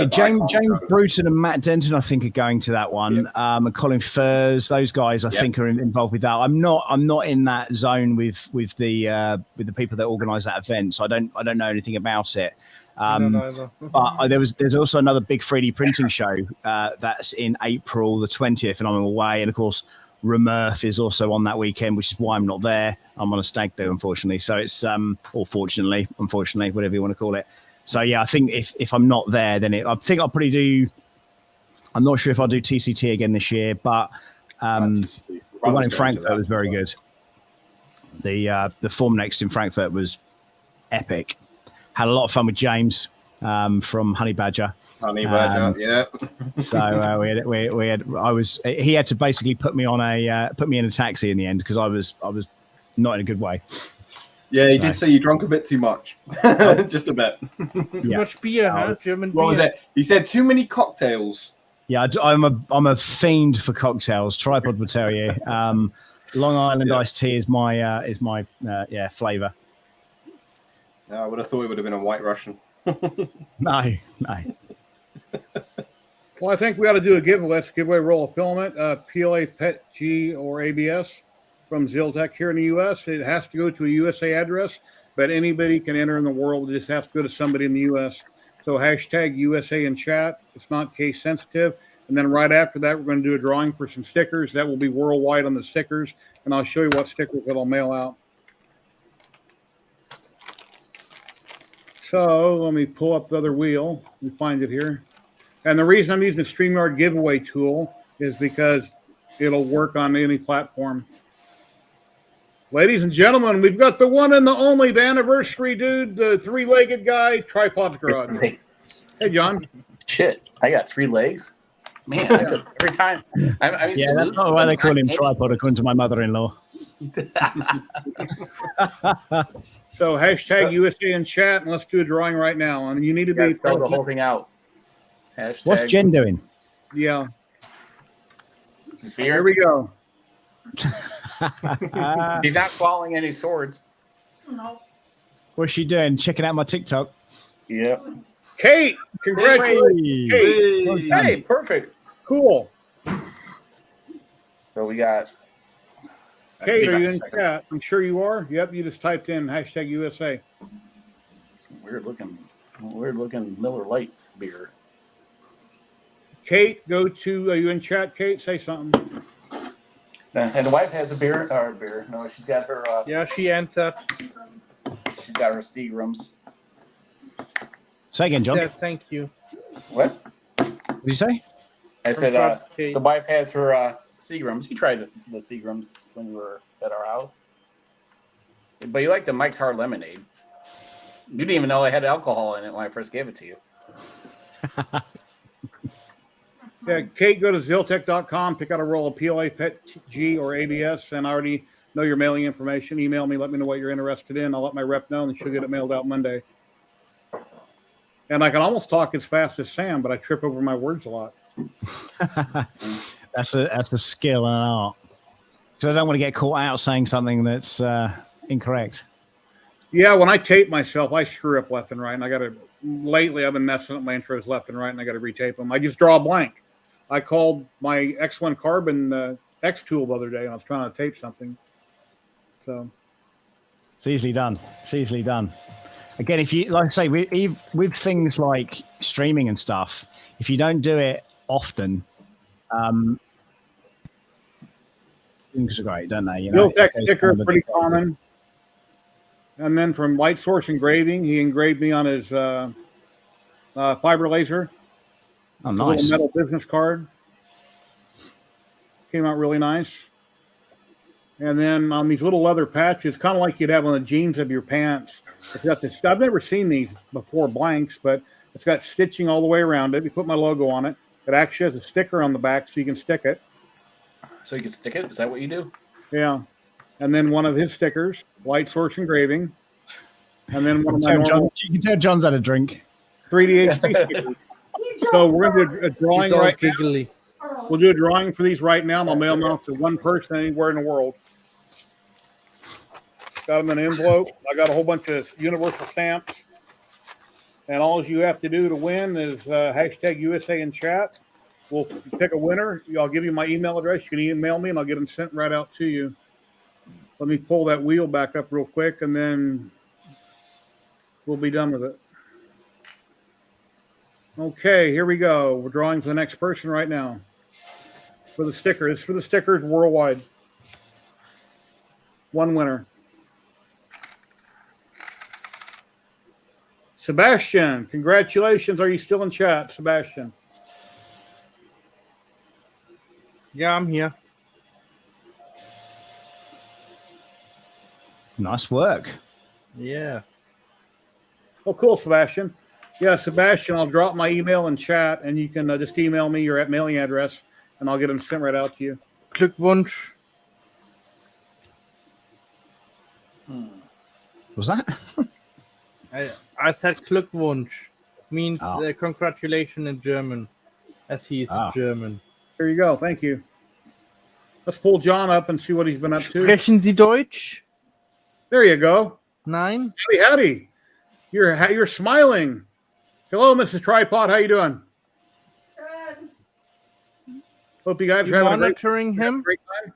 James Bruton and Matt Denton, I think, are going to that one. And Colin Furs, those guys, I think, are involved with that. I'm not in that zone with the people that organise that event, so I don't know anything about it. But there's also another big 3D printing show that's in April the 20th, and I'm away. And of course, Remurf is also on that weekend, which is why I'm not there. I'm on a stag do, unfortunately. So it's or fortunately, unfortunately, whatever you want to call it. So yeah, I think if I'm not there, then I think I'll probably do. I'm not sure if I'll do TCT again this year, but the one in Frankfurt was very good. The Form Next in Frankfurt was epic. Had a lot of fun with James from Honey Badger. Honey Badger, yeah. So he had to basically put me in a taxi in the end because I was not in a good way. Yeah, he did say you drank a bit too much. Just a bit. Too much beer, huh? German beer. What was it? He said too many cocktails. Yeah, I'm a fiend for cocktails. Tripod will tell you. Long Island iced tea is my flavor. I would have thought it would have been a White Russian. No. Well, I think we ought to do a giveaway. Let's give away a roll of filament, PLA, PET, G, or ABS from Ziltech here in the U.S. It has to go to a USA address, but anybody can enter in the world. It just has to go to somebody in the U.S. So hashtag USA in chat. It's not case sensitive. And then right after that, we're going to do a drawing for some stickers. That will be worldwide on the stickers. And I'll show you what stickers it'll mail out. So let me pull up the other wheel. Let me find it here. And the reason I'm using the StreamYard giveaway tool is because it'll work on any platform. Ladies and gentlemen, we've got the one and the only, the anniversary dude, the three-legged guy, Tripod's Garage. Hey, John. Shit, I got 3 legs. Man, I just, every time. Yeah, that's not why they call him Tripod, according to my mother-in-law. So hashtag USA in chat, and let's do a drawing right now. And you need to be throw the whole thing out. Hashtag. What's Jen doing? Yeah. See Here we go. She's not following any swords. No. What's she doing? Checking out my TikTok. Yep. Kate, congratulations. Kate. Hey, perfect. Cool. So we got. Kate, are you in chat? I'm sure you are. Yep, you just typed in hashtag USA. Weird looking Miller Lite beer. Kate, go to, are you in chat, Kate? Say something. And the wife has a beer. No, she's got her. Yeah, she answered. She's got her Seagrams. Say again, John. Yeah, thank you. What? What did you say? I said Kate. the wife has her Seagrams. You tried the Seagrams when you were at our house. But you like the Mike's Hard Lemonade. You didn't even know it had alcohol in it when I first gave it to you. Yeah, Kate, go to Ziltech.com, pick out a roll of PLA, PET, G, or ABS, and I already know your mailing information. Email me, let me know what you're interested in. I'll let my rep know, and she'll get it mailed out Monday. And I can almost talk as fast as Sam, but I trip over my words a lot. That's a skill and an art. Because I don't want to get caught out saying something that's incorrect. Yeah, when I tape myself, I screw up left and right, and lately I've been messing up my intros left and right, and I got to retape them. I just draw a blank. I called my X1 Carbon X tool the other day, and I was trying to tape something. So it's easily done. It's easily done. Again, if you, like I say, with things like streaming and stuff, if you don't do it often, things are great, don't they? You know, Ziltech sticker is pretty common. And then from Light Source Engraving, he engraved me on his fiber laser. Oh, nice. A little metal business card. Came out really nice. And then on these little leather patches, kind of like you'd have on the jeans of your pants. It's got this. I've never seen these before, blanks, but it's got stitching all the way around it. You put my logo on it. It actually has a sticker on the back, so you can stick it. So you can stick it? Is that what you do? Yeah. And then one of his stickers, Light Source Engraving. And then one of my normal... You can tell John's had a drink. 3D HD stickers. So we're going to do a drawing right giggly. now. We'll do a drawing for these right now, and I'll mail them out to one person anywhere in the world. Got them in an envelope. I got a whole bunch of universal stamps. And all you have to do to win is hashtag USA in chat. We'll pick a winner. I'll give you my email address. You can email me, and I'll get them sent right out to you. Let me pull that wheel back up real quick, and then we'll be done with it. Okay, here we go. We're drawing for the next person right now. for the stickers. For the stickers worldwide. One winner. Sebastian, congratulations. Are you still in chat, Sebastian? Yeah, I'm here. Nice work. Yeah. Oh, cool, Sebastian. Yeah, Sebastian, I'll drop my email in chat, and you can just email me your mailing address, and I'll get them sent right out to you. Glückwunsch. Was that? I said Glückwunsch. Means Oh. congratulations in German, as he is German. There you go. Thank you. Let's pull John up and see what he's been up to. Sprechen Sie Deutsch? There you go. Nein? Howdy, howdy. You're smiling. Hello, Mrs. Tripod. How you doing? Good. Hope you guys You are having monitoring him? great time.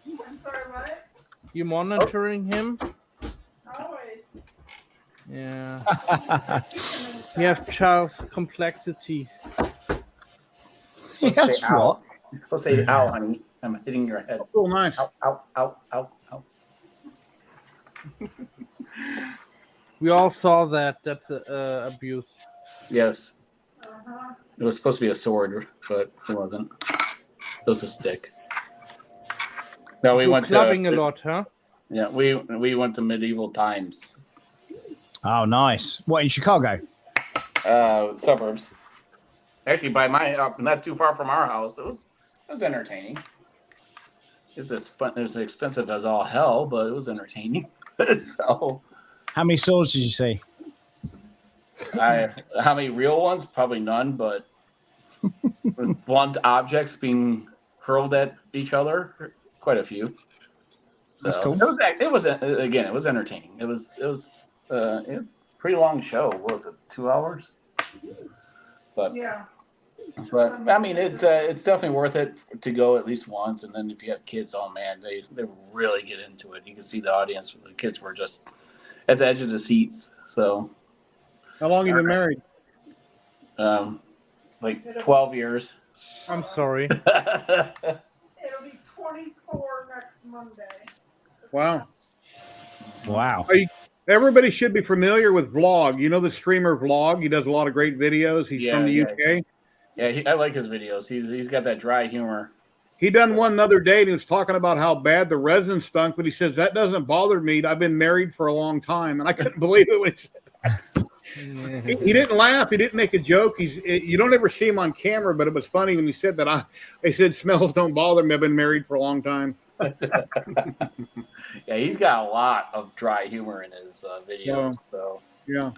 I'm sorry, what? You monitoring him? Always. Yeah. You have Charles complexities. Yes, Say ow. what? You're supposed to say, ow, honey. I'm hitting your head. Oh, nice. Ow, ow, ow, ow, ow. We all saw that. That's abuse. Yes. Uh-huh. It was supposed to be a sword, but it wasn't. It was a stick. No, we You're went clubbing to a lot, huh? Yeah, we went to medieval times. Oh, nice. What, in Chicago? Suburbs. Actually, by my not too far from our house. It was entertaining. It's expensive as all hell, but it was entertaining. So, How many swords did you see? how many real ones? Probably none, but with blunt objects being hurled at each other, quite a few. That's So, cool. It was entertaining. It was a pretty long show. What was it, 2 hours? But Yeah. I mean, it's definitely worth it to go at least once. And then if you have kids, oh man, they really get into it. You can see the audience. The kids were just at the edge of the seats. So, How long have you been married? like 12 years. I'm sorry. It'll be 24 next Monday. Wow. Wow. Everybody should be familiar with Vlog. You know the streamer Vlog? He does a lot of great videos. He's from the UK. Yeah, I like his videos. He's got that dry humor. He done one the other day, and he was talking about how bad the resin stunk, but he says, that doesn't bother me. I've been married for a long time. And I couldn't believe it when he said that. He didn't laugh. He didn't make a joke. You don't ever see him on camera, but it was funny when he said that. They said, smells don't bother me. I've been married for a long time. Yeah, he's got a lot of dry humor in his videos. So Yeah.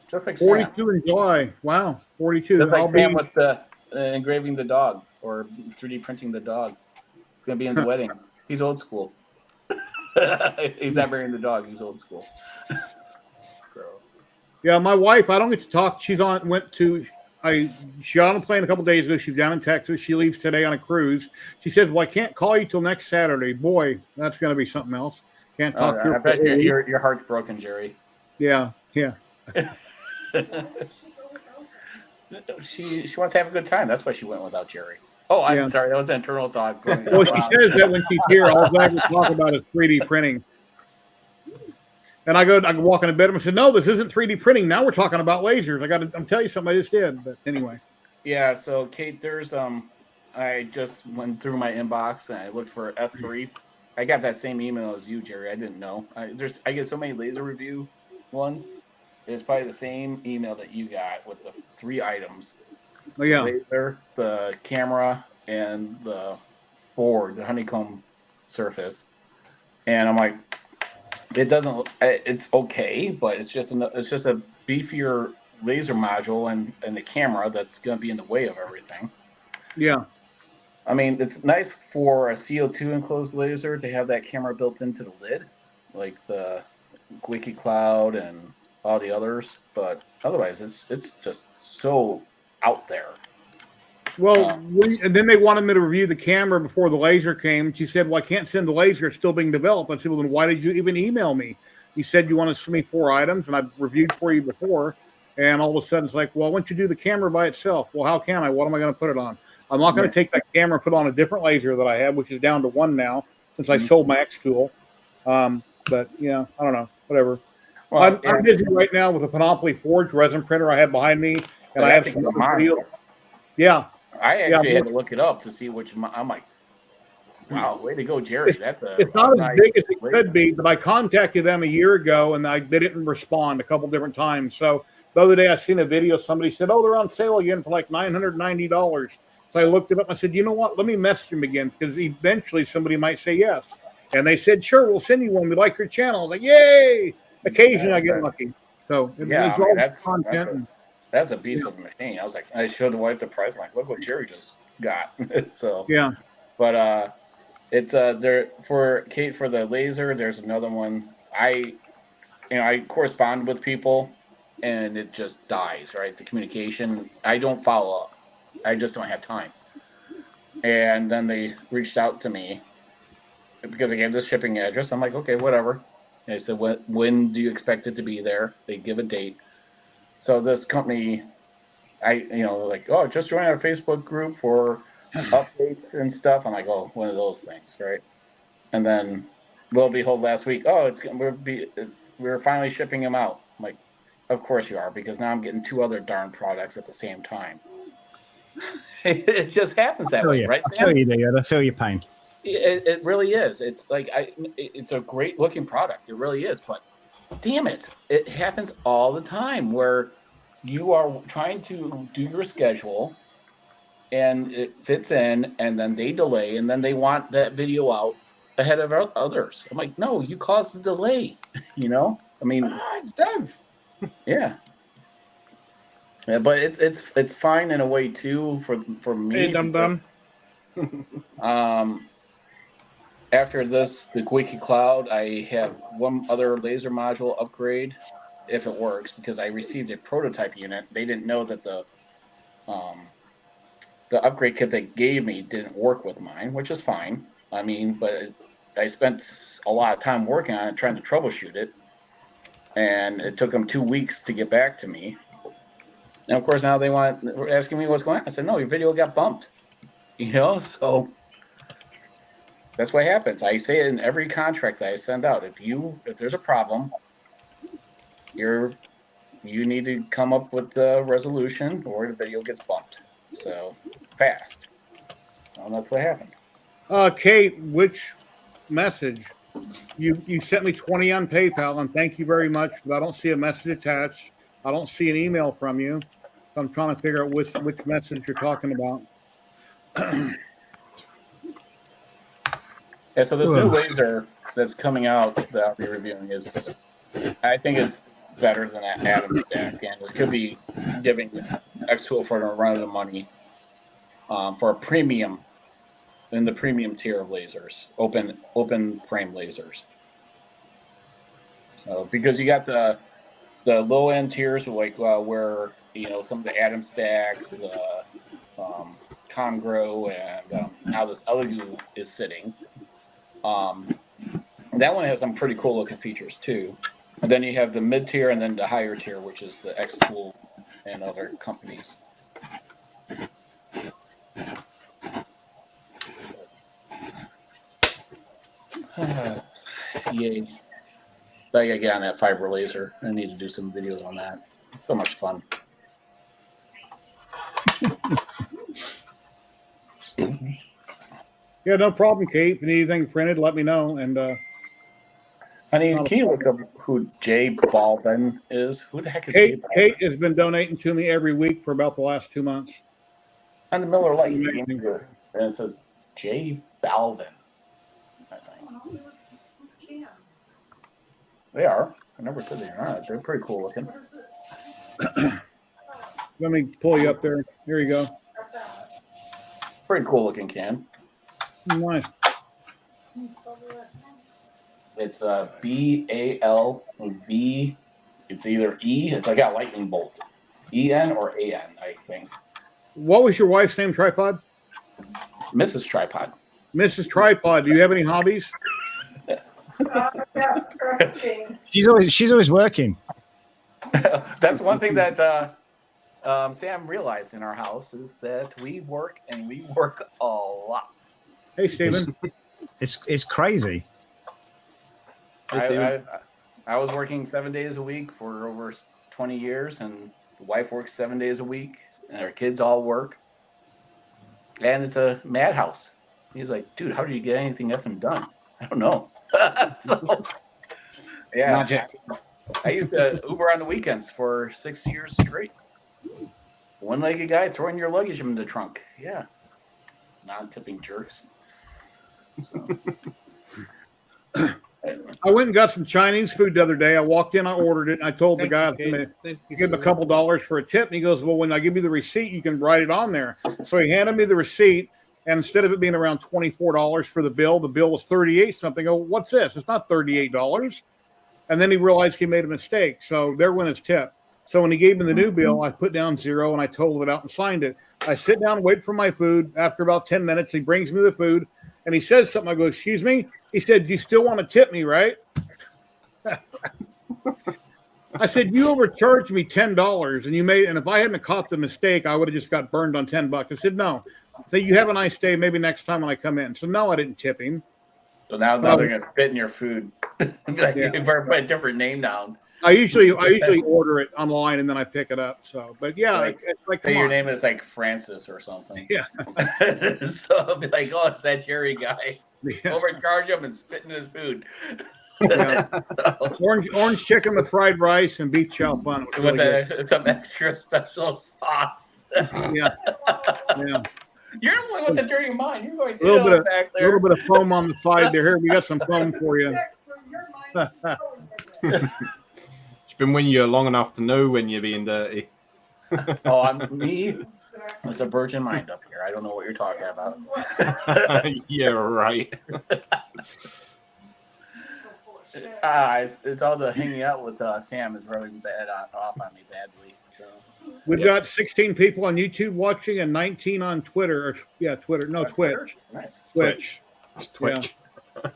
just like 42 Sam. in July. Wow. 42. Just I'll like be, Sam with the engraving the dog or 3D printing the dog. He's gonna be in the wedding. He's old school. He's not marrying the dog. He's old school. So. yeah, my wife, I don't get to talk. She got on a plane a couple days ago. She's down in Texas. She leaves today on a cruise. She says, well, I can't call you till next Saturday. Boy, that's going to be something else. Can't talk to her. I bet your heart's broken, Jerry. Yeah. She wants to have a good time. That's why she went without Jerry. Oh, I'm sorry. That was an internal thought. Well, she says that when she's here, all I ever talk about is 3D printing. And I can walk in the bedroom and say, no, this isn't 3D printing. Now we're talking about lasers. I'm telling you something I just did. But anyway. Yeah, so Kate, there's I just went through my inbox and I looked for F3. I got that same email as you, Jerry. I didn't know. I get so many laser review ones. It's probably the same email that you got with the 3 items. Oh, yeah. The laser, the camera, and the board, the honeycomb surface. And I'm like, it's okay, but it's just a beefier laser module and the camera that's going to be in the way of everything. Yeah. I mean, it's nice for a CO2 enclosed laser to have that camera built into the lid, like the Wiki Cloud and all the others, but otherwise it's just so out there. Well, and then they wanted me to review the camera before the laser came. She said, well, I can't send the laser. It's still being developed. I said, well, then why did you even email me? You said you want to send me 4 items, and I've reviewed for you before. And all of a sudden it's like, well, once you do the camera by itself, well, how can I? What am I going to put it on? I'm not going to take that camera and put on a different laser that I have, which is down to 1 now since I sold my X tool. But yeah, I don't know, whatever. Well, I'm busy right now with a Panoply Forge resin printer I have behind me, and I have some other videos. Yeah, I actually had to look it up to see which. I'm like, wow, way to go, Jerry. It's not as big as it could be, but I contacted them a year ago, and they didn't respond a couple different times. So the other day I seen a video. Somebody said, "Oh, they're on sale again for like $990." So I looked it up. And I said, "You know what? Let me message them again because eventually somebody might say yes." And they said, "Sure, we'll send you one. We like your channel." I was like, "Yay!" Occasionally I get lucky. So that's a beast of a machine. I was like, I showed the wife the price. I'm like, look what Jerry just got. So yeah, but it's there for Kate for the laser. There's another one. I correspond with people, and it just dies. Right, the communication. I don't follow up. I just don't have time. And then they reached out to me because I gave this shipping address. I'm like, okay, whatever. And I said, when do you expect it to be there? They give a date. So this company, like, oh, just join our Facebook group for updates and stuff. I'm like, oh, one of those things, right? And then, lo and behold, last week, oh, we're finally shipping them out. I'm like, of course you are, because now I'm getting 2 other darn products at the same time. It just happens that way, right, Sam? I feel you, dude. I feel your pain. It really is. It's like it's a great looking product. It really is. But damn it, it happens all the time where you are trying to do your schedule and it fits in, and then they delay, and then they want that video out ahead of others. I'm like, no, you caused the delay. I mean, it's Dev. Yeah. Yeah, but it's fine in a way too for me. Hey, dum. After this, the Gwiki Cloud, I have one other laser module upgrade, if it works, because I received a prototype unit. They didn't know that the upgrade kit they gave me didn't work with mine, which is fine. I mean, but I spent a lot of time working on it, trying to troubleshoot it, and it took them 2 weeks to get back to me. And of course, now they're asking me what's going on. I said, no, your video got bumped. So that's what happens. I say it in every contract that I send out. If there's a problem, you need to come up with the resolution, or the video gets bumped. So fast. And that's what happened. Kate, which message? You sent me 20 on PayPal, and thank you very much. But I don't see a message attached. I don't see an email from you. So I'm trying to figure out which message you're talking about. Yeah, so this new laser that's coming out that I'll be reviewing I think it's better than that Atom stack, and it could be giving X-Tool for a run of the money for a premium, in the premium tier of lasers, open frame lasers. So because you got the low end tiers like where some of the Atom stacks, Congro, and now this other glue is sitting. That one has some pretty cool looking features too. And then you have the mid tier and then the higher tier, which is the X-Tool and other companies. Yay. But I gotta get on that fiber laser. I need to do some videos on that. So much fun. Yeah, no problem, Kate. If you need anything printed, let me know. And can you look up who Jay Balvin is? Who the heck is Kate? Jay Balvin? Kate has been donating to me every week for about the last 2 months. On the Miller Lite, and it says Jay Balvin. I think they are. I never said they are. They're pretty cool looking. Let me pull you up there. Here you go. Pretty cool looking can. Nice. It's BALV. It's either E. It's like a lightning bolt. EN or AN, I think. What was your wife's name? Tripod. Mrs. Tripod. Mrs. Tripod. Do you have any hobbies? Yeah, crafting. She's always working. That's one thing that Sam realized in our house is that we work and we work a lot. Hey, Steven. It's crazy. I was working 7 days a week for over 20 years, and the wife works 7 days a week, and our kids all work. And it's a madhouse. He's like, dude, how do you get anything effing done? I don't know. So, yeah. Magic. I used to Uber on the weekends for 6 years straight. One-legged guy throwing your luggage in the trunk. Yeah. Non-tipping jerks. So. I went and got some Chinese food the other day. I walked in, I ordered it, and I told the guy I was going to give him a couple $2 for a tip. And he goes, well, when I give you the receipt, you can write it on there. So he handed me the receipt, and instead of it being around $24 for the bill was 38 something. I go, what's this? It's not $38. And then he realized he made a mistake. So there went his tip. So when he gave me the new bill, I put down 0 and I totaled it out and signed it. I sit down and wait for my food. After about 10 minutes, he brings me the food and he says something. I go, excuse me? He said, you still want to tip me, right? I said, you overcharged me $10 and if I hadn't caught the mistake, I would have just got burned on $10. I said, no. So you have a nice day. Maybe next time when I come in. So no, I didn't tip him. So now they're going to spit in your food. Like, you better put a different name down. I usually order it online and then I pick it up. So, but yeah, like say your name is like Francis or something. Yeah. So I'll be like, oh, it's that Jerry guy. Yeah. Overcharge him and spit in his food. Yeah. Orange chicken with fried rice and beef chow bun. With some extra special sauce. Yeah. Yeah. You're the one with the dirty mind. You're going a little bit of foam on the side there. Here, we got some foam for you. It's been with you long enough to know when you're being dirty. Oh, I'm me. It's a virgin mind up here. I don't know what you're talking about. Yeah, right. It's all the hanging out with Sam is rubbing off on me badly. So we've got 16 people on YouTube watching and 19 on Twitter. Twitter. No, Twitch. Nice. Twitch. Yeah.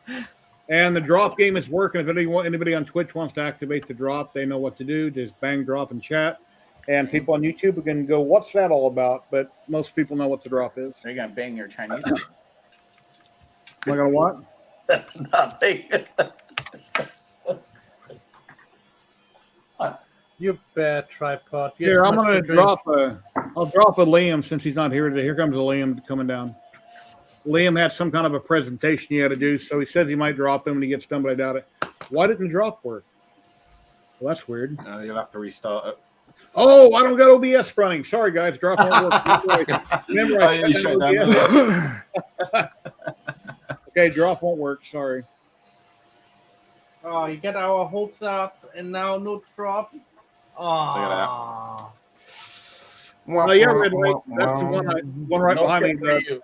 And the drop game is working. If anybody on Twitch wants to activate the drop, they know what to do. Just bang drop and chat. And people on YouTube can go, what's that all about? But most people know what the drop is. Are you going to bang your Chinese? Am I going to what? Nothing. What? You bad tripod. Here, I'm going to drop I'll drop a Liam since he's not here today. Here comes a Liam coming down. Liam had some kind of a presentation he had to do, so he says he might drop him when he gets done, but I doubt it. Why didn't the drop work? Well, that's weird. You'll have to restart it. Oh, I don't got OBS running. Sorry, guys. Drop won't work. Remember, I shut down OBS. Okay, drop won't work. Sorry. Oh, you get our hopes up, and now no drop. Oh. Oh, yeah, Red Light. That's the one right behind me.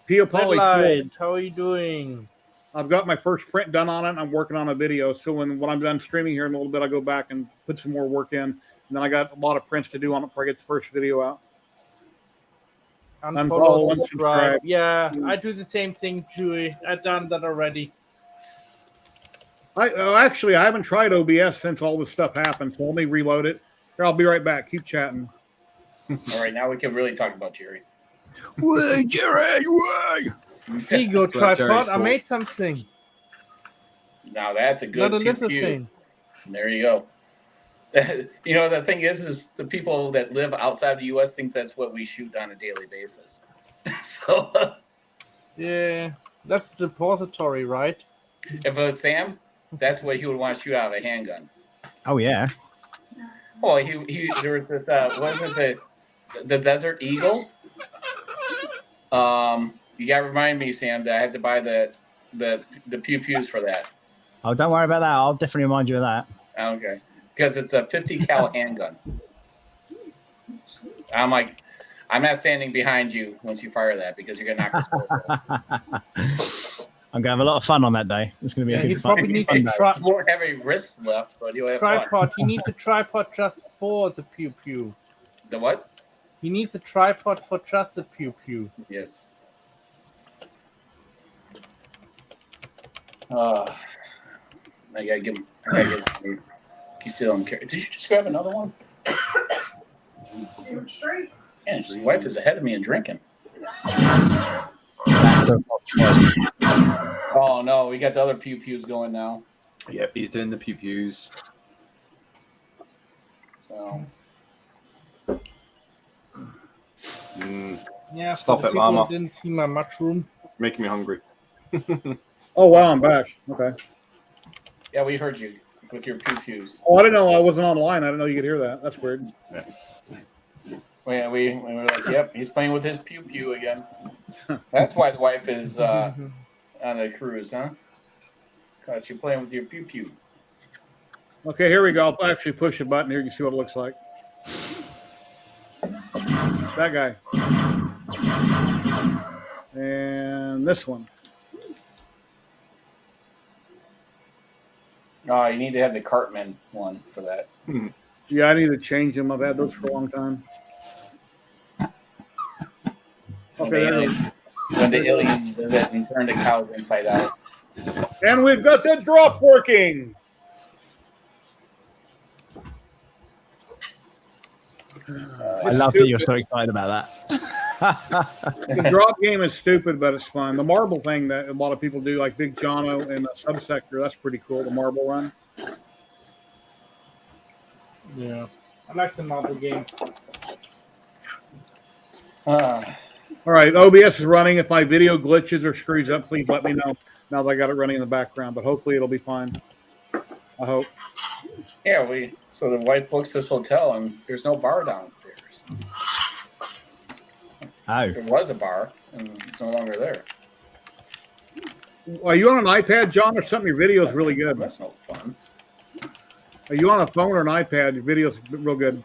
Pio Poly. How are you doing? I've got my first print done on it. And I'm working on a video. So when I'm done streaming here in a little bit, I go back and put some more work in. And then I got a lot of prints to do on it before I get the first video out. Unfollow, subscribe. Yeah, I do the same thing, Chewy. I've done that already. Actually, I haven't tried OBS since all this stuff happened. So let me reload it. Here, I'll be right back. Keep chatting. All right, now we can really talk about Jerry. Way, Jerry, way! Here you go, tripod. I made something. Now that's a good Not a little thing. There you go. You know, the thing is the people that live outside the U.S. think that's what we shoot on a daily basis. So, yeah, that's the depository, right? If it was Sam, that's what he would want to shoot out of a handgun. Oh yeah. Oh, there was this wasn't it the Desert Eagle? You gotta remind me, Sam, that I had to buy the pew pews for that. Oh, don't worry about that. I'll definitely remind you of that. Okay, because it's a 50 cal handgun. I'm like, I'm not standing behind you once you fire that because you're gonna knock this. I'm gonna have a lot of fun on that day. It's gonna be a good fun. Probably need to try. You won't have any wrists left, but you'll have tripod. fun. He needs a tripod just for the pew pew. The what? He needs a tripod for just the pew pew. Yes. I gotta give him You still don't care. Did you just grab another one? You straight? Yeah, your wife is ahead of me in drinking. That does not surprise me. Oh no, we got the other pew pews going now. Yep, he's doing the pew pews. So Yeah, Stop for the it, people Mama. who didn't see my mushroom. Making me hungry. Oh wow, I'm back. Okay. yeah, we heard you with your pew pews. Oh, I didn't know I wasn't online. I didn't know you could hear that. That's weird. We were like, yep, he's playing with his pew pew again. That's why the wife is on the cruise, huh? Cause you playing with your pew pew. Okay, here we go. I'll actually push a button here. You can see what it looks like. That guy. And this one. Oh, you need to have the Cartman one for that. Yeah, I need to change them. I've had those for a long time. Okay, When the aliens visit and turn the cows inside out. and we've got the drop working. I love that you're so excited about that. The drop game is stupid, but it's fun. The marble thing that a lot of people do, like Big Jono and Subsector, that's pretty cool. The marble run. Yeah, I like the marble game. All right, OBS is running. If my video glitches or screws up, please let me know. Now that I got it running in the background, but hopefully it'll be fine. I hope. Yeah, so the wife books this hotel and there's no bar downstairs. Oh, There was a bar and it's no longer there. Are you on an iPad, John, or something? Your video is really good. That's no fun. Are you on a phone or an iPad? Your video's real good.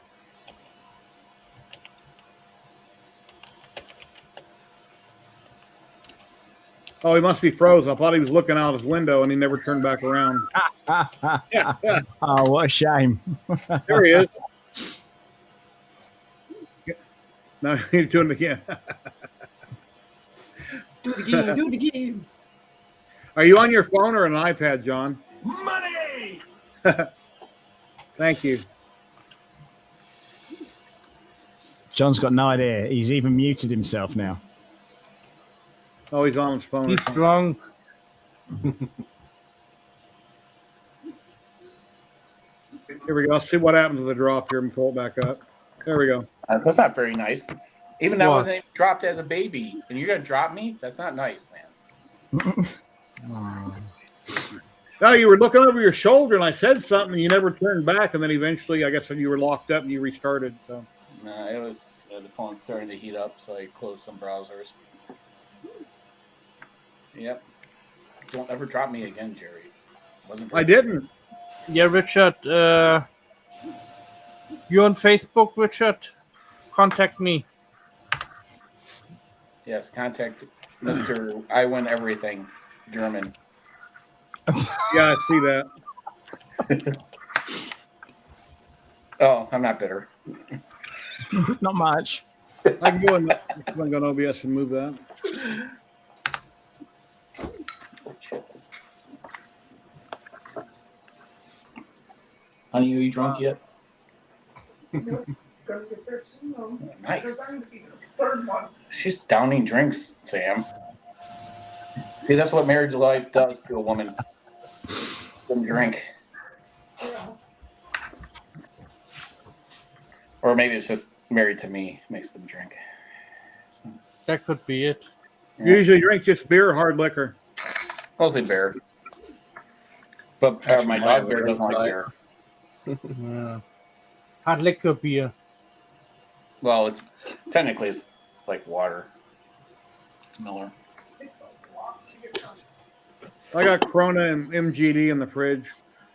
Oh, he must be frozen. I thought he was looking out his window and he never turned back around. oh, what a shame. There he is. No, he's doing it again. Do it again. Do it again. Are you on your phone or an iPad, John? Money. Thank you. John's got no idea. He's even muted himself now. Oh, he's on his phone. He's drunk. Here we go. Let's see what happens with the drop here and pull it back up. There we go. That's not very nice. Even that What? wasn't even dropped as a baby. And you're going to drop me? That's not nice, man. No, you were looking over your shoulder and I said something and you never turned back. And then eventually, I guess when you were locked up and you restarted. So. No, it was the phone's starting to heat up, so I closed some browsers. Yep. Don't ever drop me again, Jerry. Wasn't I didn't. Yeah, Richard, you on Facebook, Richard? Contact me. Yes, contact Mr. I Win Everything, German. Yeah, I see that. Oh, I'm not bitter. Not much. I can go in. I'm going to go to OBS and move that. Honey, are you drunk yet? Nope. Gotta get there soon, though. Nice. Because I'm gonna be the third one. She's downing drinks, Sam. See, that's what marriage life does to a woman. Them drink. Yeah. Or maybe it's just married to me makes them drink. So, That could be it. You usually drink just beer or hard liquor. mostly beer. But my dog bear doesn't like beer. Yeah. Hard liquor beer. Well, it's technically it's like water. It's Miller. Takes a lot to get done. I got Corona and MGD in the fridge.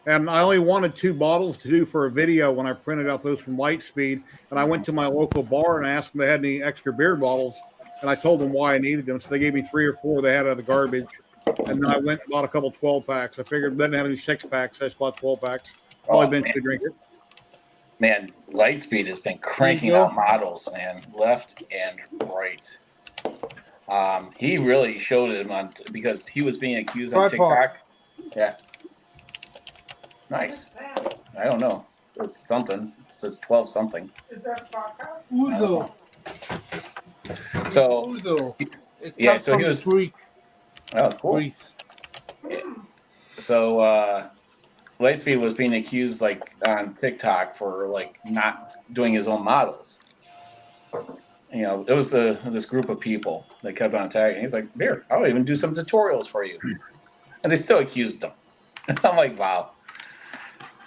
And I only wanted 2 bottles to do for a video when I printed out those from Lightspeed. And I went to my local bar and I asked them if they had any extra beer bottles. And I told them why I needed them. So they gave me 3 or 4 they had out of the garbage. And then I went and bought a couple 12 packs. I figured they didn't have any 6 packs. So I just bought 12 packs. Probably been to drink it. Man, Lightspeed has been cranking out models, man, left and right. He really showed him on because he was being accused on Tripod. TikTok. Yeah. Nice. That. I don't know. Something. It says 12 something. Is that vodka? Uzo. So, Uzo. It yeah, comes so from he was- Greek. oh, cool. Greece. So, Lightspeed was being accused, like, on TikTok for, like, not doing his own models. You know, it was this group of people that kept on tagging. He's like, here, I'll even do some tutorials for you. And they still accused him. I'm like, wow.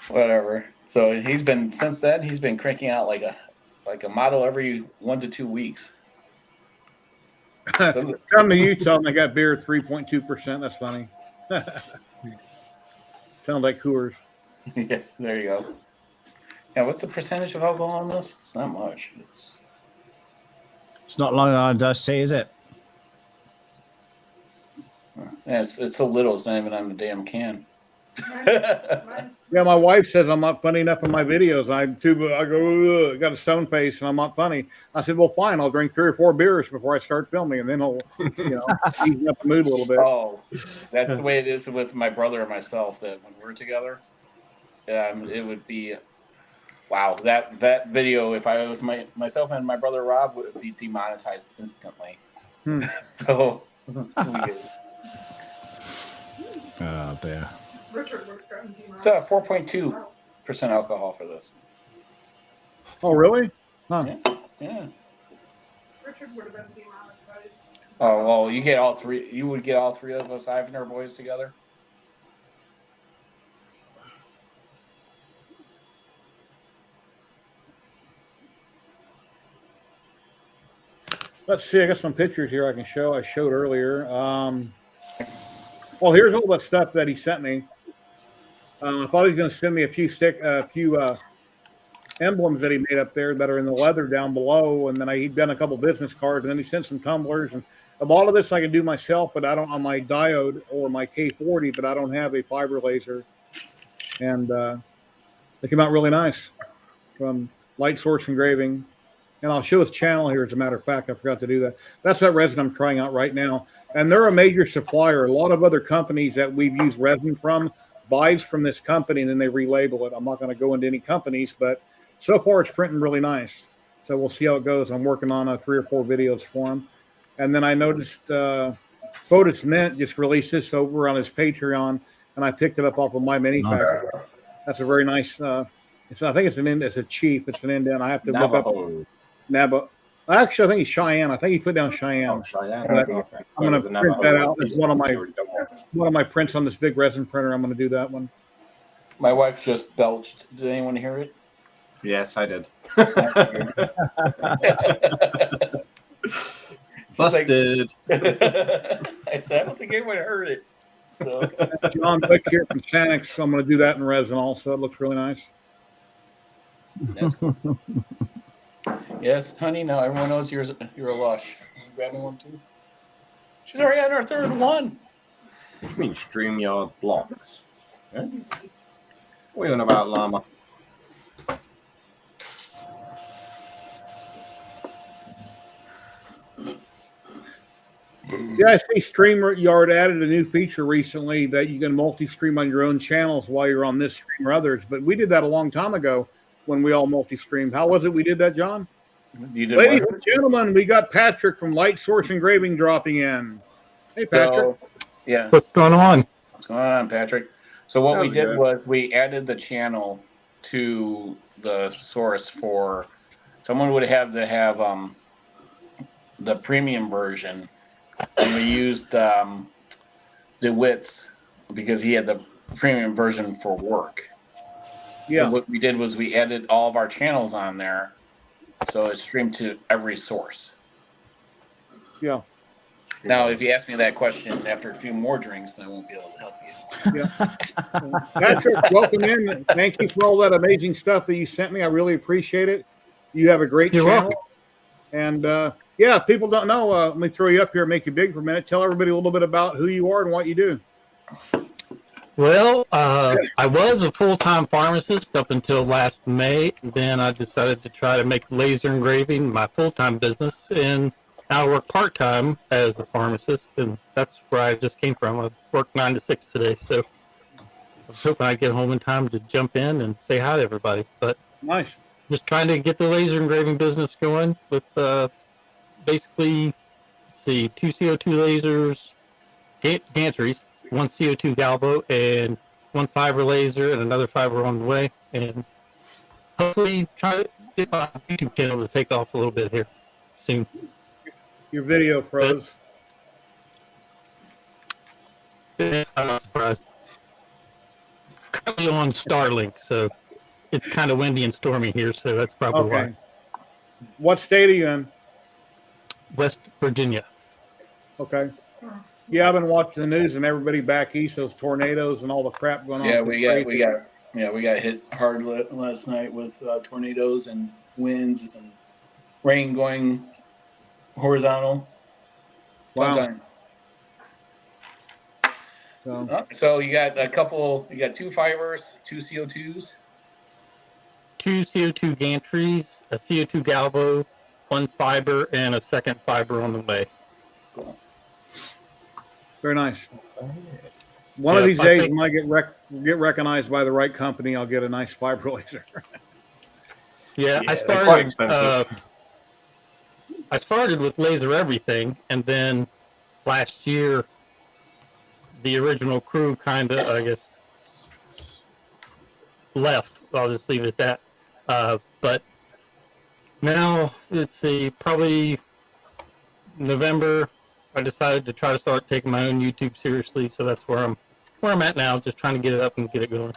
Whatever. So since then, he's been cranking out like a model every 1 to 2 weeks. So, Come to Utah and they got beer at 3.2%. That's funny. Sounds like Coors. yeah, there you go. Yeah, what's the percentage of alcohol in this? It's not much. It's not long on Dusty, is it? Yeah, it's so little. It's not even on the damn can. Mine's Yeah, my wife says I'm not funny enough in my videos. I go, ugh, got a stone face and I'm not funny. I said, well, fine. I'll drink 3 or 4 beers before I start filming, and then I'll, ease up the mood a little bit. Oh, that's the way it is with my brother and myself. That when we're together, it would be, wow. That video, if I was myself and my brother Rob, would be demonetized instantly. So. Oh, dear. Richard would have gotten demonetized. It's 4.2% alcohol for this. Oh, really? Huh. Yeah. Richard would have been demonetized. Oh well, you get all three. You would get all 3 of us Ivener boys together. Let's see. I got some pictures here I can show. I showed earlier. Well, here's all the stuff that he sent me. I thought he was going to send me a few emblems that he made up there that are in the leather down below, and then he'd done a couple business cards, and then he sent some tumblers. And a lot of this I can do myself, but I don't on my diode or my K40, but I don't have a fiber laser. And they came out really nice from Light Source Engraving. And I'll show his channel here, as a matter of fact. I forgot to do that. That's that resin I'm trying out right now. And they're a major supplier. A lot of other companies that we've used resin from buys from this company, and then they relabel it. I'm not going to go into any companies, but so far it's printing really nice. So we'll see how it goes. I'm working on 3 or 4 videos for him. And then I noticed Fotis Mint just released this over on his Patreon, and I picked it up off of my mini factory. That's a very nice. I think it's a chief. It's an indent. I have to look up Navajo. Actually, I think he's Cheyenne. I think he put down Cheyenne. Oh, Cheyenne. But Okay. I'm going to print that out. It's one of my prints on this big resin printer. I'm going to do that one. My wife just belched. Did anyone hear it? Yes, I did. Busted. I said, I don't think anyone heard it. So. John Wick here from Sanix. So I'm going to do that in resin also. It looks really nice. That's cool. Yes, honey. Now everyone knows you're a lush. You grabbing one too? She's already on her 3rd one. What do you mean StreamYard blocks? Yeah? What are you on about, Llama? Yeah, I see StreamYard added a new feature recently that you can multi-stream on your own channels while you're on this stream or others. But we did that a long time ago when we all multi-streamed. How was it we did that, John? You did. Ladies and gentlemen, we got Patrick from Light Source Engraving dropping in. Hey, Patrick. So, yeah. What's going on? What's going on, Patrick? So what we How's it did going? was we added the channel to the source for someone would have to have the premium version, and we used DeWitt's because he had the premium version for work. Yeah. So what we did was we added all of our channels on there, so it's streamed to every source. Yeah. Now, if you ask me that question after a few more drinks, I won't be able to help you. Yeah. Patrick, welcome in. Thank you for all that amazing stuff that you sent me. I really appreciate it. You have a great You're channel. welcome. And yeah, if people don't know, let me throw you up here and make you big for a minute. Tell everybody a little bit about who you are and what you do. Well, I was a full-time pharmacist up until last May. Then I decided to try to make laser engraving my full-time business, and now I work part-time as a pharmacist, and that's where I just came from. I work 9 to 6 today. So, was hoping I'd get home in time to jump in and say hi to everybody. But Nice. just trying to get the laser engraving business going with basically, let's see, 2 CO2 lasers, gantries, 1 CO2 galvo, and 1 fiber laser, and another fiber on the way. And hopefully try to get my YouTube channel to take off a little bit here soon. Your video froze. I'm not surprised. Currently on Starlink, so it's kind of windy and stormy here, so that's probably Okay. What state are you in? why. West Virginia. Okay. Yeah, I've been watching the news and everybody back east, those tornadoes and all the crap going on. Yeah, It's we crazy. got hit hard last night with tornadoes and winds and rain going horizontal. Wow. Fun So, time. So you got you got 2 fibers, 2 CO2s. 2 CO2 gantries, a CO2 galvo, 1 fiber, and a second fiber on the way. Cool. very nice. One of Yeah, these I days, think- when I get recognized by the right company, I'll get a nice fiber laser. Yeah, Yeah, they're quite expensive. I started with laser everything, and then last year, the original crew kind of, I guess, left. I'll just leave it at that. But now, let's see, probably November, I decided to try to start taking my own YouTube seriously. So that's where I'm at now, just trying to get it up and get it going.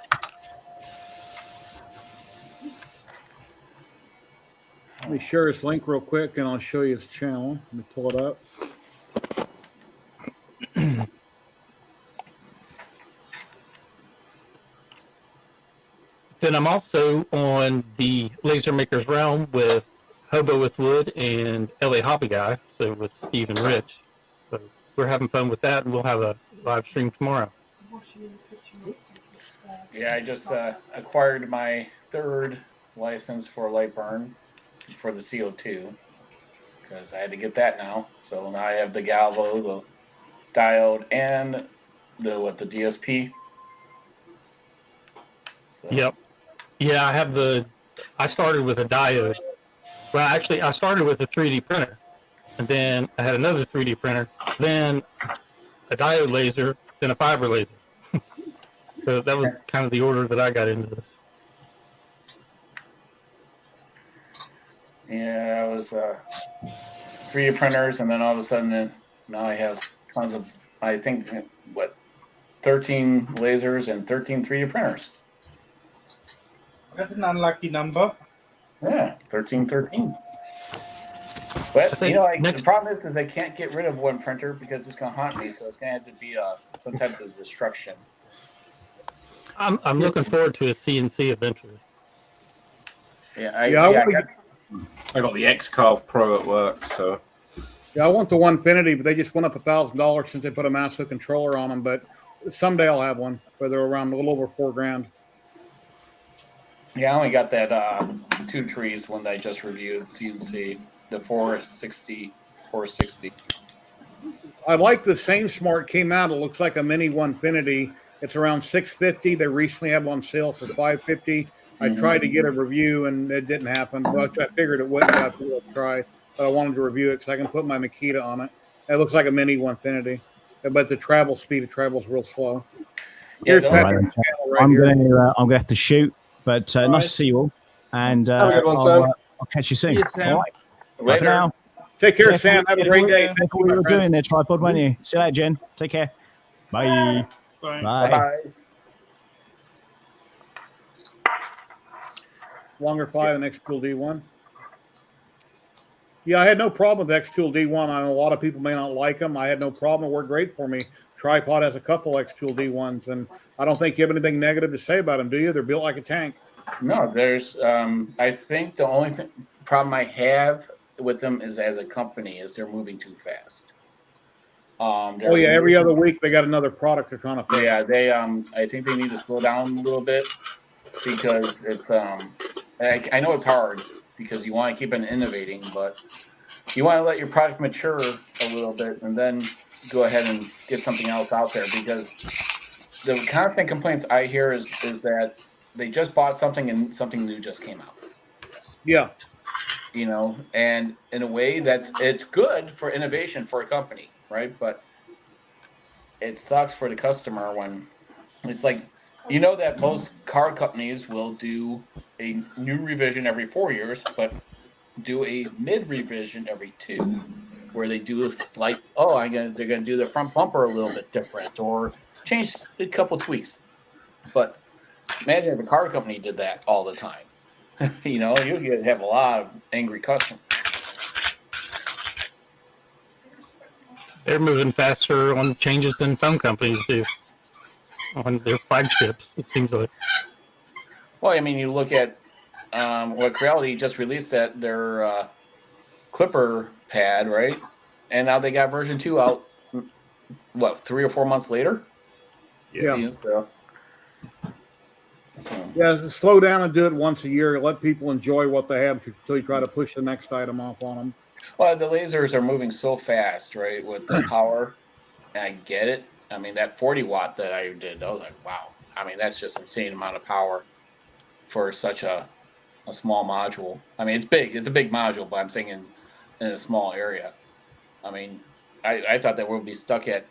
Let me share this link real quick, and I'll show you his channel. Let me pull it up. Then I'm also on the Laser Maker's Realm with Hobo with Wood and LA Hobby Guy, so with Steve and Rich. So we're having fun with that, and we'll have a live stream tomorrow. Yeah, I just acquired my 3rd license for light burn for the CO2 because I had to get that now. So now I have the galvo, the diode, and the DSP. So, Yep. Yeah, I started with a diode. Well, actually, I started with a 3D printer, and then I had another 3D printer, then a diode laser, then a fiber laser. So that was kind of the order that I got into this. Yeah, I was 3D printers, and then all of a sudden, now I have tons of, I think, 13 lasers and 13 3D printers. That's an unlucky number. Yeah, 13. But think the problem is I can't get rid of one printer because it's gonna haunt me. So it's gonna have to be some type of destruction. I'm looking forward to a CNC eventually. I got the X-Carve Pro at work, so Yeah, I want the Onefinity, but they just went up $1,000 since they put a massive controller on them. But someday I'll have one, but they're around a little over $4,000. Yeah, I only got that 2 trees one that I just reviewed, CNC, the 460. I like the Same Smart came out. It looks like a mini Onefinity. It's around $650. They recently had one on sale for $550. I tried to get a review and it didn't happen. But I figured it wouldn't. I would try, but I wanted to review it because I can put my Makita on it. It looks like a mini Onefinity, but the travel speed it travels real slow. Yeah, Here's the Patrick's channel right I'm here. going to have to shoot, but nice to see you all. And Have a good one, Sam. I'll catch you soon. See you, Sam. All right. Bye for Later. now. Take care, Careful Sam. Have a great day. Careful what you were doing there, tripod, weren't you? See you later, Jen. Take care. Bye. Bye. Bye. Bye. Longer 5 and X-Tool D1. Yeah, I had no problem with X-Tool D1. I know a lot of people may not like them. I had no problem. It worked great for me. Tripod has a couple X-Tool D1s, and I don't think you have anything negative to say about them, do you? They're built like a tank. No, there's. I think the only problem I have with them is as a company is they're moving too fast. Oh yeah, every other week they got another product they're trying to fix. Yeah, they. I think they need to slow down a little bit because it's. I know it's hard because you want to keep on innovating, but you want to let your product mature a little bit and then go ahead and get something else out there because the constant complaints I hear is that they just bought something and something new just came out. Yeah. You know, and in a way it's good for innovation for a company, right? But it sucks for the customer when it's like, you know, that most car companies will do a new revision every 4 years, but do a mid revision every 2, where they do a slight, they're gonna do the front bumper a little bit different or change a couple tweaks. But imagine if a car company did that all the time. You know, you'd have a lot of angry customers. They're moving faster on changes than phone companies do on their flagships, it seems like. Well, I mean, you look at what Creality just released their Clipper pad, right? And now they got version 2 out, what, 3 or 4 months later? Yeah. You know, so. Yeah, slow down and do it once a year. Let people enjoy what they have until you try to push the next item off on them. Well, the lasers are moving so fast, right, with the power, and I get it. I mean, that 40 watt that I did, I was like, wow. I mean, that's just insane amount of power for such a small module. I mean, it's big. It's a big module, but I'm saying in a small area. I mean, I thought that we'll be stuck at,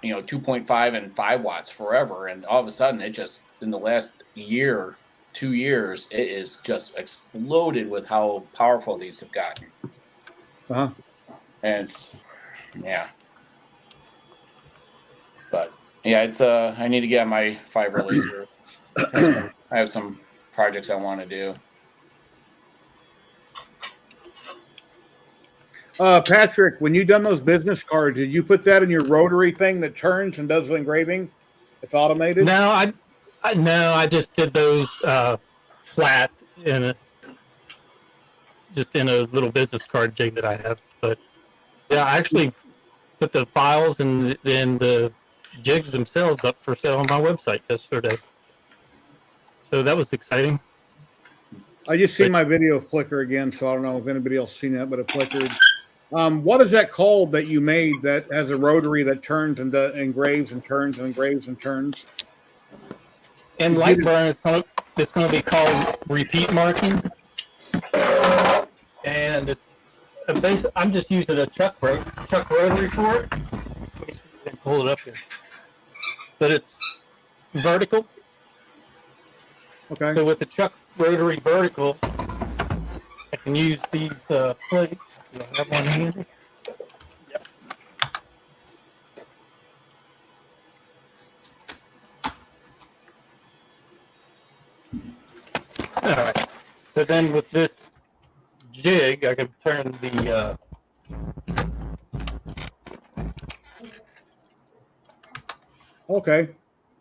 2.5 and 5 watts forever, and all of a sudden, it just in the last year, 2 years, it is just exploded with how powerful these have gotten. Uh-huh. And yeah. But yeah, it's I need to get on my fiber laser. I have some projects I want to do. Patrick, when you done those business cards, did you put that in your rotary thing that turns and does the engraving? It's automated? No, I just did those flat just in a little business card jig that I have. But yeah, I actually put the files and the jigs themselves up for sale on my website yesterday. So that was exciting. I just seen my video flicker again, so I don't know if anybody else seen that, but it flickered. What is that called that you made that has a rotary that turns and engraves and turns and engraves and turns? In Lightburn, it's going to be called repeat marking, and I'm just using a chuck rotary for it. Let me see if I can pull it up here. But it's vertical. Okay. So with the chuck rotary vertical, I can use these plates. Do I have one handy? Yep. All right. So then with this jig, I can turn the Okay.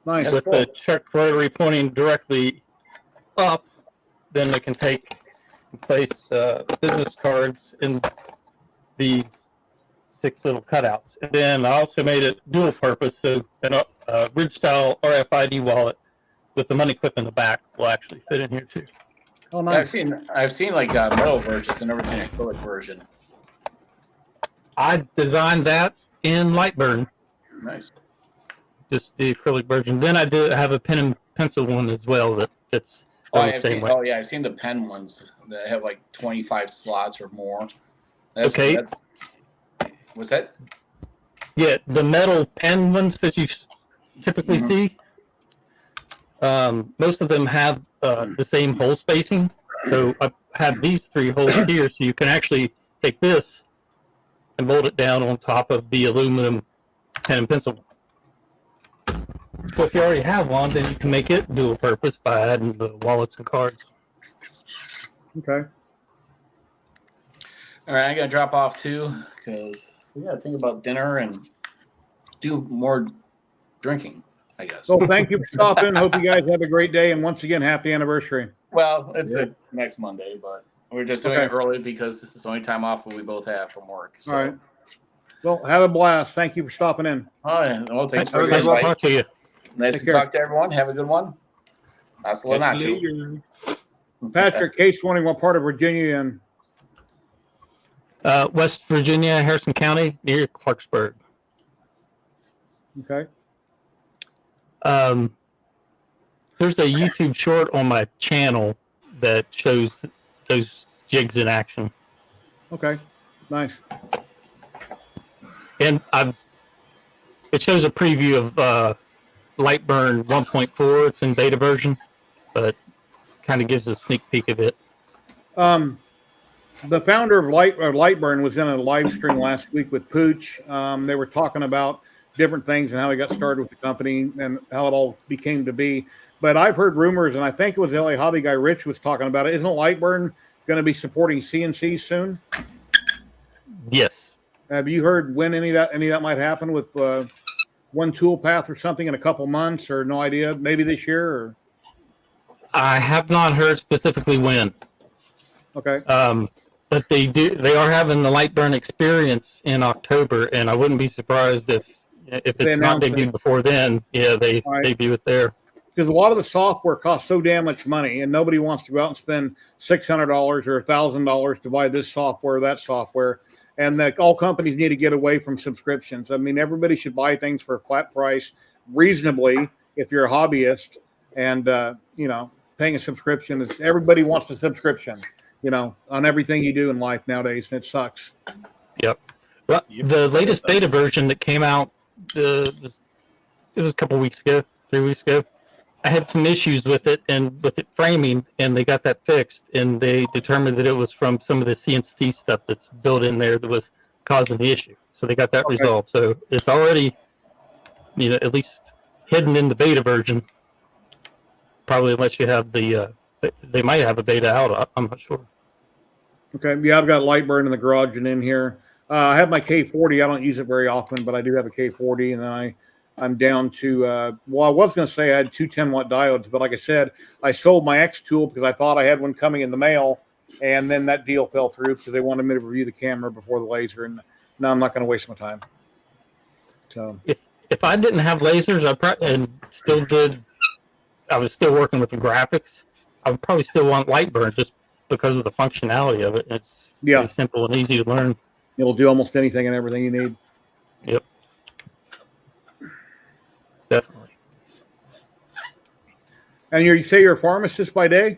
Nice. with the chuck rotary pointing directly up, then I can take and place business cards in these 6 little cutouts. And then I also made it dual purpose, so a ridge style RFID wallet with the money clip in the back will actually fit in here too. Oh, nice. I've seen like metal versions and everything, acrylic version. I designed that in Lightburn, Nice. just the acrylic version. Then I do have a pen and pencil one as well that fits the same way. Oh yeah, I've seen the pen ones that have like 25 slots or more. Okay. What's that? Yeah, the metal pen ones that you typically see, most of them have the same hole spacing. So I have these 3 holes here, so you can actually take this and mold it down on top of the aluminum pen and pencil. So if you already have one, then you can make it dual purpose by adding the wallets and cards. Okay. All right, I gotta drop off too because we gotta think about dinner and do more drinking, I guess. So thank you for stopping. Hope you guys have a great day. And once again, happy anniversary. Well, it's next Monday, but we're just doing it early because this is the only time off we both have from work. So. All right. Well, have a blast. Thank you for stopping in. All right. Well, thanks for Nice to talk to you. Nice to talk to everyone. Have a good one. Hasta la nacho. Patrick, case 20, what part of Virginia in? West Virginia, Harrison County, near Clarksburg. Okay. There's a YouTube short on my channel that shows those jigs in action. Okay, nice. And it shows a preview of Lightburn 1.4. It's in beta version, but kind of gives a sneak peek of it. The founder of Lightburn was in a live stream last week with Pooch. They were talking about different things and how he got started with the company and how it all became to be. But I've heard rumors, and I think it was the LA hobby guy Rich was talking about it. Isn't Lightburn going to be supporting CNC soon? Yes. Have you heard when any of that might happen with one tool path or something in a couple months, or no idea? Maybe this year? Or? I have not heard specifically when. Okay. But they are having the Lightburn experience in October, and I wouldn't be surprised if it's not debuted before then. Yeah, they debut it there. Because a lot of the software costs so damn much money, and nobody wants to go out and spend $600 or $1,000 to buy this software or that software. And that all companies need to get away from subscriptions. I mean, everybody should buy things for a flat price, reasonably, if you're a hobbyist. And paying a subscription is everybody wants a subscription. On everything you do in life nowadays, and it sucks. Yep. Well, the latest beta version that came out, it was a couple weeks ago, 3 weeks ago. I had some issues with it and with it framing, and they got that fixed, and they determined that it was from some of the CNC stuff that's built in there that was causing the issue. So they got that resolved. So it's already, at least hidden in the beta version. Probably unless you have they might have a beta out. I'm not sure. Okay. Yeah, I've got Lightburn in the garage and in here. I have my K40. I don't use it very often, but I do have a K40, and then I'm down to, I was going to say I had two 10-watt diodes, but like I said, I sold my X tool because I thought I had one coming in the mail, and then that deal fell through because they wanted me to review the camera before the laser, and now I'm not going to waste my time. So if I didn't have lasers, I was still working with the graphics, I would probably still want Lightburn just because of the functionality of it. It's very simple and easy to learn. It'll do almost anything and everything you need. Yep. Definitely. And you say you're a pharmacist by day?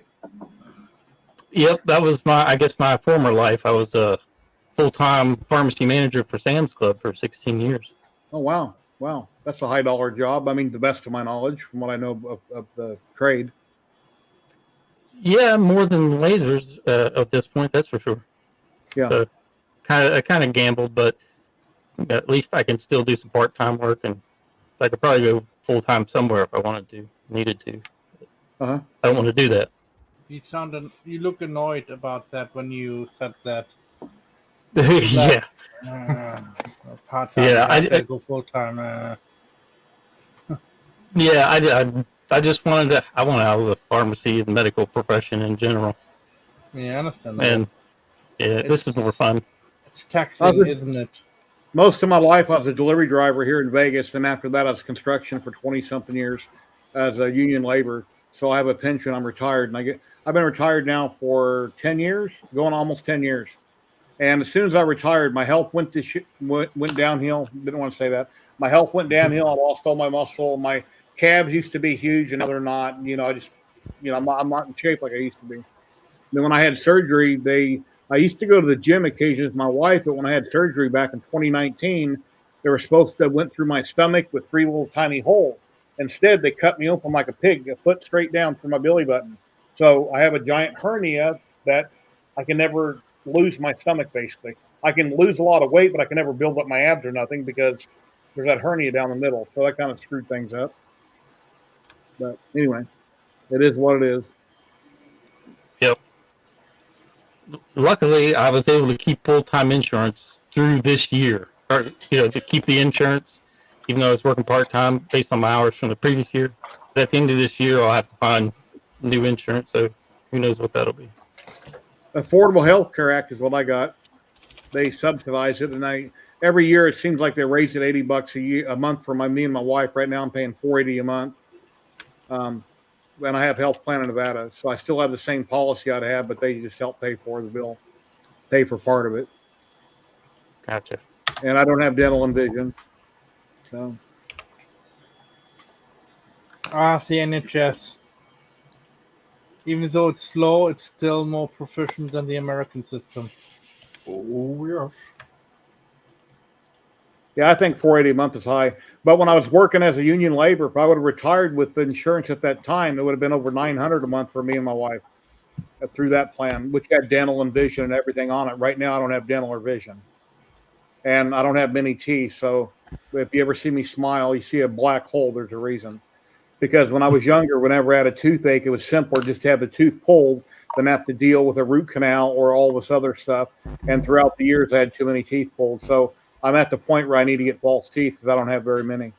Yep, that was my former life. I was a full-time pharmacy manager for Sam's Club for 16 years. Oh, wow. Wow. That's a high-dollar job. I mean, the best of my knowledge from what I know of the trade. Yeah, more than lasers at this point, that's for sure. Yeah. So, I kind of gambled, but at least I can still do some part-time work, and I could probably go full-time somewhere if I needed to. I don't want to do that. You look annoyed about that when you said that. Yeah. Part-time. Yeah, I go full-time. Yeah, I just wanted to. I want out of the pharmacy and medical profession in general. Yeah, I understand that. And this is more fun. It's taxing, isn't it? Most of my life, I was a delivery driver here in Vegas, and after that, I was construction for 20-something years as a union labor. So I have a pension. I'm retired, and I've been retired now for 10 years, going almost 10 years. And as soon as I retired, my health went downhill. Didn't want to say that. My health went downhill. I lost all my muscle. My calves used to be huge, and now they're not. I'm not in shape like I used to be. Then when I had surgery, I used to go to the gym occasionally with my wife, but when I had surgery back in 2019, they were supposed to went through my stomach with 3 little tiny holes. Instead, they cut me open like a pig, a foot straight down from my belly button. So I have a giant hernia that I can never lose my stomach, basically. I can lose a lot of weight, but I can never build up my abs or nothing because there's that hernia down the middle. So that kind of screwed things up. But anyway, it is what it is. Yep. Luckily, I was able to keep full-time insurance through this year, or to keep the insurance, even though I was working part-time based on my hours from the previous year. But at the end of this year, I'll have to find new insurance, so who knows what that'll be. Affordable Health Care Act is what I got. They subsidize it, and every year it seems like they raise it $80 a month for me and my wife. Right now, I'm paying $480 a month. And I have health plan in Nevada, so I still have the same policy I'd have, but they just help pay for the bill, pay for part of it. Gotcha. And I don't have dental and vision. So The NHS. Even though it's slow, it's still more proficient than the American system. Oh yes. Yeah, I think 480 a month is high. But when I was working as a union laborer, if I would have retired with the insurance at that time, it would have been over 900 a month for me and my wife through that plan, which had dental and vision and everything on it. Right now, I don't have dental or vision, and I don't have many teeth. So if you ever see me smile, you see a black hole. There's a reason. Because when I was younger, whenever I had a toothache, it was simpler just to have the tooth pulled than have to deal with a root canal or all this other stuff. And throughout the years, I had too many teeth pulled. So I'm at the point where I need to get false teeth because I don't have very many.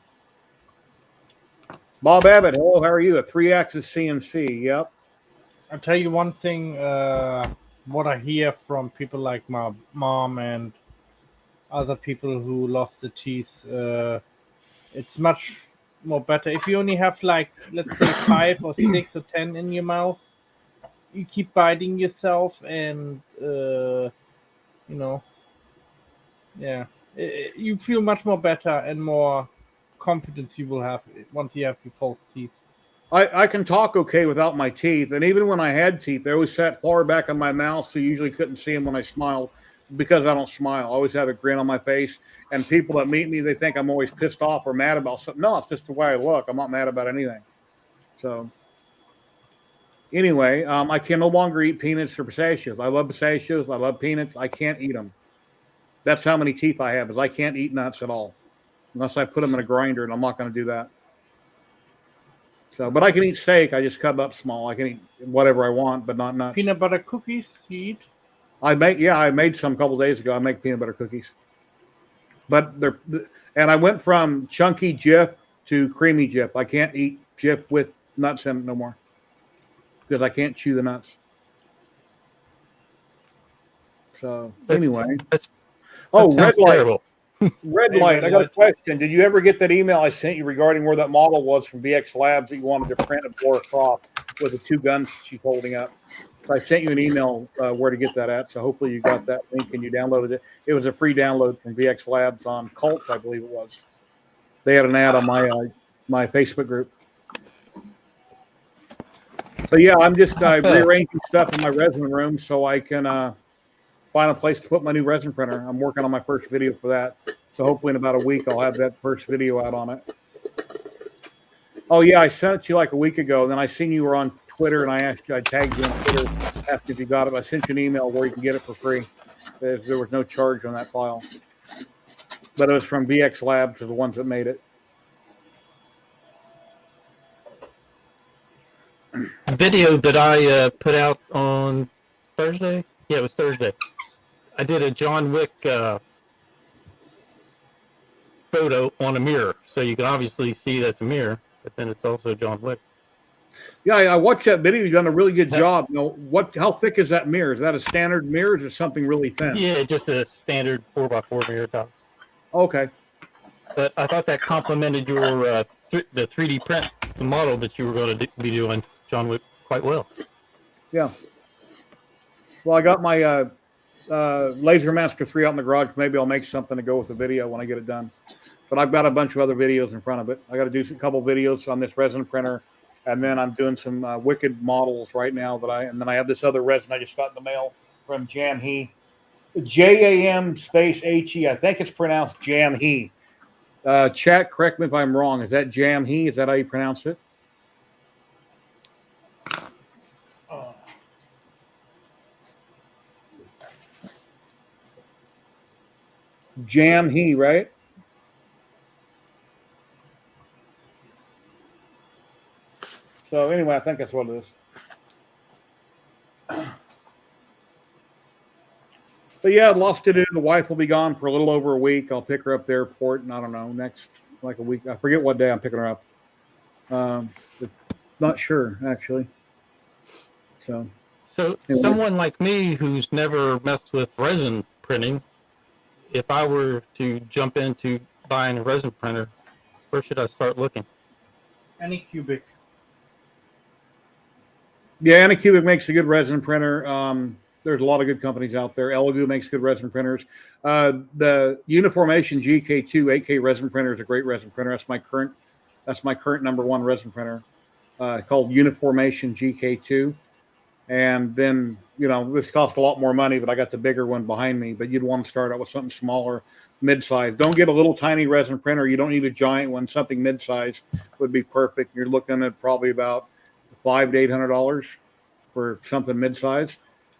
Bob Abbott, hello, how are you? A 3-axis CNC, yep. I'll tell you one thing, what I hear from people like my mom and other people who lost the teeth, it's much more better. If you only have like, let's say 5 or 6 or 10 in your mouth, you keep biting yourself and, you feel much more better and more confidence you will have once you have your false teeth. I can talk okay without my teeth. And even when I had teeth, they always sat far back in my mouth, so you usually couldn't see them when I smiled because I don't smile. I always have a grin on my face. And people that meet me, they think I'm always pissed off or mad about something. No, it's just the way I look. I'm not mad about anything. So anyway, I can no longer eat peanuts or pistachios. I love pistachios. I love peanuts. I can't eat them. That's how many teeth I have, is I can't eat nuts at all unless I put them in a grinder, and I'm not going to do that. So, but I can eat steak. I just cut up small. I can eat whatever I want, but not nuts. Peanut butter cookies you eat? I made some a couple days ago. I make peanut butter cookies, but and I went from chunky Jif to creamy Jif. I can't eat Jif with nuts in it no more because I can't chew the nuts. So anyway, red light. Terrible. Red light. I got a question. Did you ever get that email I sent you regarding where that model was from VX Labs that you wanted to print of Laura Croft with the 2 guns she's holding up? So I sent you an email where to get that at. So hopefully you got that link and you downloaded it. It was a free download from VX Labs on Cults, I believe it was. They had an ad on my Facebook group. So yeah, I'm just rearranging stuff in my resin room so I can find a place to put my new resin printer. I'm working on my first video for that. So hopefully in about a week, I'll have that first video out on it. Oh yeah, I sent it to you like a week ago. And then I seen you were on Twitter and I tagged you on Twitter, asked if you got it. I sent you an email where you can get it for free. There was no charge on that file. But it was from VX Labs, are the ones that made it. Video that I put out on Thursday. Yeah, it was Thursday. I did a John Wick photo on a mirror, so you can obviously see that's a mirror, but then it's also John Wick. Yeah, I watched that video. You've done a really good job. You know, how thick is that mirror? Is that a standard mirror, or is it something really thin? Yeah, just a standard 4x4 mirror top. Okay. But I thought that complemented your the 3D print model that you were going to be doing, John Wick, quite well. Yeah. Well, I got my Laser Master 3 out in the garage. Maybe I'll make something to go with the video when I get it done. But I've got a bunch of other videos in front of it. I got to do a couple videos on this resin printer, and then I'm doing some Wicked models right now and then I have this other resin I just got in the mail from Jamhe, JAM_HE. I think it's pronounced Jamhe. Chat, correct me if I'm wrong. Is that Jamhe? Is that how you pronounce it? Jamhe, right? So anyway, I think that's what it is. But yeah, lost to do. The wife will be gone for a little over a week. I'll pick her up at the airport, and I don't know, next like a week. I forget what day I'm picking her up. Not sure actually. So anyway. Someone like me who's never messed with resin printing, if I were to jump into buying a resin printer, where should I start looking? Anycubic. Yeah, Anycubic makes a good resin printer. There's a lot of good companies out there. Elegoo makes good resin printers. The Uniformation GK2 8K resin printer is a great resin printer. That's my current That's my current #1 resin printer, called Uniformation GK2. And then, this costs a lot more money, but I got the bigger one behind me. But you'd want to start out with something smaller, mid-size. Don't get a little tiny resin printer. You don't need a giant one. Something mid-size would be perfect. You're looking at probably about $500 to $800 for something mid-size.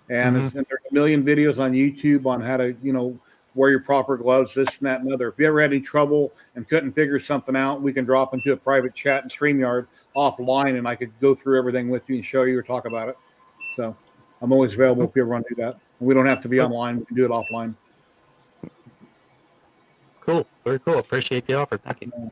And, and there's a million videos on YouTube on how to, wear your proper gloves, this and that and other. If you ever had any trouble and couldn't figure something out, we can drop into a private chat in StreamYard offline, and I could go through everything with you and show you or talk about it. So I'm always available if you ever want to do that. We don't have to be online. We can do it offline. Cool. Very cool. Appreciate the offer. Thank you.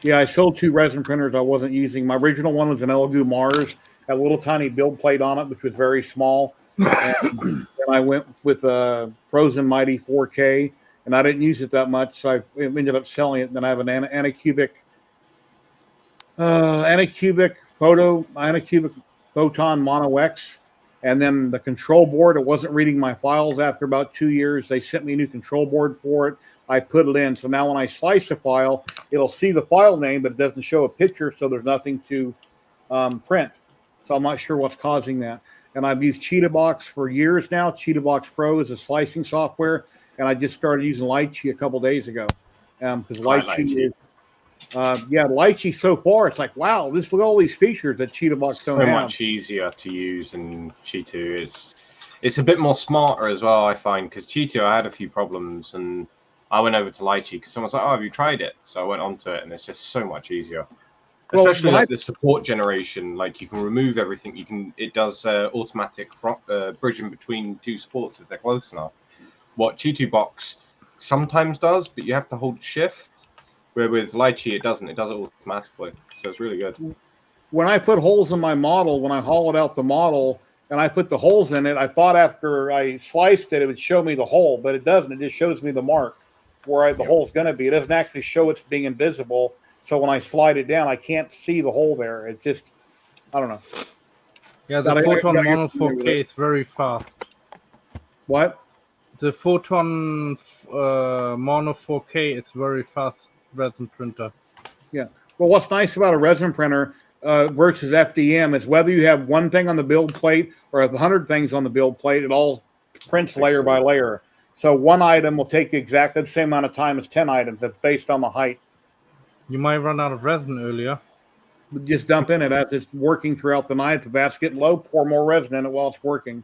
Yeah, I sold 2 resin printers I wasn't using. My original one was an Elegoo Mars, had a little tiny build plate on it, which was very small. And then I went with a Frozen Mighty 4K, and I didn't use it that much, so I ended up selling it. And then I have an Anycubic Photon Mono X, and then the control board. It wasn't reading my files after about 2 years. They sent me a new control board for it. I put it in, so now when I slice a file, it'll see the file name, but it doesn't show a picture, so there's nothing to print. So I'm not sure what's causing that. And I've used CheetahBox for years now. CheetahBox Pro is a slicing software, and I just started using Lychee a couple days ago. Because Lychee is, Lychee so far, it's like, wow, look at all these features that CheetahBox don't have. So much easier to use, and Cheetah it's a bit more smarter as well, I find, because Cheetah, I had a few problems, and I went over to Lychee because someone's like, oh, have you tried it? So I went onto it, and it's just so much easier. Especially like the support generation, like you can remove everything. It does automatic bridging between 2 supports if they're close enough. What CheetahBox sometimes does, but you have to hold shift. Where with Lychee, it doesn't. It does it automatically. So it's really good. When I put holes in my model, when I hollowed out the model and I put the holes in it, I thought after I sliced it, it would show me the hole, but it doesn't. It just shows me the mark where the hole's going to be. It doesn't actually show it's being invisible. So when I slide it down, I can't see the hole there. It's just, I don't know. Yeah, the Photon Mono 4K is very fast. What? The Photon Mono 4K is very fast resin printer. Yeah. Well, what's nice about a resin printer versus FDM is whether you have one thing on the build plate or 100 things on the build plate, it all prints layer by layer. So one item will take exactly the same amount of time as 10 items. That's based on the height. You might run out of resin earlier. Just dump in it as it's working throughout the night. If the vat's getting low, pour more resin in it while it's working.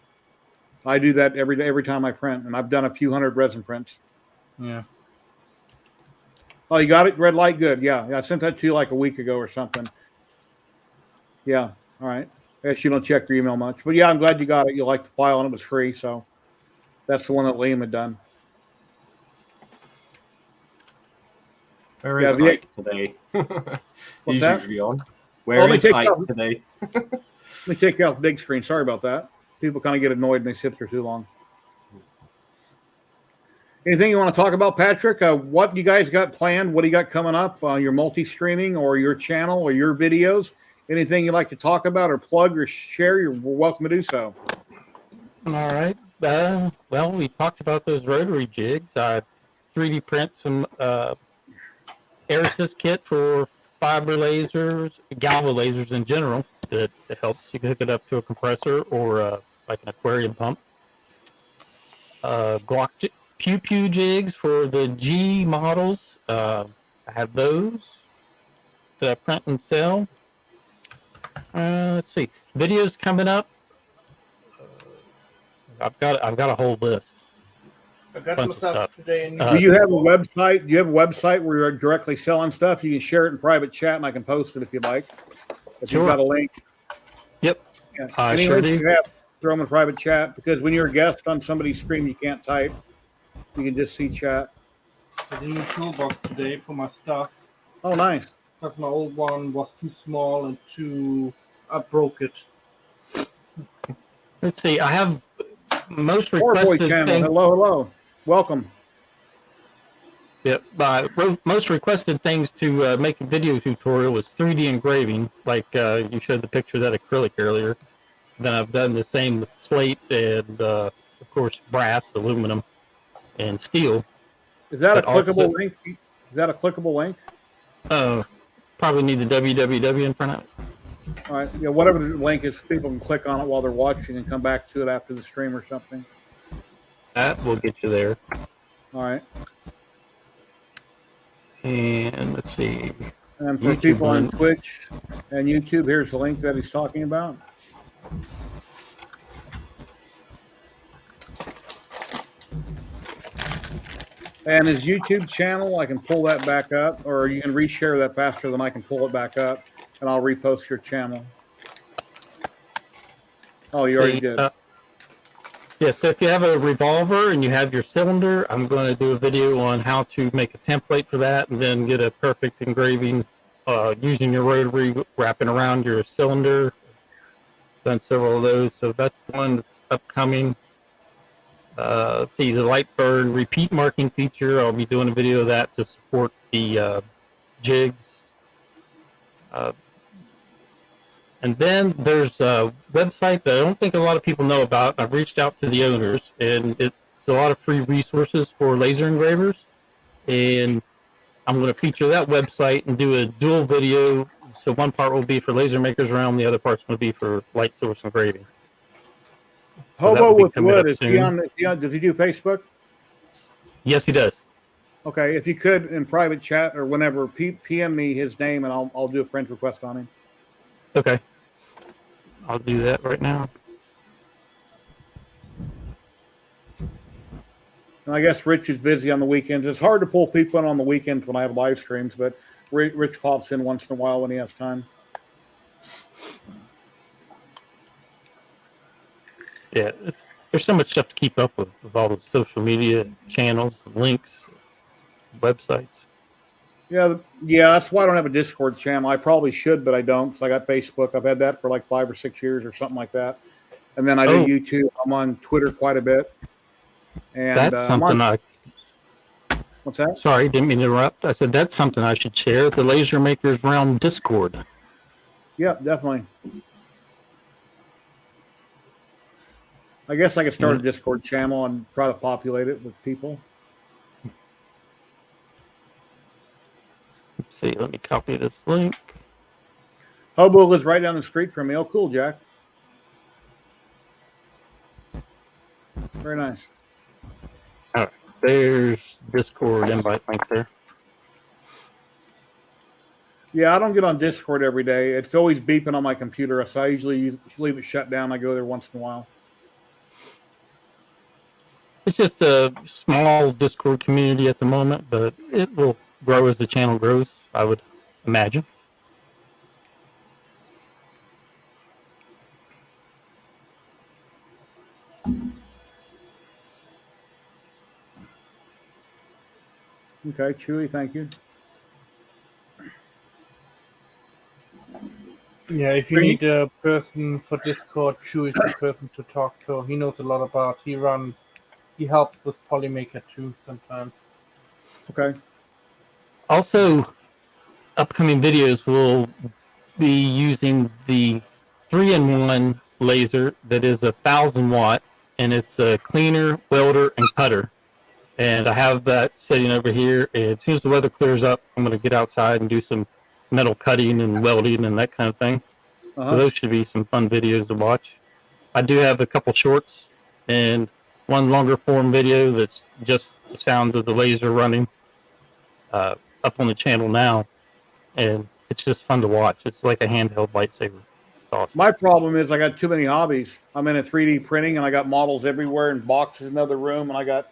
I do that every time I print, and I've done a few hundred resin prints. Yeah. Oh, you got it? Red light, good. Yeah, I sent that to you like a week ago or something. Yeah, all right. I guess you don't check your email much. But yeah, I'm glad you got it. You liked the file, and it was free, so that's the one that Liam had done. Where is Ike today? He's usually on. Where is Ike today? Let me take you off the big screen. Sorry about that. People kind of get annoyed when they sit there too long. Anything you want to talk about, Patrick? What you guys got planned? What do you got coming up on your multi-streaming or your channel or your videos? Anything you'd like to talk about or plug or share, you're welcome to do so. All right. Well, we talked about those rotary jigs. I 3D print some air assist kit for fiber lasers, galvo lasers in general. That helps. You can hook it up to a compressor or like an aquarium pump. Glock Pew Pew jigs for the G models. I have those that I print and sell. Let's see. Videos coming up. I've got a whole list. I got myself today. Do you have a website? Do you have a website where you're directly selling stuff? You can share it in private chat, and I can post it if you'd like. If you've got a link. Yep. Yeah. Sure do. You have, throw them in private chat, because when you're a guest on somebody's stream, you can't type. You can just see chat. I did a new toolbox today for my stuff. Oh, nice. Because my old one was too small and I broke it. Let's see. I have most requested things. Hello. Welcome. Yep. Most requested things to make a video tutorial was 3D engraving, like you showed the picture of that acrylic earlier. Then I've done the same with slate and, of course, brass, aluminum, and steel. Is that applicable link? Is that a clickable link? Probably need the www in front of it. All right. Yeah, whatever the link is, people can click on it while they're watching and come back to it after the stream or something. That will get you there. All right. And let's see. And for YouTube people on one. Twitch and YouTube, here's the link that he's talking about. And his YouTube channel, I can pull that back up, or you can reshare that faster than I can pull it back up, and I'll repost your channel. Oh, you already did. Yeah, so if you have a revolver and you have your cylinder, I'm going to do a video on how to make a template for that and then get a perfect engraving using your rotary, wrapping around your cylinder. Done several of those, so that's one that's upcoming. Let's see, the light burn repeat marking feature. I'll be doing a video of that to support the jigs. And then there's a website that I don't think a lot of people know about. I've reached out to the owners, and it's a lot of free resources for laser engravers. And I'm going to feature that website and do a dual video. So one part will be for Laser Makers Realm, the other part's going to be for light source engraving. So Hobo with Wood, does he do Facebook? Yes, he does. Okay, if you could in private chat or whenever, PM me his name and I'll do a friend request on him. Okay. I'll do that right now. And I guess Rich is busy on the weekends. It's hard to pull people in on the weekends when I have live streams, but Rich pops in once in a while when he has time. Yeah, there's so much stuff to keep up with all the social media channels, links, websites. Yeah, that's why I don't have a Discord channel. I probably should, but I don't, because I got Facebook. I've had that for like 5 or 6 years or something like that. And then I do YouTube. I'm on Twitter quite a bit. And that's something What's that? Sorry, didn't mean to interrupt. I said that's something I should share, the Laser Makers Realm Discord. Yeah, definitely. I guess I could start a Discord channel and try to populate it with people. Let's see, let me copy this link. Hobo lives right down the street from me. Oh, cool, Jack. Very nice. All right, there's Discord invite link there. Yeah, I don't get on Discord every day. It's always beeping on my computer, so I usually leave it shut down. I go there once in a while. It's just a small Discord community at the moment, but it will grow as the channel grows, I would imagine. Okay, Chewy, thank you. Yeah, if you need a person for Discord, Chew is the person to talk to. He knows a lot about. He helps with Polymaker too sometimes. Okay. Also, upcoming videos will be using the 3-in-1 laser that is 1,000 watt, and it's a cleaner, welder, and cutter. And I have that sitting over here. And as soon as the weather clears up, I'm going to get outside and do some metal cutting and welding and that kind of thing. So those should be some fun videos to watch. I do have a couple shorts and one longer form video that's just the sounds of the laser running up on the channel now. And it's just fun to watch. It's like a handheld lightsaber. It's awesome. My problem is I got too many hobbies. I'm in a 3D printing and I got models everywhere and boxes in another room, and I got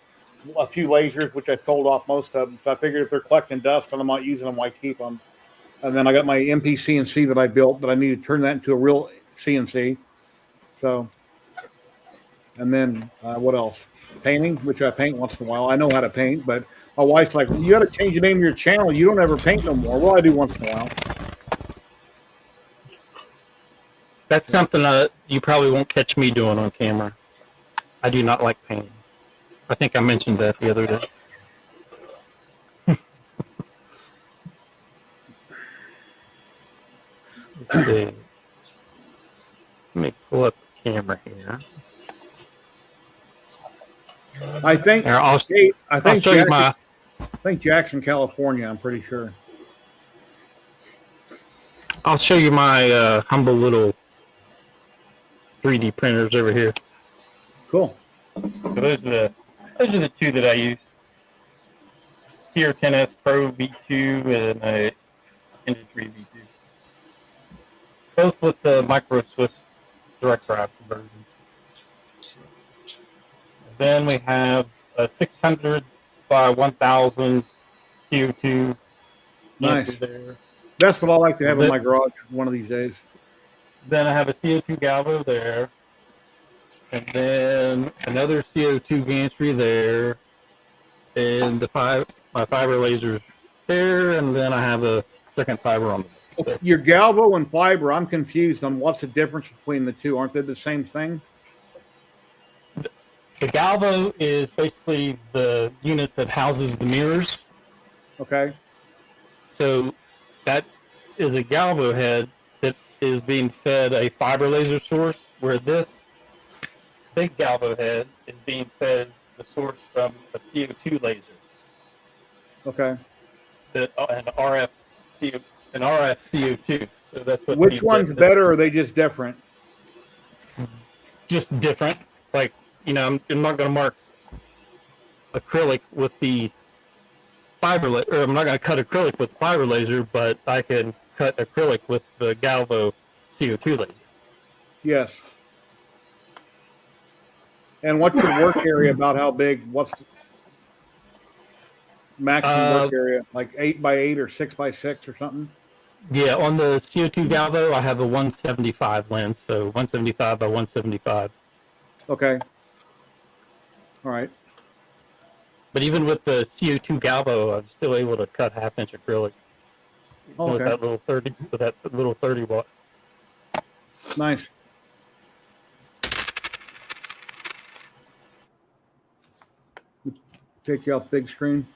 a few lasers, which I sold off most of them. So I figured if they're collecting dust and I'm not using them, why keep them? And then I got my MP CNC that I built that I need to turn that into a real CNC. So, and then what else? Painting, which I paint once in a while. I know how to paint, but my wife's like, you got to change the name of your channel. You don't ever paint no more. Well, I do once in a while. That's something that you probably won't catch me doing on camera. I do not like painting. I think I mentioned that the other day. Let's see. Let me pull up the camera here. I think Here, I'll show you my. think Jackson, California. I'm pretty sure. I'll show you my humble little 3D printers over here. Cool. So those are the two that I use. CR10S Pro V2 and a Industry V2. Both with the Micro Swiss direct drive conversion. Then we have a 600 by 1000 CO2 Nice. there. That's what I like to have in my garage one of these days. Then I have a CO2 galvo there. And then another CO2 gantry there. And my fiber lasers there. And then I have a second fiber on the Your galvo and fiber, I'm confused on what's the difference between the two. Aren't they the same thing? The galvo is basically the unit that houses the mirrors. Okay. So that is a galvo head that is being fed a fiber laser source, where this big galvo head is being fed the source from a CO2 laser. Okay. An RF CO2. So that's what. Which one's better, or are they just different? Just different. Like, I'm not going to mark acrylic with the fiber laser, or I'm not going to cut acrylic with fiber laser, but I can cut acrylic with the galvo CO2 laser. Yes. And what's your work area about? How big? What's the maximum work area? Like 8x8 or 6x6 or something? Yeah, on the CO2 galvo, I have a 175 lens, so 175 by 175. Okay. All right. But even with the CO2 galvo, I'm still able to cut half-inch acrylic with that little 30 watt. Nice. Take you off the big screen.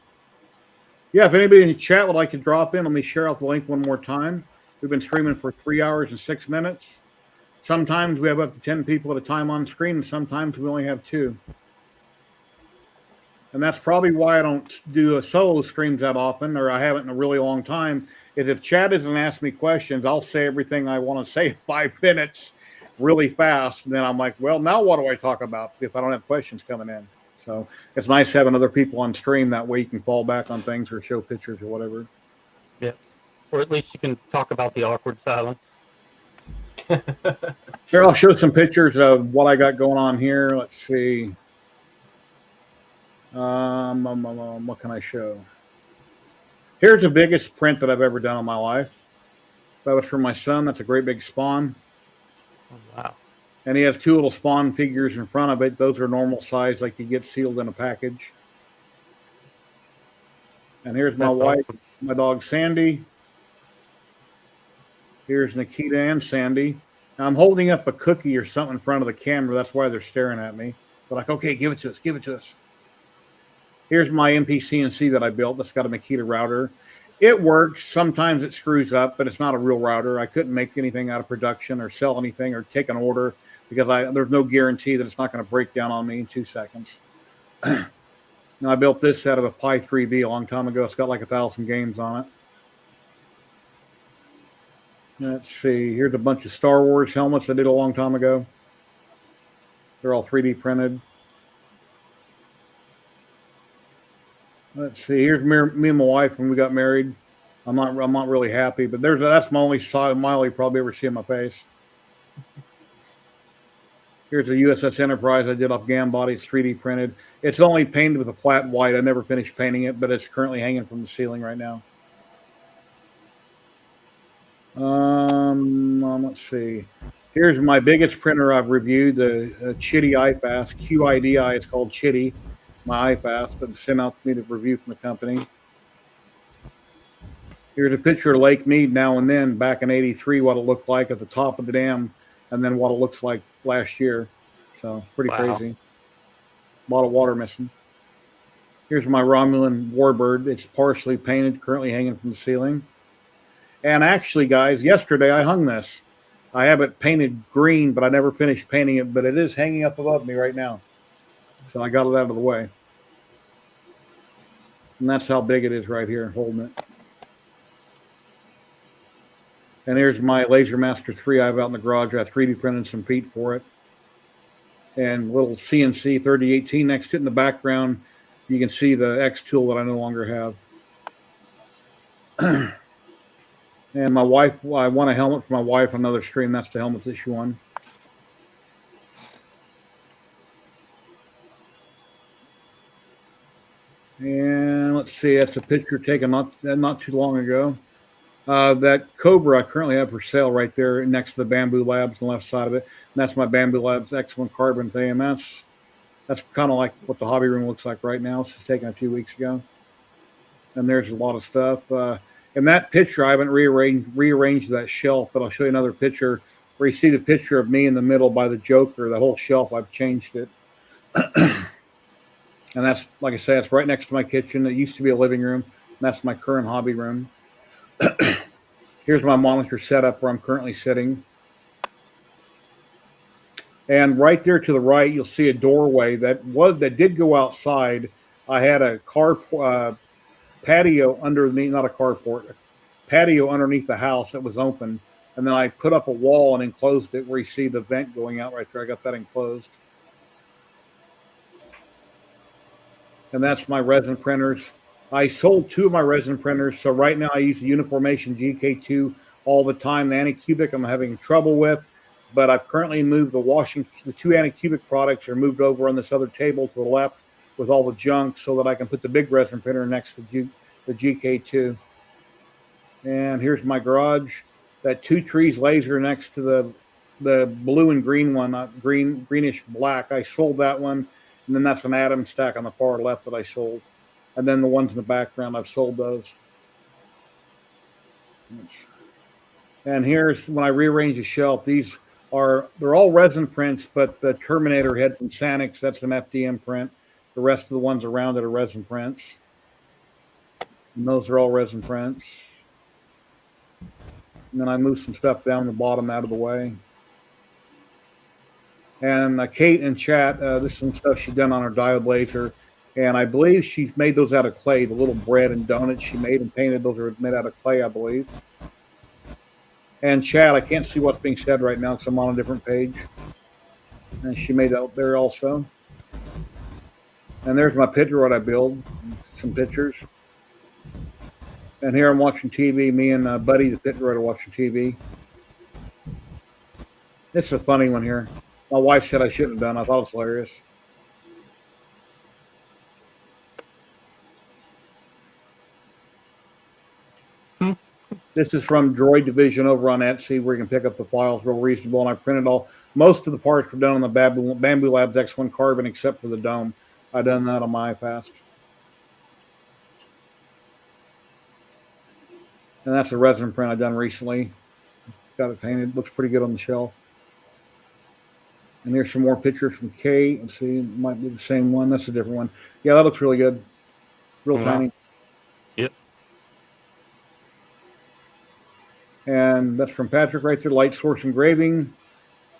Yeah, if anybody in the chat would like to drop in, let me share out the link one more time. We've been streaming for 3 hours and 6 minutes. Sometimes we have up to 10 people at a time on screen, and sometimes we only have 2. And that's probably why I don't do a solo streams that often, or I haven't in a really long time, is if Chad doesn't ask me questions, I'll say everything I want to say in 5 minutes really fast. And then I'm like, well, now what do I talk about if I don't have questions coming in? So it's nice having other people on stream. That way you can fall back on things or show pictures or whatever. Yeah. Or at least you can talk about the awkward silence. Here, I'll show some pictures of what I got going on here. Let's see. What can I show? Here's the biggest print that I've ever done in my life. That was for my son. That's a great big spawn. Oh, wow. And he has 2 little spawn figures in front of it. Those are normal size, like you get sealed in a package. And here's my wife, awesome. My dog Sandy. Here's Nikita and Sandy. Now, I'm holding up a cookie or something in front of the camera. That's why they're staring at me. They're like, okay, give it to us, give it to us. Here's my MPCNC that I built. That's got a Makita router. It works. Sometimes it screws up, but it's not a real router. I couldn't make anything out of production or sell anything or take an order because there's no guarantee that it's not going to break down on me in 2 seconds. Now, I built this out of a Pi 3B a long time ago. It's got like 1,000 games on it. Let's see. Here's a bunch of Star Wars helmets I did a long time ago. They're all 3D printed. Let's see. Here's me and my wife when we got married. I'm not really happy, but that's my only smile you probably ever see on my face. Here's a USS Enterprise I did off GAM body. It's 3D printed. It's only painted with a flat white. I never finished painting it, but it's currently hanging from the ceiling right now. Let's see. Here's my biggest printer I've reviewed, the Chitty iFast. QIDI, it's called Chitty. My iFast that was sent out to me to review from the company. Here's a picture of Lake Mead now and then back in '83, what it looked like at the top of the dam, and then what it looks like last year. So pretty crazy. A lot of water missing. Here's my Romulan Warbird. It's partially painted, currently hanging from the ceiling. And actually, guys, yesterday I hung this. I have it painted green, but I never finished painting it, but it is hanging up above me right now. So I got it out of the way. And that's how big it is right here, holding it. And here's my Laser Master 3 I have out in the garage. I 3D printed some feet for it. And little CNC 3018 next to it in the background. You can see the X tool that I no longer have. And my wife, I want a helmet for my wife on another stream. That's the helmets that she won. And let's see, that's a picture taken not too long ago. That Cobra I currently have for sale right there next to the Bamboo Labs on the left side of it. And that's my Bamboo Labs X1 Carbon with AMS. That's kind of like what the hobby room looks like right now. This was taken a few weeks ago. And there's a lot of stuff. In that picture, I haven't rearranged that shelf, but I'll show you another picture where you see the picture of me in the middle by the Joker. The whole shelf, I've changed it. And that's, like I say, it's right next to my kitchen. It used to be a living room. And that's my current hobby room. Here's my monitor setup where I'm currently sitting. And right there to the right, you'll see a doorway that did go outside. I had a patio underneath, not a carport, a patio underneath the house that was open. And then I put up a wall and enclosed it where you see the vent going out right there. I got that enclosed. And that's my resin printers. I sold 2 of my resin printers. So right now I use the Uniformation GK2 all the time. The Anycubic I'm having trouble with, but I've currently moved the 2 Anycubic products are moved over on this other table to the left with all the junk so that I can put the big resin printer next to the GK2. And here's my garage. That 2 trees laser next to the blue and green one, greenish black. I sold that one. And then that's an atom stack on the far left that I sold. And then the ones in the background, I've sold those. And here's when I rearrange the shelf. They're all resin prints, but the Terminator head from Sanix, that's an FDM print. The rest of the ones around it are resin prints. And those are all resin prints. And then I move some stuff down the bottom out of the way. And Kate in chat, this is some stuff she's done on her diode laser. And I believe she's made those out of clay. The little bread and donuts she made and painted, those are made out of clay, I believe. And chat, I can't see what's being said right now because I'm on a different page. And she made that there also. And there's my picture, what I build. Some pictures. And here I'm watching TV. Me and Buddy, the pit writer, watching TV. It's a funny one here. My wife said I shouldn't have done. I thought it was hilarious. This is from Droid Division over on Etsy, where you can pick up the files real reasonable. And I printed most of the parts were done on the Bamboo Labs X1 Carbon, except for the dome. I done that on my iFast. And that's a resin print I done recently. Got it painted. Looks pretty good on the shelf. And there's some more pictures from Kate. Let's see, it might be the same one. That's a different one. Yeah, that looks really good. Real tiny. Yep. And that's from Patrick right there, Light Source Engraving.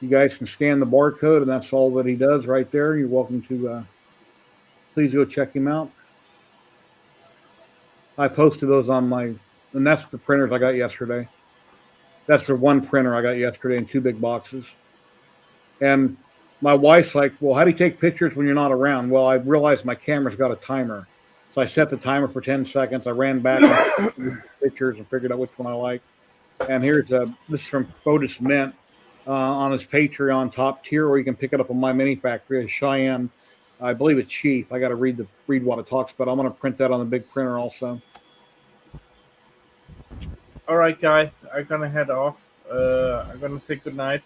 You guys can scan the barcode, and that's all that he does right there. You're welcome to please go check him out. I posted those on and that's the printers I got yesterday. That's the one printer I got yesterday in 2 big boxes. And my wife's like, well, how do you take pictures when you're not around? Well, I realized my camera's got a timer. So I set the timer for 10 seconds. I ran back and took pictures and figured out which one I like. And here's this is from Fotis Mint on his Patreon top tier, or you can pick it up on My Mini Factory. Cheyenne, I believe it's cheap. I got to read what it talks about. I'm going to print that on the big printer also. All right, guys, I'm gonna head off. I'm gonna say goodnight.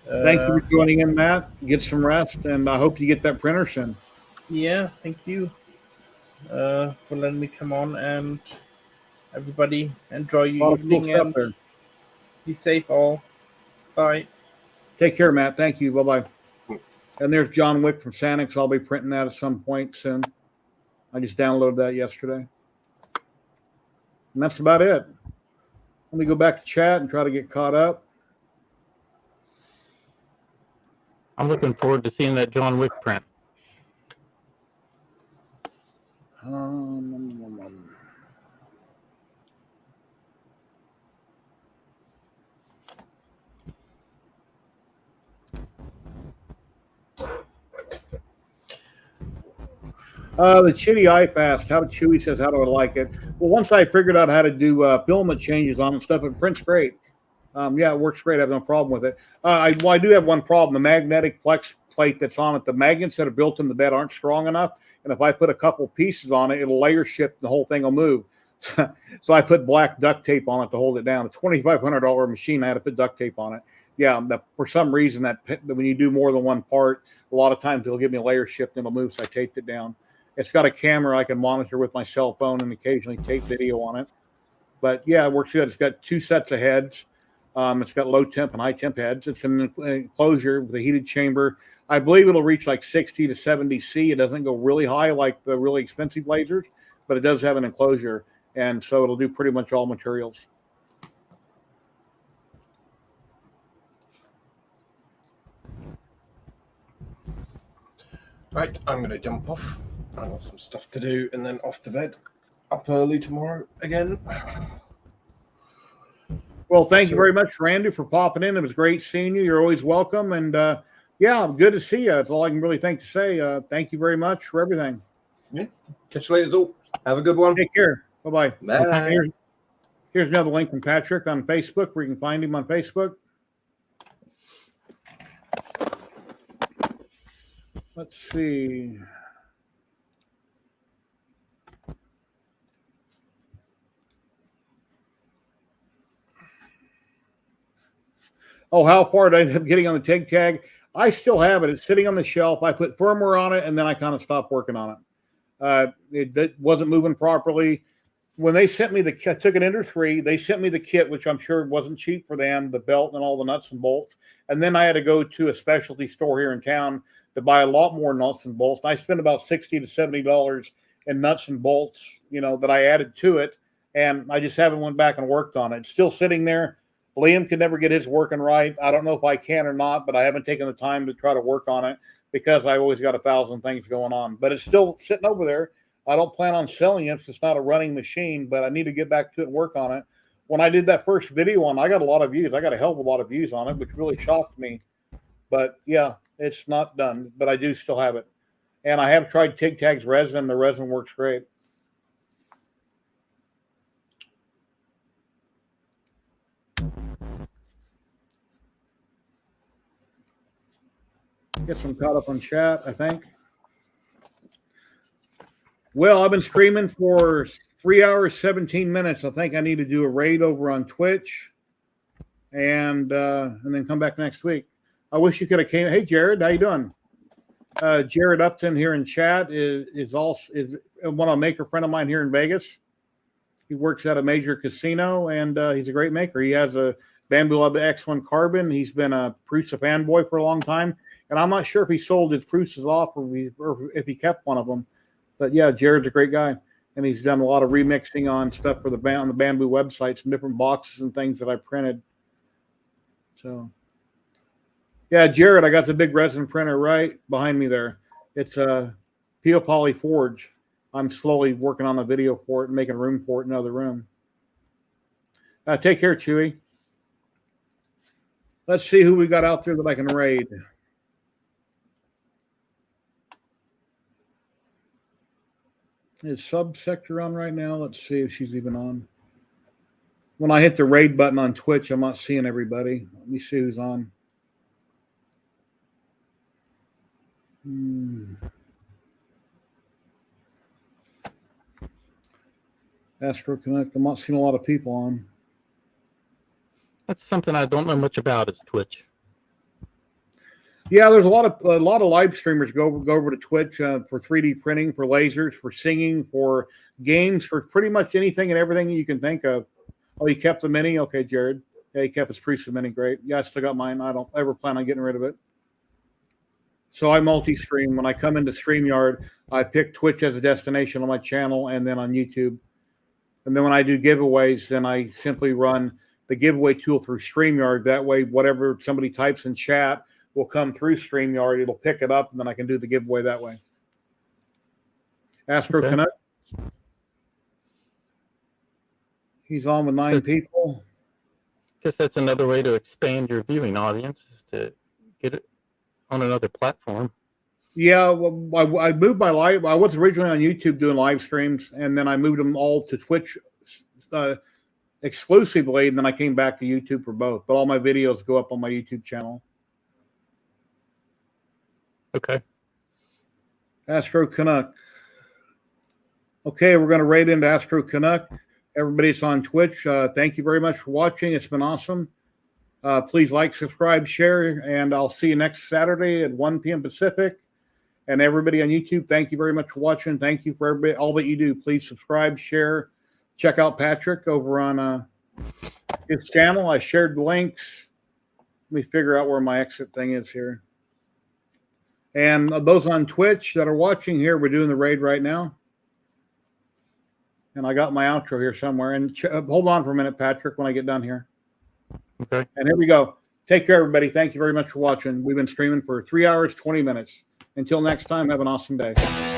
Thank you for joining in, Matt. Get some rest, and I hope you get that printer soon. Yeah, thank you for letting me come on, and everybody enjoy your evening and there. Be safe all. Bye. Take care, Matt. Thank you. Bye-bye. And there's John Wick from Sanix. I'll be printing that at some point soon. I just downloaded that yesterday. And that's about it. Let me go back to chat and try to get caught up. I'm looking forward to seeing that John Wick print. The Chitty iFast, how Chewy says, how do I like it? Well, once I figured out how to do filament changes on it and stuff, it prints great. Yeah, it works great. I have no problem with it. I do have one problem. The magnetic flex plate that's on it, the magnets that are built in the bed aren't strong enough. And if I put a couple pieces on it, it'll layer shift. The whole thing will move. So I put black duct tape on it to hold it down. A $2,500 machine, I had to put duct tape on it. Yeah, for some reason that when you do more than one part, a lot of times it'll give me a layer shift and it'll move. So I taped it down. It's got a camera I can monitor with my cell phone and occasionally tape video on it. But yeah, it works good. It's got 2 sets of heads. It's got low temp and high temp heads. It's an enclosure with a heated chamber. I believe it'll reach like 60 to 70 C. It doesn't go really high like the really expensive lasers, but it does have an enclosure. And so it'll do pretty much all materials. Right, I'm going to jump off. I've got some stuff to do and then off to bed. Up early tomorrow again. Well, thank you very much, Randy, for popping in. It was great seeing you. You're always welcome. And yeah, good to see you. That's all I can really think to say. Thank you very much for everything. Yeah. Catch you later, all. Have a good one. Take care. Bye-bye. Bye. Here's another link from Patrick on Facebook where you can find him on Facebook. Let's see. Oh, how far did I end up getting on the TIG tag? I still have it. It's sitting on the shelf. I put firmware on it, and then I kind of stopped working on it. It wasn't moving properly. When they sent me the kit, I took it into 3. They sent me the kit, which I'm sure wasn't cheap for them, the belt and all the nuts and bolts. And then I had to go to a specialty store here in town to buy a lot more nuts and bolts. I spent about $60 to $70 in nuts and bolts, that I added to it. And I just haven't went back and worked on it. It's still sitting there. Liam can never get his working right. I don't know if I can or not, but I haven't taken the time to try to work on it because I've always got 1,000 things going on. But it's still sitting over there. I don't plan on selling it. It's not a running machine, but I need to get back to it and work on it. When I did that first video on, I got a lot of views. I got a hell of a lot of views on it, which really shocked me. But yeah, it's not done, but I do still have it. And I have tried TIG Tag's resin. The resin works great. Get some caught up on chat, I think. Well, I've been streaming for 3 hours, 17 minutes. I think I need to do a raid over on Twitch and then come back next week. I wish you could have came. Hey, Jared, how you doing? Jared Upton here in chat is one of a maker friend of mine here in Vegas. He works at a major casino, and he's a great maker. He has a Blvd X1 carbon. He's been a Prusa fanboy for a long time, and I'm not sure if he sold his Prusas off or if he kept one of them. But yeah, Jared's a great guy, and he's done a lot of remixing on stuff for on the Bamboo website, some different boxes and things that I printed. So, yeah, Jared, I got the big resin printer right behind me there. It's a Pio Poly Forge. I'm slowly working on a video for it and making room for it in another room. Take care, Chewy. Let's see who we got out there that I can raid. Is Subsector on right now? Let's see if she's even on. When I hit the raid button on Twitch, I'm not seeing everybody. Let me see who's on. Astro Connect. I'm not seeing a lot of people on. That's something I don't know much about is Twitch. Yeah, there's a lot of live streamers go over to Twitch for 3D printing, for lasers, for singing, for games, for pretty much anything and everything you can think of. Oh, you kept the Mini? Okay, Jared. Yeah, he kept his Prusa Mini. Great. Yeah, I still got mine. I don't ever plan on getting rid of it. So I multi-stream. When I come into StreamYard, I pick Twitch as a destination on my channel and then on YouTube. And then when I do giveaways, then I simply run the giveaway tool through StreamYard. That way, whatever somebody types in chat will come through StreamYard. It'll pick it up, and then I can do the giveaway that way. Astro Connect. He's on with 9 people. Guess that's another way to expand your viewing audience is to get it on another platform. Yeah, well, I moved my live. I was originally on YouTube doing live streams, and then I moved them all to Twitch exclusively, and then I came back to YouTube for both. But all my videos go up on my YouTube channel. Okay. Astro Canuck. Okay, we're going to raid into Astro Canuck. Everybody's on Twitch. Thank you very much for watching. It's been awesome. Please like, subscribe, share, and I'll see you next Saturday at 1 p.m. Pacific. And everybody on YouTube, thank you very much for watching. Thank you for everybody, all that you do. Please subscribe, share, check out Patrick over on his channel. I shared the links. Let me figure out where my exit thing is here. And those on Twitch that are watching here, we're doing the raid right now. And I got my outro here somewhere. And hold on for a minute, Patrick, when I get done here. Okay. And here we go. Take care, everybody. Thank you very much for watching. We've been streaming for 3 hours, 20 minutes. Until next time, have an awesome day.